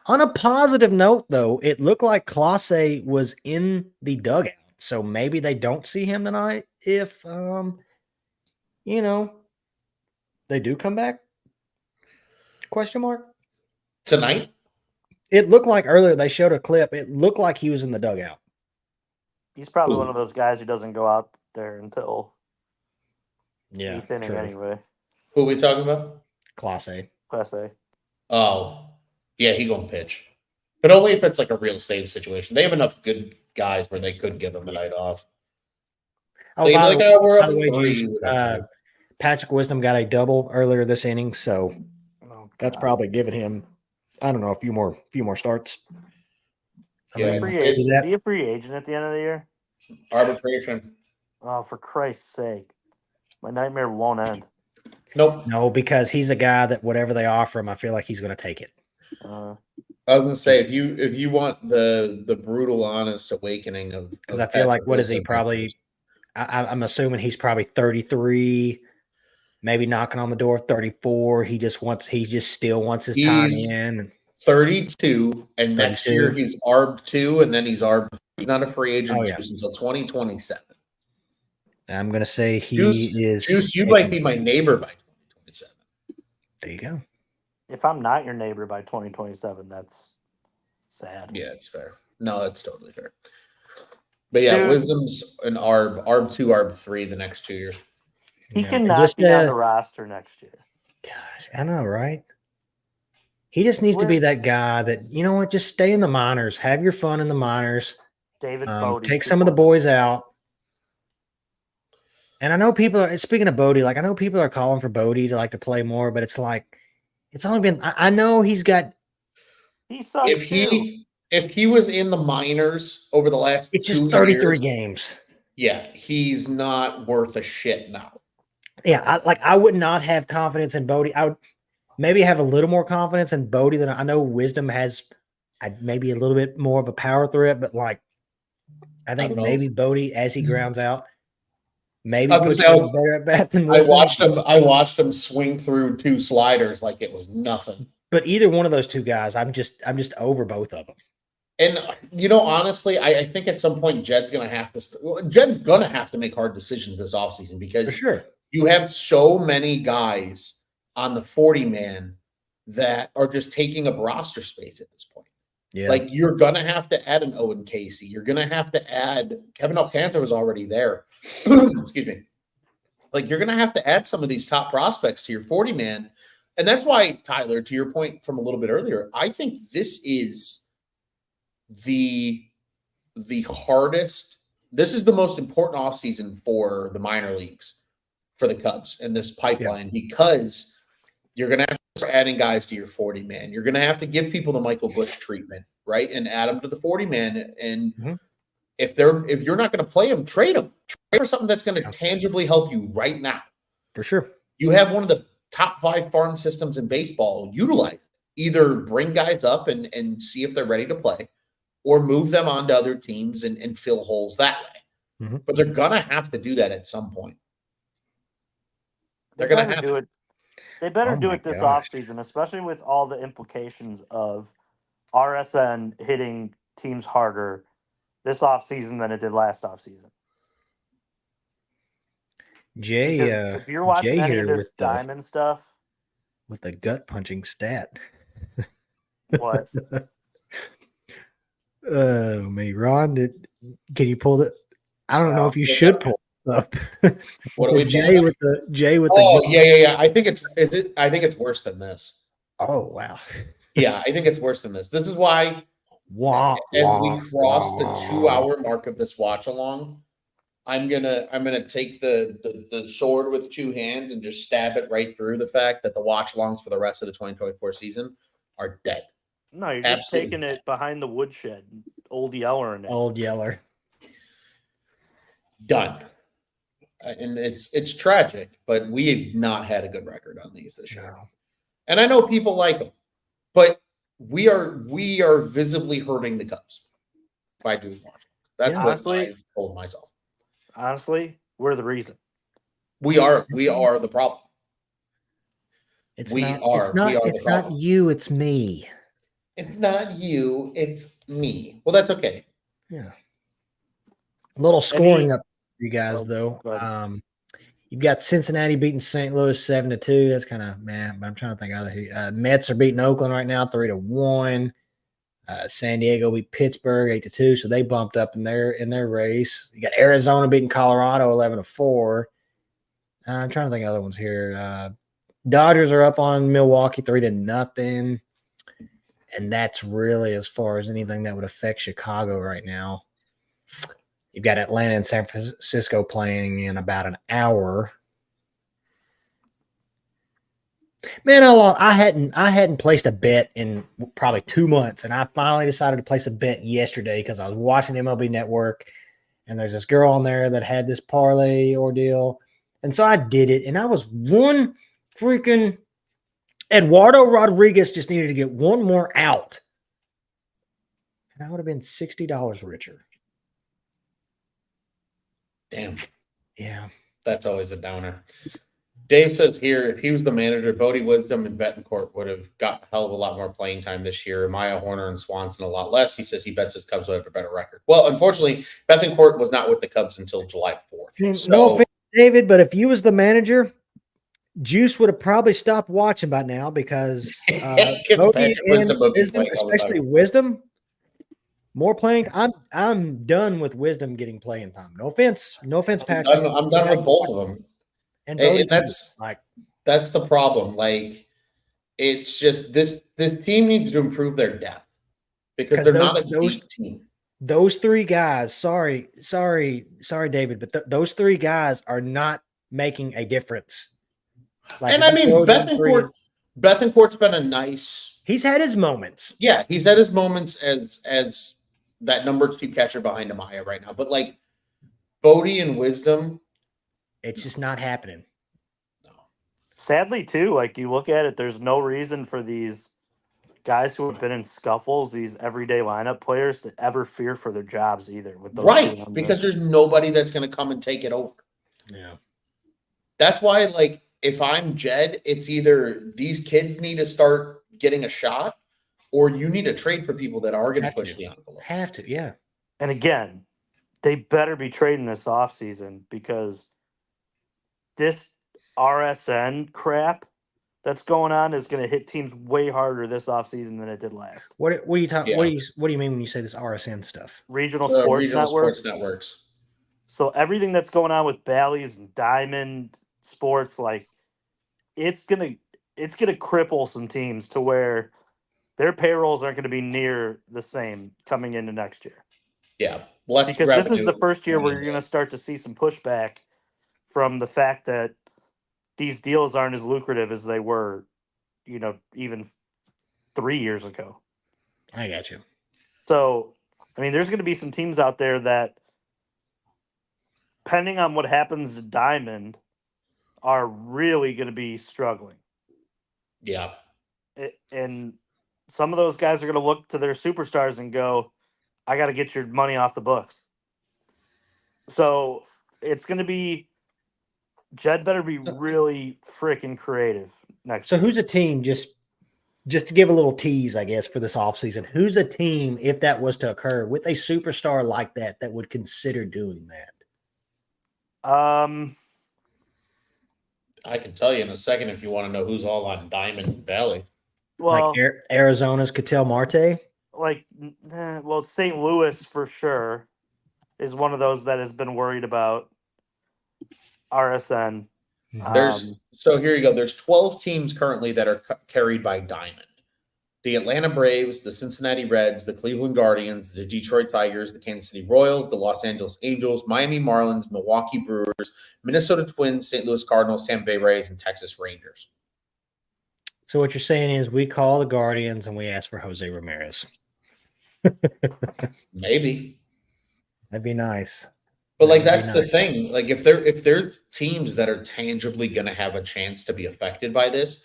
On a positive note, though, it looked like Clase was in the dugout, so maybe they don't see him tonight if they do come back. Question mark. Tonight? It looked like earlier they showed a clip. It looked like he was in the dugout. He's probably Who? one of those guys who doesn't go out there until eighth inning true. anyway. Who are we talking about? Clase. Class A. Oh, yeah, he gonna pitch, but only if it's like a real save situation. They have enough good guys where they could give him the night off. Oh, They'd be by like, the oh, we're by up the way, 3. Juice, whatever. Patrick Wisdom got a double earlier this inning, so Oh, that's God. probably giving him, I don't know, a few more starts. Yeah, Is he a free agent at the end of the year? Arbitration. Oh, for Christ's sake. My nightmare won't end. Nope. No, because he's a guy that whatever they offer him, I feel like he's going to take it. I was gonna say if you want the brutal, honest awakening of Because I feel like what is he probably? I'm assuming he's probably 33, maybe knocking on the door of 34. He just still wants his time in. 32, and next 32. year he's ARB 2, and then he's ARB 3. He's not a free agent Oh, yeah. until 2027. I'm going to say he is. Juice, you might be my neighbor by 2027. There you go. If I'm not your neighbor by 2027, that's sad. Yeah, it's fair. No, that's totally fair. But yeah, Dude. Wisdom's an ARB 2, ARB 3 the next 2 years. He Yeah. cannot Just, be on the roster next year. Gosh, I know, right? He just needs to be that guy that, you know what, just stay in the minors, have your fun in the minors, David Bodie. take some of the boys out. And I know people are, speaking of Bodie, like I know people are calling for Bodie to play more, but it's like, it's only been, I know he's got. He sucks If he was in the minors over the last It's 2 just 33 years, games. Yeah, he's not worth a shit now. Yeah, I would not have confidence in Bodie. I would maybe have a little more confidence in Bodie than I know Wisdom has. Maybe a little bit more of a power threat, but I think maybe Bodie as he grounds out, maybe puts better at bat than Wisdom. I watched him swing through 2 sliders like it was nothing. But either one of those two guys, I'm just over both of them. And honestly, I think at some point Jed's gonna have to make hard decisions this offseason because For sure. you have so many guys on the 40-man that are just taking up roster space at this point. Yeah. Like you're gonna have to add an Owen Casey. You're gonna have to add Kevin Alcantara was already there. Excuse me. Like you're gonna have to add some of these top prospects to your 40-man. And that's why, Tyler, to your point from a little bit earlier, I think this is the hardest. This is the most important offseason for the minor leagues, for the Cubs and this pipeline, because you're going to have to start adding guys to your 40-man. You're going to have to give people the Michael Busch treatment, right? And add them to the 40-man. And if you're not going to play them, trade them. Trade for something that's going to tangibly help you right now. For sure. You have one of the top 5 farm systems in baseball. Utilize it. Either bring guys up and see if they're ready to play, or move them on to other teams and fill holes that way. But they're going to have to do that at some point. They're going to have to. They better do it this offseason, especially with all the implications of RSN hitting teams harder this offseason than it did last offseason. Jay, if you're watching any of this diamond stuff. With a gut punching stat. What? Oh, me, Ron. Can you pull the? I don't know if you What's should up? pull it up. What are we pulling Jay up? with the Jay with Oh the. yeah. I think I think it's worse than this. Oh wow. Yeah, I think it's worse than this. This is why Wah, as we wah, cross the wah. 2 hour mark of this watch along, I'm gonna take the sword with two hands and just stab it right through the fact that the watch alongs for the rest of the 2024 season are dead. No, you're just Absolutely taking dead. it behind the woodshed. Old Yeller in it. Old Yeller. Done. And it's tragic, but we have not had a good record on these this year. No. And I know people like them, but we are visibly hurting the Cubs by doing watch. That's Yeah. what Honestly, I've told myself. honestly, we're the reason. We are the problem. It's We not. are It's not. the It's not problem. you. It's me. It's not you, it's me. Well, that's okay. Yeah. A little scoring up for you guys Oh, though. go ahead. You've got Cincinnati beating St. Louis 7-2. That's kind of man, but I'm trying to think of other. Mets are beating Oakland right now 3-1. San Diego beat Pittsburgh 8-2, so they bumped up in their race. You got Arizona beating Colorado 11-4. I'm trying to think of other ones here. Dodgers are up on Milwaukee 3-0, and that's really as far as anything that would affect Chicago right now. You've got Atlanta and San Francisco playing in about an hour. Man, I hadn't placed a bet in probably 2 months, and I finally decided to place a bet yesterday because I was watching MLB Network, and there's this girl on there that had this parlay ordeal, and so I did it, and I was one freaking Eduardo Rodriguez just needed to get one more out, and I would have been $60 richer. Damn. Yeah. That's always a downer. Dave says here, if he was the manager, Bodie Wisdom and Betancourt would have got a hell of a lot more playing time this year. Maya Horner and Swanson a lot less. He says he bets his Cubs will have a better record. Well, unfortunately, Betancourt was not with the Cubs until July 4th. So, No offense, David, but if you was the manager, Juice would have probably stopped watching by now because Bodie Patrick and Wisdom would be Wisdom, playing all the especially time. Wisdom, more playing. I'm done with Wisdom getting playing time. No offense, Patrick. I'm done with both of them. And And Bodie, that's the problem. Like, it's just this team needs to improve their depth because they're not a deep team. Those three guys. Sorry, David, but those three guys are not making a difference. Like, And I mean, Betancourt's been a nice. He's had his moments. Yeah, he's had his moments as that number 2 catcher behind Amaya right now. But like Bodie and Wisdom, it's just not happening. No. Sadly, too, like you look at it, there's no reason for these guys who have been in scuffles, these everyday lineup players, to ever fear for their jobs either. With those right, because there's nobody that's going to come and take it over. Yeah, that's why, like, if I'm Jed, it's either these kids need to start getting a shot, or you need to trade for people that are going to push the envelope. Have to, yeah. And again, they better be trading this offseason because this RSN crap that's going on is going to hit teams way harder this offseason than it did last. What are you talking? Yeah. What do you mean when you say this RSN stuff? Regional sports networks. So everything that's going on with Bally's and Diamond Sports, like it's gonna cripple some teams to where their payrolls aren't going to be near the same coming into next year. Yeah, because this is the first year where you're going to start to see some pushback from the fact that these deals aren't as lucrative as they were, even 3 years ago. I got you. So, I mean, there's going to be some teams out there that, depending on what happens to Diamond, are really going to be struggling. Yeah. And some of those guys are going to look to their superstars and go, I got to get your money off the books. So it's going to be, Jed better be really freaking creative next year. So who's a team, just to give a little tease, I guess, for this offseason, who's a team, if that was to occur, with a superstar like that would consider doing that? I can tell you in a second if you want to know who's all on Diamond Valley. Well, like Arizona's Ketel Marte? like, well, St. Louis for sure is one of those that has been worried about RSN. So here you go. There's 12 teams currently that are carried by Diamond. The Atlanta Braves, the Cincinnati Reds, the Cleveland Guardians, the Detroit Tigers, the Kansas City Royals, the Los Angeles Angels, Miami Marlins, Milwaukee Brewers, Minnesota Twins, St. Louis Cardinals, Tampa Bay Rays, and Texas Rangers. So what you're saying is we call the Guardians and we ask for Jose Ramirez. Maybe. That'd be nice. But like that's the thing. Like if they're teams that are tangibly going to have a chance to be affected by this,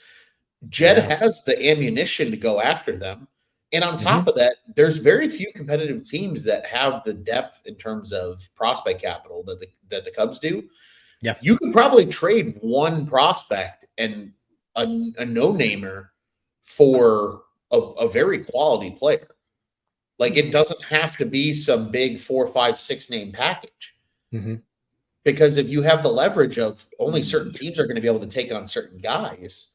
Jed has the ammunition to go after them. And on top of that, there's very few competitive teams that have the depth in terms of prospect capital that the Cubs do. Yeah. You could probably trade one prospect and a no-namer for a very quality player. Like it doesn't have to be some big 4, 5, 6 name package. Because if you have the leverage of only certain teams are going to be able to take on certain guys,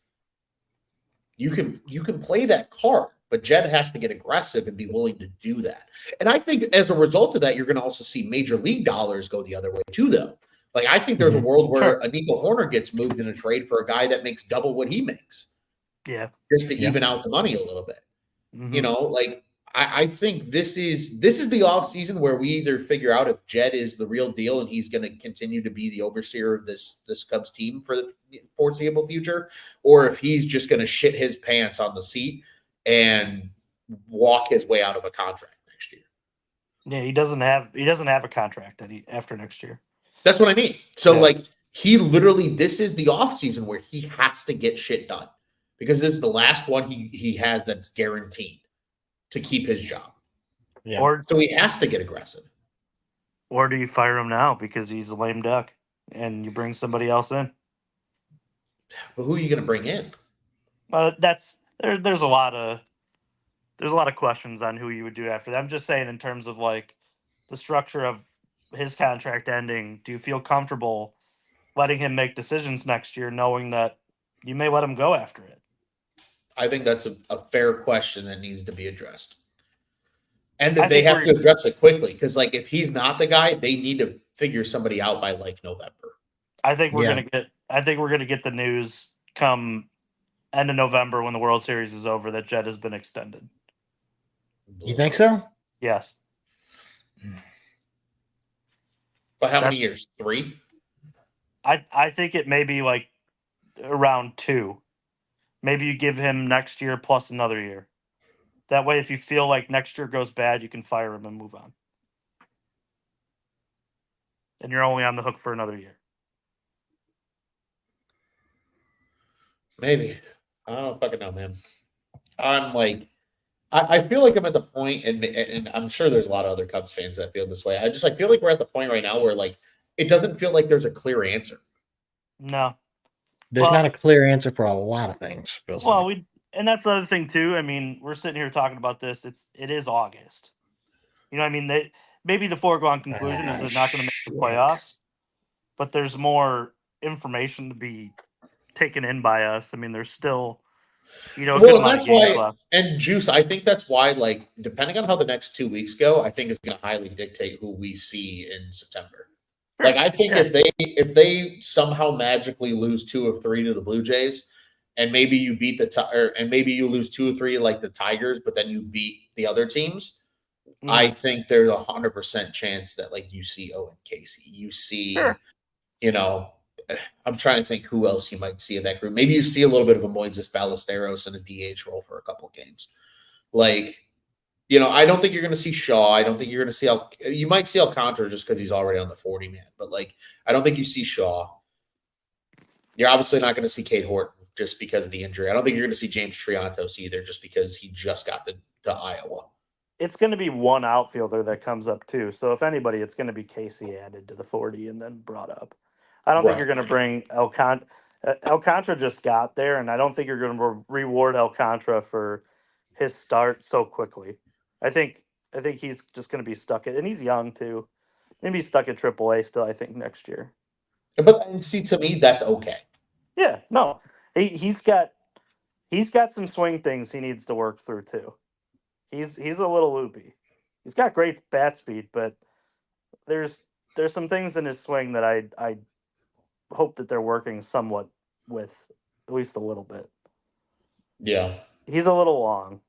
you can play that card, but Jed has to get aggressive and be willing to do that. And I think as a result of that, you're going to also see major league dollars go the other way too, though. Like I think there's a world where a Nico Horner gets moved in a trade for a guy that makes double what he makes. Yeah. Just to even out the money a little bit. You know, like I think this is the offseason where we either figure out if Jed is the real deal and he's going to continue to be the overseer of this Cubs team for the foreseeable future, or if he's just going to shit his pants on the seat and walk his way out of a contract next year. Yeah, he doesn't have a contract after next year. That's what I mean. So like he literally, this is the offseason where he has to get shit done because this is the last one he has that's guaranteed to keep his job. Yeah. So he has to get aggressive. Or do you fire him now because he's a lame duck and you bring somebody else in? But who are you going to bring in? There's a lot of questions on who you would do after that. I'm just saying in terms of like the structure of his contract ending, do you feel comfortable letting him make decisions next year knowing that you may let him go after it? I think that's a fair question that needs to be addressed. And that they have to address it quickly because, like, if he's not the guy, they need to figure somebody out by like November. I think we're gonna get the news come end of November when the World Series is over that Jed has been extended. You think so? Yes. But how many years? 3? I think it may be like around 2. Maybe you give him next year plus another year. That way, if you feel like next year goes bad, you can fire him and move on. And you're only on the hook for another year. Maybe. I don't fucking know, man. I'm like, I feel like I'm at the point, and I'm sure there's a lot of other Cubs fans that feel this way. I feel like we're at the point right now where like it doesn't feel like there's a clear answer. No. There's not a clear answer for a lot of things. And that's the other thing too. I mean, we're sitting here talking about this. It is August. You know what I mean? Maybe the foregone conclusion is they're not going to make the playoffs, but there's more information to be taken in by us. I mean, there's still, a good amount of games left. And Juice, I think that's why, like, depending on how the next 2 weeks go, I think is going to highly dictate who we see in September. Like, I think if they somehow magically lose 2 of 3 to the Blue Jays, and maybe you beat and maybe you lose 2 or 3 like the Tigers, but then you beat the other teams, I think there's 100% chance that like you see Owen Casey, you see, I'm trying to think who else you might see in that group. Maybe you see a little bit of a Moises Ballesteros in a DH role for a couple of games. Like, I don't think you're going to see Shaw. I don't think you're going to see you might see Alcantara just because he's already on the 40 man. But like, I don't think you see Shaw. You're obviously not going to see Cade Horton just because of the injury. I don't think you're going to see James Triantos either, just because he just got to Iowa. It's going to be one outfielder that comes up too. So if anybody, it's going to be Casey added to the 40 and then brought up. I don't think you're going to bring Alcantara. Alcantara just got there, and I don't think you're going to reward Alcantara for his start so quickly. I think he's just going to be stuck and he's young too. Maybe stuck at AAA still. I think next year. But see, to me, that's okay. Yeah, no, he's got some swing things he needs to work through too. He's a little loopy. He's got great bat speed, but there's some things in his swing that I hope that they're working somewhat with, at least a little bit. Yeah. He's a little long.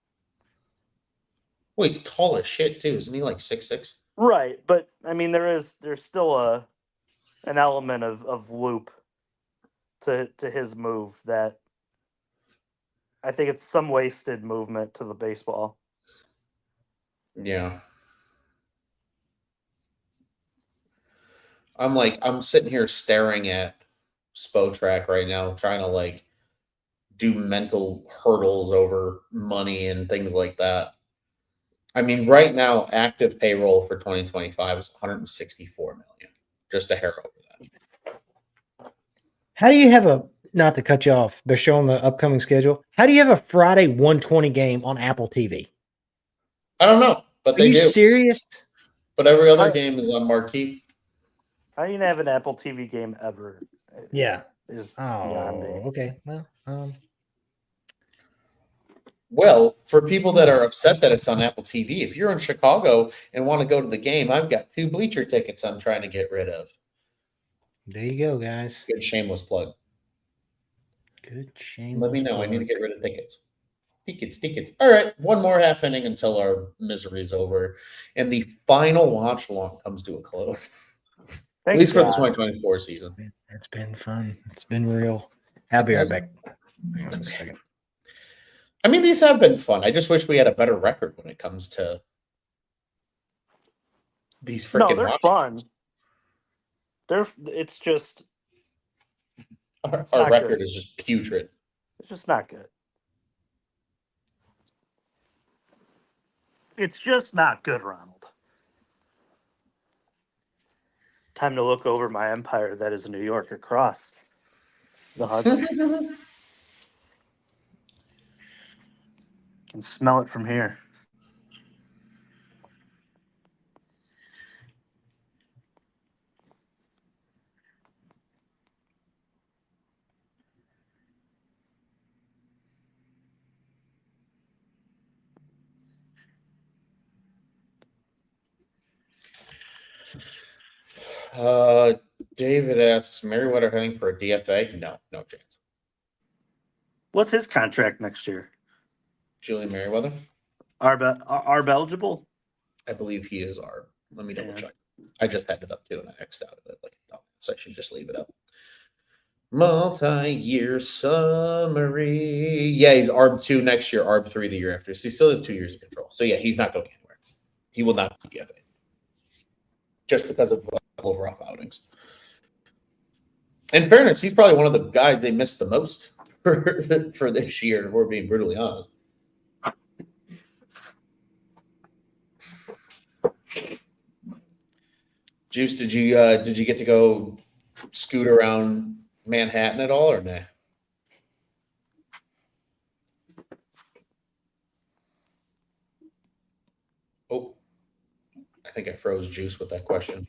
Well, he's tall as shit too, isn't he? Like 6'6"? Right, but I mean there's still an element of loop to his move that I think it's some wasted movement to the baseball. Yeah. I'm sitting here staring at Spotrac right now, trying to like do mental hurdles over money and things like that. I mean, right now, active payroll for 2025 is 164 million. Just a hair over that. How do you have a, not to cut you off, they're showing the upcoming schedule. How do you have a Friday 120 game on Apple TV? I don't know, but Are they you do. serious? But every other game is on marquee. I didn't have an Apple TV game ever. Yeah. Is Oh, beyond me. okay. Well, for people that are upset that it's on Apple TV, if you're in Chicago and want to go to the game, I've got 2 bleacher tickets I'm trying to get rid of. there you go, guys. Good shameless plug. Good shameless Let me know. I plug. need to get rid of tickets. Tickets. All right, one more half inning until our misery is over, and the final watch along comes to a close. At least for the 2024 season. It's been fun. It's been real. I'll be right back. Hang on a second. I mean, these have been fun. I just wish we had a better record when it comes to these freaking. No, they're fun. It's just our record is just putrid. It's just not good. It's just not good, Ronald. Time to look over my empire that is New York across the Hudson. Can smell it from here. David asks, Merriweather heading for a DFA? No chance. What's his contract next year? Julian Merriweather? Arb eligible? I believe he is Arb. Let me double check. I just had it up too, and I X'd out of it. So I should just leave it up. Multi-year summary. Yeah, he's ARB 2 next year, ARB 3 the year after. So he still has 2 years of control. So yeah, he's not going anywhere. He will not be DFA. Just because of rough outings. In fairness, he's probably one of the guys they missed the most for this year, if we're being brutally honest. Juice, did you get to go scoot around Manhattan at all, or nah? Oh, I think I froze Juice with that question.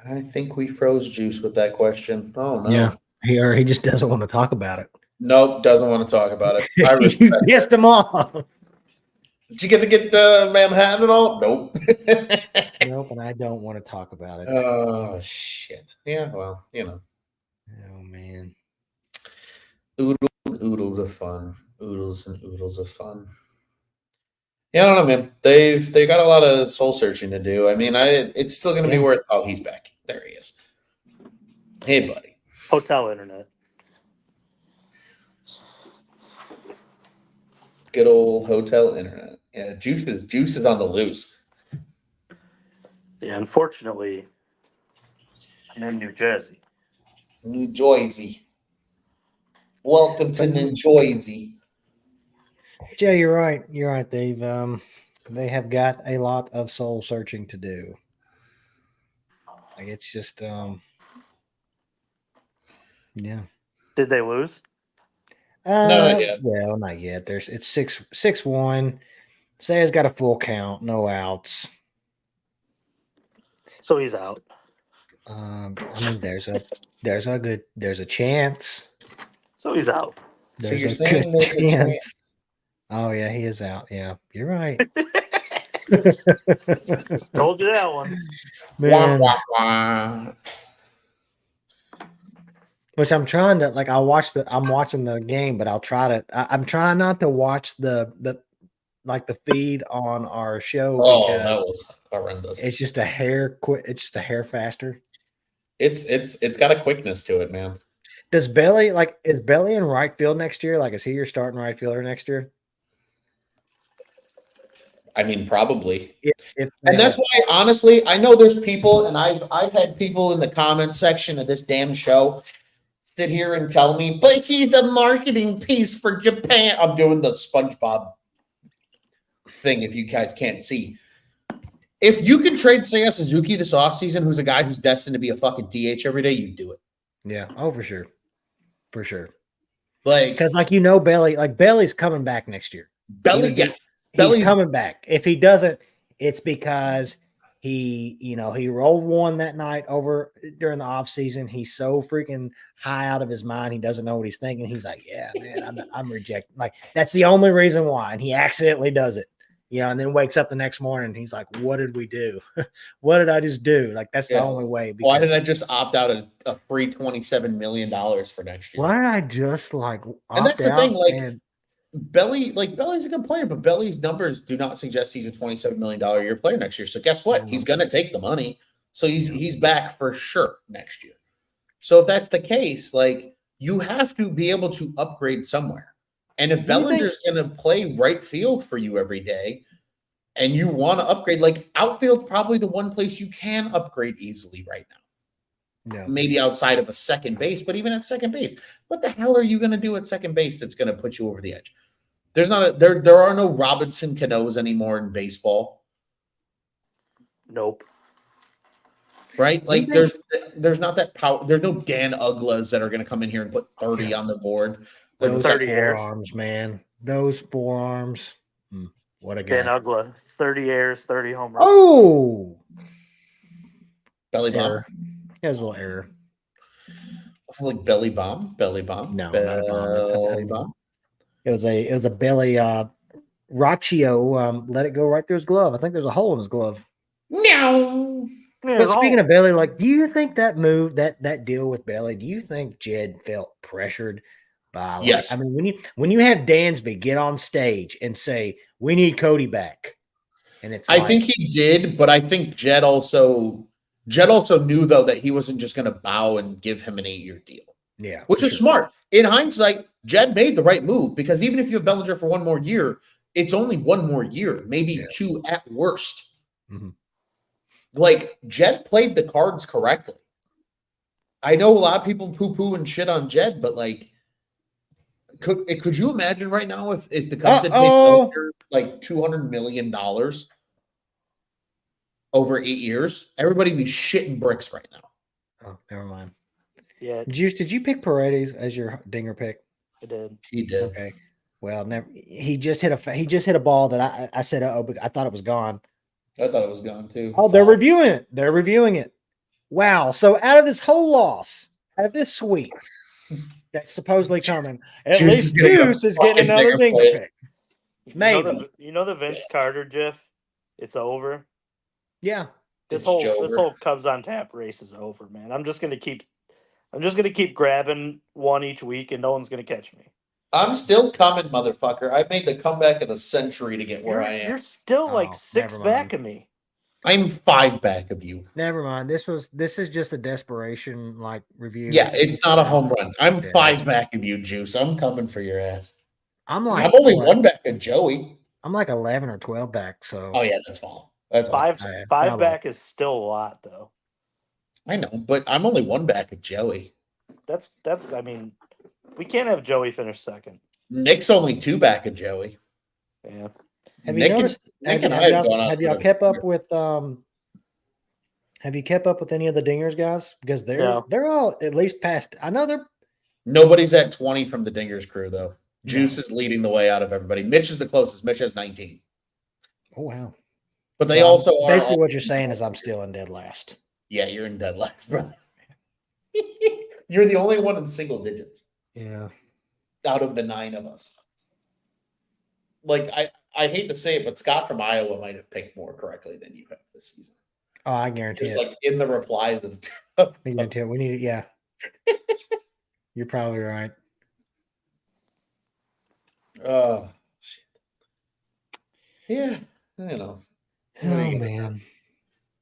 I think we froze Juice with that question. Oh no. Yeah, he just doesn't want to talk about it. Nope, doesn't want to talk about it. I You pissed him off. Did you get to get Manhattan at all? Nope. Nope, and I don't want to talk about it. Oh shit. Yeah, well, Oh man. Oodles of fun. Oodles and oodles of fun. Yeah, I don't know, man. They've got a lot of soul searching to do. I mean, it's still going to be worth. Oh, he's back. There he is. Hey, buddy. Hotel internet. Good old hotel internet. Yeah, Juice is on the loose. Yeah, unfortunately, I'm in New Jersey. New Jersey. Welcome to New Jersey. Joe, you're right. You're right. They have got a lot of soul searching to do. Like it's just yeah. Did they lose? No, not yet. Well, not yet. It's 6-1. Say's got a full count, no outs. So he's out. I mean, there's a chance. So he's out. So There's you're a saying good there's a chance? Oh yeah, he is out. Yeah, you're right. Told you that one. Wah, Man, wah, wah. which I'm trying to like. I'm watching the game, but I'm trying not to watch the like the feed on our show Oh, because that was horrendous. it's just a hair quick. It's just a hair faster. It's got a quickness to it, man. Is Belly in right field next year? Like, is he your starting right fielder next year? I mean, probably. If And that's why, honestly, I know there's people, and I've had people in the comment section of this damn show sit here and tell me, but he's a marketing piece for Japan. I'm doing the SpongeBob thing if you guys can't see. If you can trade Seiya Suzuki this offseason, who's a guy who's destined to be a fucking DH every day, you do it. yeah, oh for sure. For sure. Like, Because Belly's coming back next year. Belly, He's Belly's coming back. If he doesn't, it's because he rolled one that night over during the off season. He's so freaking high out of his mind. He doesn't know what he's thinking. He's like, yeah, man, I'm rejecting. Like, that's the only reason why. And he accidentally does it, and then wakes up the next morning and he's like, what did we do? What did I just do? Like, that's the only way. Why did I just opt out a free $27 million for next year? Why did I just like opt And that's the thing, like, and, Belly's a good player, but Belly's numbers do not suggest he's a $27 million a year player next year. So guess what? He's going to take the money. So he's back for sure next year. So if that's the case, like, you have to be able to upgrade somewhere. And if Bellinger's going to play right field for you every day and you want to upgrade, like, outfield's probably the one place you can upgrade easily right now. yeah. Maybe outside of a second base, but even at second base, what the hell are you going to do at second base that's going to put you over the edge? There are no Robinson Canoes anymore in baseball. Nope. Right? Like, there's not that power. There's no Dan Uglas that are going to come in here and put 30 on the board. Those 30 airs. forearms, man. Those forearms. What a guy. Dan Ugla, 30 airs, 30 home runs. Oh, Belly bomb. error. There's a little error. Like belly bomb. No, not a Belly bomb. bomb. It was a belly Raccio let it go right through his glove. I think there's a hole in his glove. No. But speaking of Belly, like, do you think that move, that deal with Belly, do you think Jed felt pressured by, like, yes. I mean, when you have Dansby get on stage and say, we need Cody back, and it's I think he did, but I think Jed also knew, though, that he wasn't just going to bow and give him an 8-year deal. Yeah. Which is smart. In hindsight, Jed made the right move, because even if you have Bellinger for one more year, it's only one more year, maybe two at worst. Mm-hmm. Like, Jed played the cards correctly. I know a lot of people poo-poo and shit on Jed, but, like, could you imagine right now if the Cubs had paid Bellinger like $200 million over 8 years? Everybody would be shitting bricks right now. Oh, never mind. Yeah. Juice, did you pick Paredes as your dinger pick? I did. He did. Okay. Well, never. He just hit a ball that I said, but I thought it was gone. I thought it was gone too. Oh, they're reviewing it. Wow. So out of this whole loss, out of this sweep that's supposedly coming, at least Juice is getting another dinger pick. Maybe. You know the Vince Carter gif? It's over. Yeah. This whole Cubs on Tap race is over, man. I'm just gonna keep grabbing one each week, and no one's gonna catch me. I'm still coming, motherfucker. I made the comeback of the century to get where I am. You're still like 6 back of me. I'm 5 back of you. Never mind. This is just a desperation like review. Yeah, it's not a home run. I'm 5 back of you, Juice. I'm coming for your ass. I'm only 1 back of Joey. I'm like 11 or 12 back. So yeah, that's fall. That's five back is still a lot, though. I know, but I'm only 1 back of Joey. That's. I mean, we can't have Joey finish second. Nick's only 2 back of Joey. Yeah. Have you noticed? Have y'all kept up with? Have you kept up with any of the dingers guys? Because they're all at least past. I know they're. Nobody's at 20 from the dingers crew though. Juice is leading the way out of everybody. Mitch is the closest. Mitch has 19. Oh wow! But they also are basically what you're saying is I'm still in dead last. Yeah, you're in dead last, bro. You're the only one in single digits Yeah. out of the 9 of us. Like I hate to say it, but Scott from Iowa might have picked more correctly than you have this season. Oh, I guarantee Just it. like in the replies of I guarantee it. We need it. Yeah. You're probably right. oh shit. Yeah, you know. What are Oh you gonna man.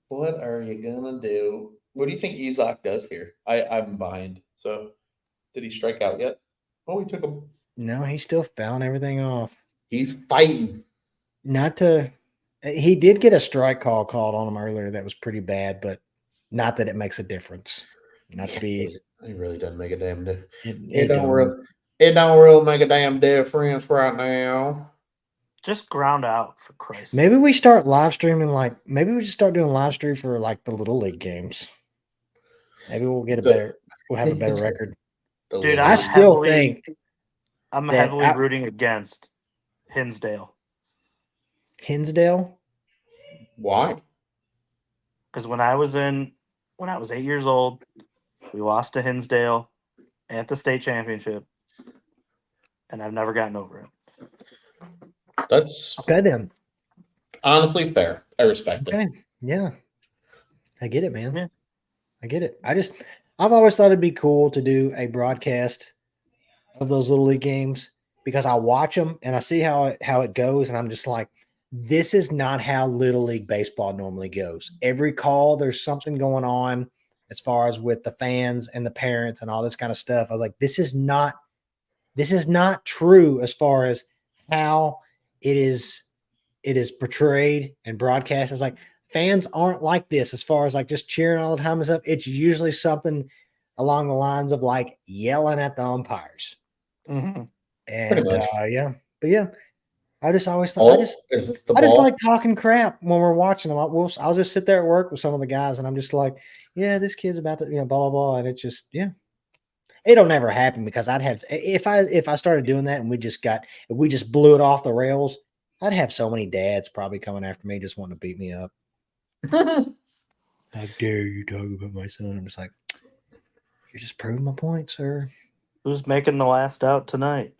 What are you gonna do? What do you think Isaac does here? I'm behind. So did he strike out yet? Oh, he took him. No, he's still fouling everything off. He's fighting. Not to. He did get a strike call called on him earlier. That was pretty bad, but not that it makes a difference. Not to be. It really doesn't make a damn difference. It don't. It don't really make a damn difference right now. Just ground out for Christ's Maybe sake. we start live streaming. Maybe we just start doing live stream for like the little league games. Maybe we'll get a better. We'll have a better record. Dude, I still think I'm that heavily rooting against Hinsdale Hinsdale. Why? because when I was 8 years old, we lost to Hinsdale at the state championship, and I've never gotten over it. That's Okay, then. honestly fair. I respect Okay. it. Yeah. I get it, man. Yeah. I get it. I've always thought it'd be cool to do a broadcast of those little league games because I watch them and I see how it goes, and I'm just like, this is not how little league baseball normally goes. Every call, there's something going on as far as with the fans and the parents and all this kind of stuff. I was like, this is not true as far as how it is portrayed and broadcast. It's like fans aren't like this as far as like just cheering all the time and stuff. It's usually something along the lines of like yelling at the umpires. Mm-hmm. Pretty And much. yeah, but yeah, I just always thought Is this the I just ball? like talking crap when we're watching them. I'll just sit there at work with some of the guys, and I'm just like, yeah, this kid's about to, blah blah blah, and it's just it'll never happen because I'd have if I started doing that and if we just blew it off the rails, I'd have so many dads probably coming after me just wanting to beat me up. How dare you talk about my son? I'm just like, you're just proving my point, sir. Who's making the last out tonight?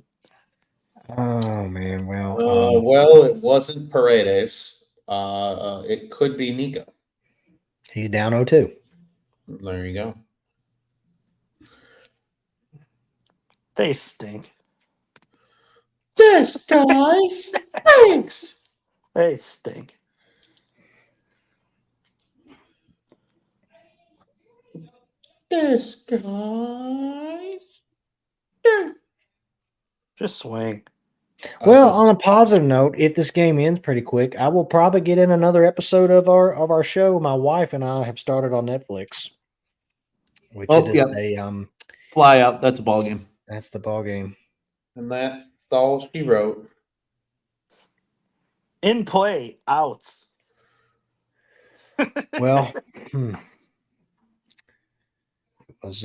Oh man, well, Well, it wasn't Paredes. It could be Nico. he's down 0-2. There you go. They stink. This guy stinks. They stink. This guy. Just swing. Well, on a positive note, if this game ends pretty quick, I will probably get in another episode of our show. My wife and I have started on Netflix, which it is a fly out. That's a ball game, that's the ball game. and that's all she wrote. In play, outs. Well, it was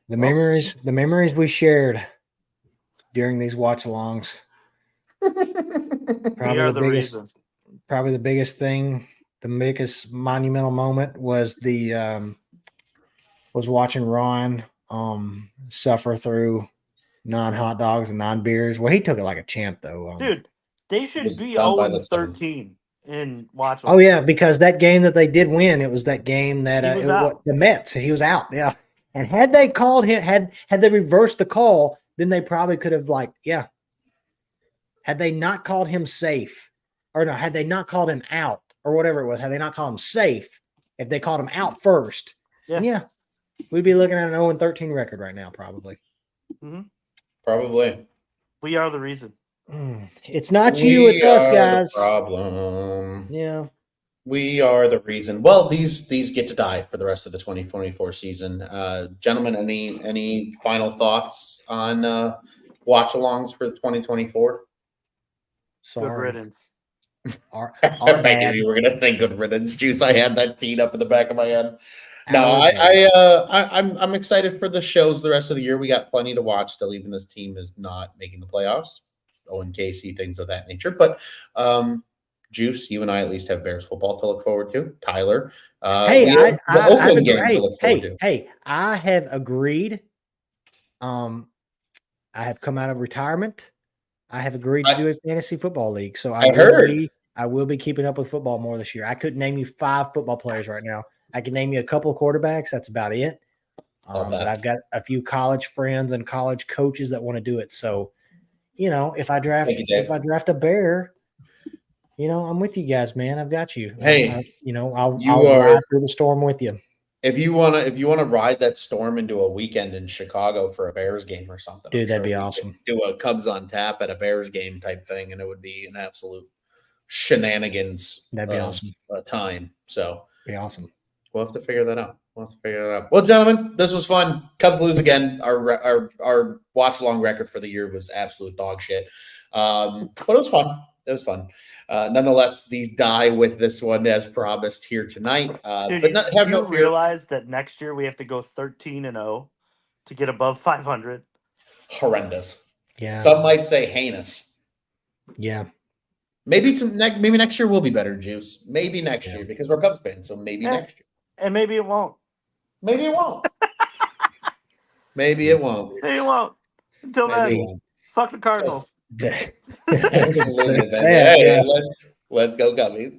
the memories we shared during these watch-alongs. We are the reason. Probably the biggest thing, the biggest monumental moment was was watching Ron suffer through 9 hot dogs and 9 beers. Well, he took it like a champ, though. Dude, they should was be done by the 0-13 in watch. Oh yeah, because that game that they did win, it was that game that He was out. the Mets. He was out. Yeah, and had they called him, had they reversed the call, then they probably could have had they not called him safe, or no, had they not called him out or whatever it was, had they not called him safe, if they called him out first, we'd be looking at an 0-13 record right now, probably. Mm-hmm. Probably. We are the reason. It's not you, it's us, guys. The problem. Yeah. We are the reason. Well, these get to die for the rest of the 2024 season. Gentlemen, any final thoughts on watch-alongs for 2024? Sorry. Good riddance. Our I dad. knew you were gonna think good riddance, Juice. I had that teed up in the back of my head. No, Our dad. I'm excited for the shows the rest of the year. We got plenty to watch still, even this team is not making the playoffs. Owen Casey, things of that nature. But Juice, you and I at least have Bears football to look forward to. Tyler, Hey, we have the I've Oakland agreed. game to look forward to. Hey, I have agreed. I have come out of retirement. I have agreed to do a fantasy football league, so I heard. I will be keeping up with football more this year. I couldn't name you 5 football players right now. I can name you a couple of quarterbacks. That's about it. But I've got a few college friends and college coaches that want to do it. So, if I draft a Bear, I'm with you guys, man. I've got you. Hey, I'll ride through the storm with you. If you wanna ride that storm into a weekend in Chicago for a Bears game or something, dude, that'd be awesome. Do a Cubs on tap at a Bears game type thing, and it would be an absolute shenanigans. That'd be awesome. Time. So be awesome. We'll have to figure that out. Well, gentlemen, this was fun. Cubs lose again. Our watch along record for the year was absolute dog shit. But it was fun. It was fun. Nonetheless, these die with this one as promised here tonight. Dude, but have no fear. Realize that next year we have to go 13-0 to get above 500. Horrendous. Yeah. Some might say heinous. Yeah. Maybe next year will be better, Juice. Maybe next year because we're Cubs fans. So maybe next year. And maybe it won't. Maybe it won't. Maybe it won't. Maybe it won't. Until then, fuck the Cardinals. Absolutely. Let's go, Cubbies.